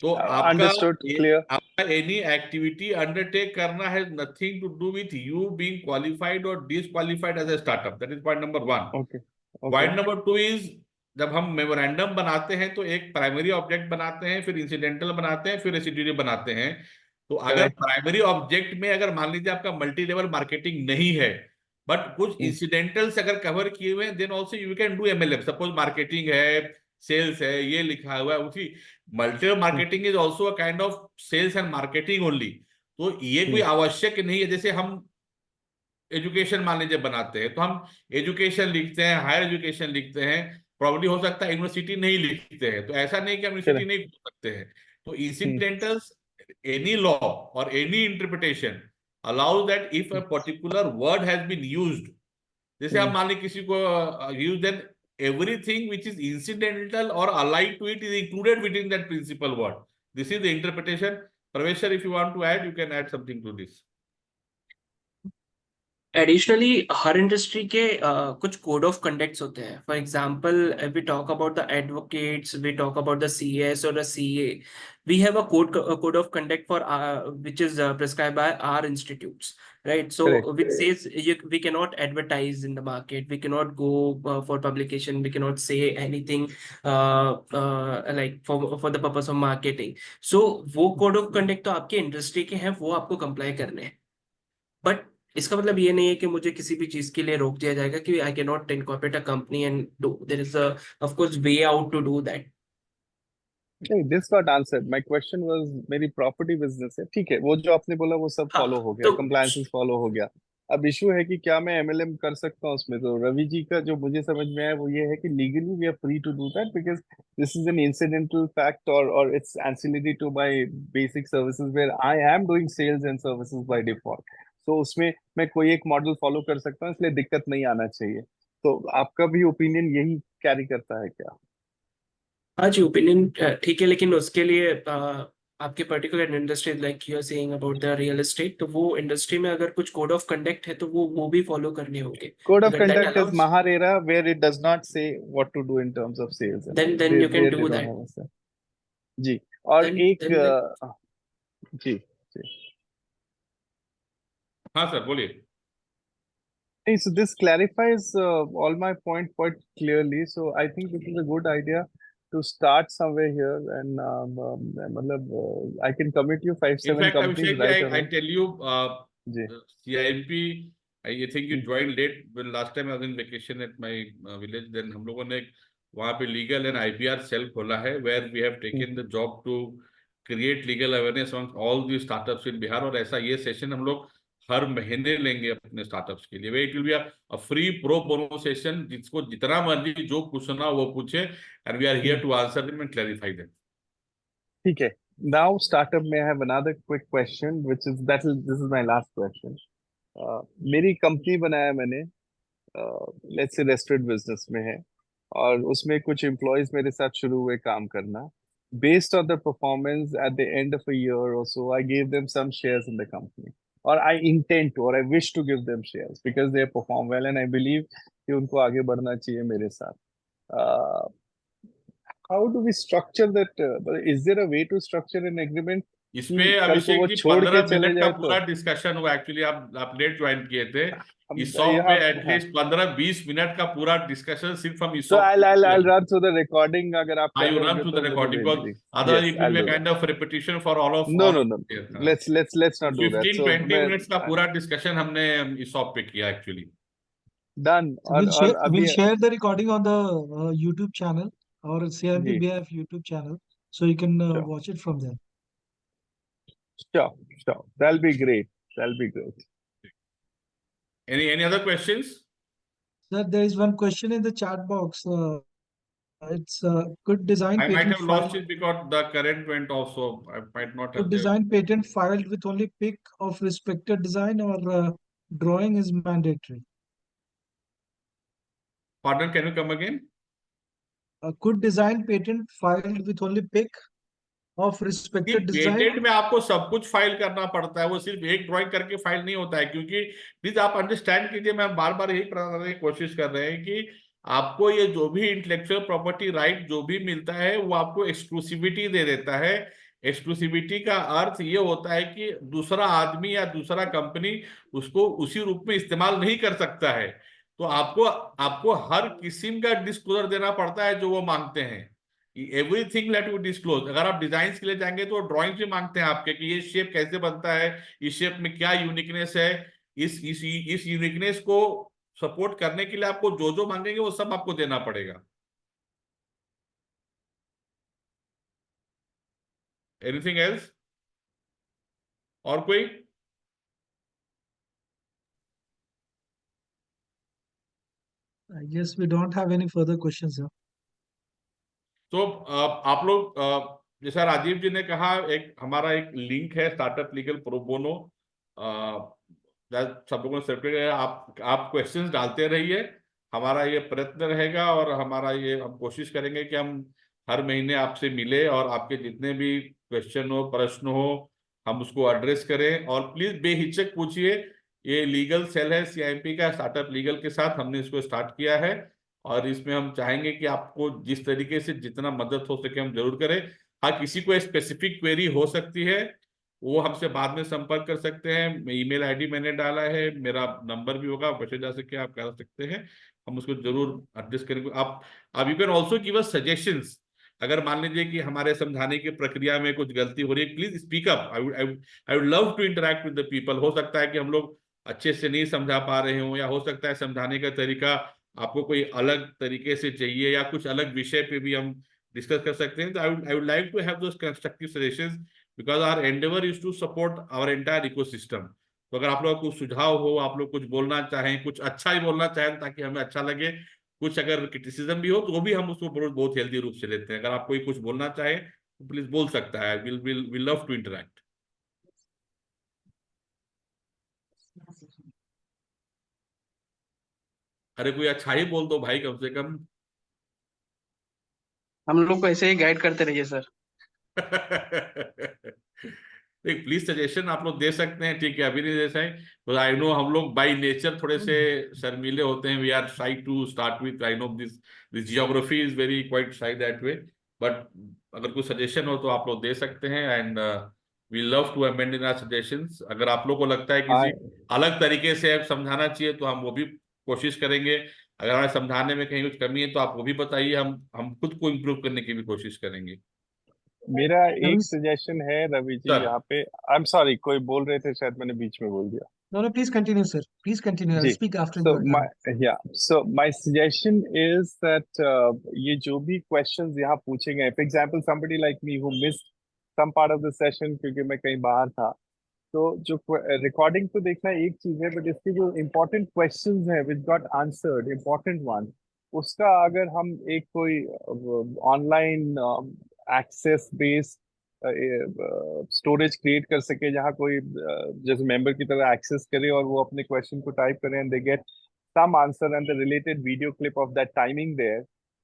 तो अंडरस्टूड क्लियर। आपका एनी एक्टिविटी अंडरटेक करना has nothing to do with you being qualified और disqualified as a startup. That is point number 1। Okay point number 2 is जब हम मेमोरेंडम बनाते हैं तो एक प्राइमरी ऑब्जेक्ट बनाते हैं, फिर इंसिडेंटल बनाते हैं, फिर रेसिड्यूरी बनाते हैं। तो अगर प्राइमरी ऑब्जेक्ट में अगर मान लीजिए आपका मल्टी लेवल मार्केटिंग नहीं है बट कुछ इंसिडेंटल्स अगर कवर किए हुए हैं, then also you can do MLM. Suppose marketing है, सेल्स है, ये लिखा हुआ है, उसी multi marketing is also a kind of sales and marketing only. तो ये कोई आवश्यक नहीं है। जैसे हम एजुकेशन मान लीजिए बनाते हैं तो हम एजुकेशन लिखते हैं, हायर एजुकेशन लिखते हैं, प्रॉब्लली हो सकता है यूनिवर्सिटी नहीं लिखते हैं, तो ऐसा नहीं कि हम यूनिवर्सिटी नहीं बोल सकते हैं। तो इंसिडेंटल्स, एनी लॉ और any interpretation allows that if a particular word has been used, जैसे आप मान लीजिए किसी को use, then everything which is incidental or allied to it is included within that principal word. This is the interpretation. Pravesh sir, if you want to add, you can add something to this. Additionally हर इंडस्ट्री के कुछ कोड ऑफ कंडक्ट्स होते हैं। For example we talk about the advocates, we talk about the CS और the CA, we have a code of conduct for which is prescribed by our institutes, right? So which says we cannot advertise in the market, we cannot go for publication, we cannot say anything like for the purpose of marketing. So वो code of conduct तो आपके इंडस्ट्री के हैं, वो आपको comply करने हैं। बट इसका मतलब ये नहीं है कि मुझे किसी भी चीज के लिए रोक दिया जाएगा कि I can not incorporate a company and do, there is of course way out to do that. नहीं, this got answered. My question was, मेरी प्रॉपर्टी बिजनेस है, ठीक है, वो जो आपने बोला वो सब फॉलो हो गया, कंप्लायंसेस फॉलो हो गया। अब इशू है कि क्या मैं एमएलएम कर सकता हूँ उसमें? तो रवि जी का जो मुझे समझ में आया वो ये है कि legally we are free to do that because this is an incidental fact और it's ancillary to my basic services where I am doing sales and services by default. तो उसमें मैं कोई एक मॉडल फॉलो कर सकता हूँ, इसलिए दिक्कत नहीं आना चाहिए। तो आपका भी ओपिनियन यही कैरी करता है क्या? हाँ जी, ओपिनियन ठीक है, लेकिन उसके लिए आपके particular industry, like you are saying about the real estate, तो वो इंडस्ट्री में अगर कुछ कोड ऑफ कंडक्ट है तो वो भी फॉलो करने होंगे. Code of अगर that conduct is allows, Maharera, where it does not say what to do in terms of sales and all. then you can There they do don't that. have a say. जी. और Then एक then जी जी हाँ सर बोलिए. नहीं, so this clarifies all my point quite clearly. So I think this is a good idea to start somewhere here, and मतलब I can commit you 5-7 In fact, companies Abhishek, right I away. tell you, ji. CIMP, I think you joined late. When last time I was in vacation at my village, then हम लोगों ने वहाँ पे लीगल एंड IPR सेल खोला है, where we have taken the job to create legal awareness on all the startups in Bihar. और ऐसा ये सेशन हम लोग हर महीने लेंगे अपने स्टार्टअप्स के लिए. It will be a free pro bono session, जिसको जितना मर्जी जो पूछना वो पूछे, and we are here to answer them and clarify them. ठीक है. Now startup may have another quick question, which is this is my last question. मेरी कंपनी बनाया मैंने, लेट्स से रेस्टोरेंट बिजनेस में है, और उसमें कुछ एम्प्लॉयज मेरे साथ शुरू हुए काम करना. Based on the performance at the end of a year or so, I gave them some shares in the company, or I intend to, or I wish to give them shares because they perform well and I believe कि उनको आगे बढ़ना चाहिए मेरे साथ. How do we structure that? Is there a way to structure an agreement इसपे कि कल को अभिषेक वो जी छोड़ के 15 चले मिनट का जाए पूरा तो? डिस्कशन हुआ. एक्चुअली आप लेट ज्वाइन किए थे. हम ईसॉप पे यहाँ हाँ. एटलीस्ट 15-20 मिनट का पूरा डिस्कशन सिर्फ हम So ESOP I'll run through the recording. अगर आप कर you run लोगे through तो the मुझे recording, भेज because the. otherwise Yes, it will I'll be a do that. kind of repetition for all of No, all. no, no. Let's not do that. So 15-20 मैं मिनट्स का पूरा डिस्कशन हमने ईसॉप पे किया एक्चुअली. done. और We'll अभी share the recording on the YouTube channel or CIMP जी. BF YouTube channel, so you can Sure, watch it from there. sure. That'll be great. That'll be great. Any other questions? Sir, there is one question in the chat box. It's could design I might patent have lost filed it because the current went off, so I might not could have there. design patent filed with only pick of respected design, or drawing is mandatory. Pardon, can you come again? Could design patent filed with only pick of respected design. Patent में आपको सब कुछ फाइल करना पड़ता है, वो सिर्फ एक ड्राइंग करके फाइल नहीं होता है. क्योंकि प्लीज आप अंडरस्टैंड कीजिए, मैं बार बार यही बताने की कोशिश कर रहे हैं कि आपको ये जो भी इंटेलेक्चुअल प्रॉपर्टी राइट जो भी मिलता है वो आपको एक्सक्लूसिविटी दे देता है. एक्सक्लूसिविटी का अर्थ ये होता है कि दूसरा आदमी या दूसरा कंपनी उसको उसी रूप में इस्तेमाल नहीं कर सकता है. तो आपको हर किस्म का डिस्क्लोजर देना पड़ता है जो वो मांगते हैं. Everything let you disclose. अगर आप डिजाइन के लिए जाएंगे तो ड्राइंग भी मांगते हैं आपके कि ये शेप कैसे बनता है, इस शेप में क्या यूनिकनेस है, इस यूनिकनेस को सपोर्ट करने के लिए आपको जो जो मांगेंगे वो सब आपको देना पड़ेगा. Anything else? और कोई? I guess we don't have any further questions, sir. तो आप लोग जैसा राजीव जी ने कहा, हमारा एक लिंक है स्टार्टअप लीगल प्रो बोनो, सब लोगों ने सेपरेट है. आप क्वेश्चंस डालते रहिए, हमारा ये प्रयत्न रहेगा और हमारा ये हम कोशिश करेंगे कि हम हर महीने आपसे मिले और आपके जितने भी क्वेश्चन हो, प्रश्न हो, हम उसको एड्रेस करें. और प्लीज बेहिचक पूछिए. ये लीगल सेल है CIMP का, स्टार्टअप लीगल के साथ हमने इसको स्टार्ट किया है और इसमें हम चाहेंगे कि आपको जिस तरीके से जितना मदद हो सके हम जरूर करें. हाँ, किसी को स्पेसिफिक क्वेरी हो सकती है वो हमसे बाद में संपर्क कर सकते हैं. ईमेल ID मैंने डाला है, मेरा नंबर भी होगा, मैसेज आ सके आप कर सकते हैं, हम उसको जरूर एडजस्ट करेंगे. आप you can also give us suggestions. अगर मान लीजिए कि हमारे समझाने की प्रक्रिया में कुछ गलती हो रही है, please speak up. I would love to interact with the people. हो सकता है कि हम लोग अच्छे से नहीं समझा पा रहे हो, या हो सकता है समझाने का तरीका आपको कोई अलग तरीके से चाहिए, या कुछ अलग विषय पे भी हम डिस्कस कर सकते हैं. तो I would like to have those constructive suggestions, because our endeavour is to support our entire ecosystem. तो अगर आप लोग का कुछ सुझाव हो, आप लोग कुछ बोलना चाहें, कुछ अच्छा ही बोलना चाहें ताकि हमें अच्छा लगे, कुछ अगर क्रिटिसिज्म भी हो तो भी हम उसको बहुत हेल्दी रूप से लेते हैं. अगर आप कोई कुछ बोलना चाहे तो प्लीज बोल सकता है. Will love to interact. अरे कोई अच्छा ही बोल दो भाई, कम से कम. हम लोग को ऐसे ही गाइड करते रहिए सर। एक प्लीज सजेशन आप लोग दे सकते हैं, ठीक है, अभी नहीं दे सकते, आई नो हम लोग बाय नेचर थोड़े से शर्मीले होते हैं, we are shy to start with, I know this geography is very quite shy that way, but अगर कोई सजेशन हो तो आप लोग दे सकते हैं, and we love to amend in our suggestions. अगर आप लोग को लगता है किसी अलग तरीके से समझाना चाहिए तो हम वो भी कोशिश करेंगे, अगर हमें समझाने में कहीं कुछ कमी है तो आप वो भी बताइए, हम खुद को इम्प्रूव करने की भी कोशिश करेंगे। मेरा एक सजेशन है रवि जी सर। यहाँ पे, आई एम सॉरी कोई बोल रहे थे, शायद मैंने बीच में बोल दिया। No, no, please continue, sir. Please continue. I'll ji, speak after so you are done. my suggestion is that ये जो भी questions यहाँ पूछे गए, for example somebody like me who missed some part of the session क्योंकि मैं कहीं बाहर था, तो जो रिकॉर्डिंग तो देखना एक चीज है, बट इसके जो इम्पोर्टेंट क्वेश्चंस हैं which got answered, important one, उसका अगर हम एक कोई online access based storage create कर सके जहाँ कोई जैसे मेंबर की तरह एक्सेस करे और वो अपने क्वेश्चन को टाइप करें and they get some answer and the related video clip of that timing there,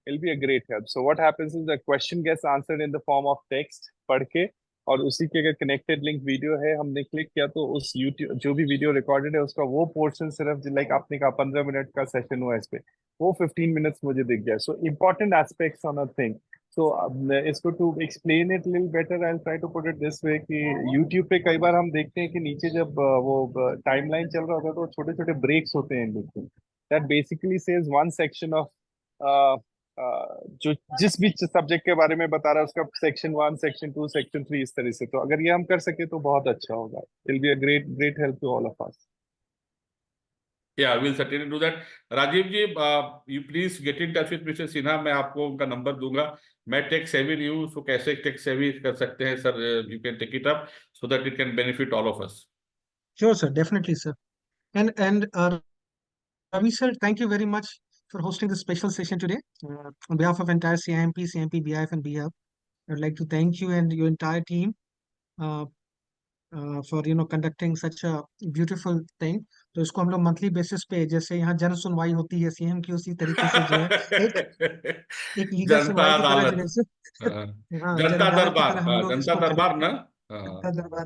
will be a great help. So what happens is the question gets answered in the form of text पढ़ के, और उसी के अगर कनेक्टेड लिंक वीडियो है हमने क्लिक किया तो उस यूट्यूब जो भी वीडियो रिकॉर्डेड है उसका वो पोर्शन सिर्फ लाइक आपने कहा 15 मिनट का सेशन हुआ इस पे, वो 15 मिनट्स मुझे दिख गया. So important aspects on a thing. So इसको to explain it little better I will try to put it this way कि यूट्यूब पे कई बार हम देखते हैं कि नीचे जब वो टाइमलाइन चल रहा होता है तो छोटे छोटे ब्रेक्स होते हैं बिल्कुल, that basically says one section of जो जिस भी सब्जेक्ट के बारे में बता रहा है उसका सेक्शन 1, सेक्शन 2, सेक्शन 3 इस तरह से. तो अगर ये हम कर सके तो बहुत अच्छा होगा. It will be a great help to all of us. Yeah, we'll certainly do that. Rajiv ji, you please get in touch with Mr. Sinha, मैं आपको उनका नंबर दूंगा. मैं टेक सेवी नहीं हूँ, so कैसे टेक सेवी कर सकते हैं sir? You can take it up so that it can benefit all of us. Sure, sir. Definitely, sir. And Ravi sir, thank you very much for hosting this special session today. On behalf of entire CIMP, BIF, and BHub, I would like to thank you and your entire team for conducting such a beautiful thing. तो इसको हम लोग मंथली बेसिस पे, जैसे यहाँ जन सुनवाई होती है सीएम की, उसी तरीके से जो है एक लीगल जनता सुनवाई की तरह अदालत, जैसे हाँ जनता जनता की दरबार, तरह हम लोग जनता इसको दरबार ना, जनता दरबार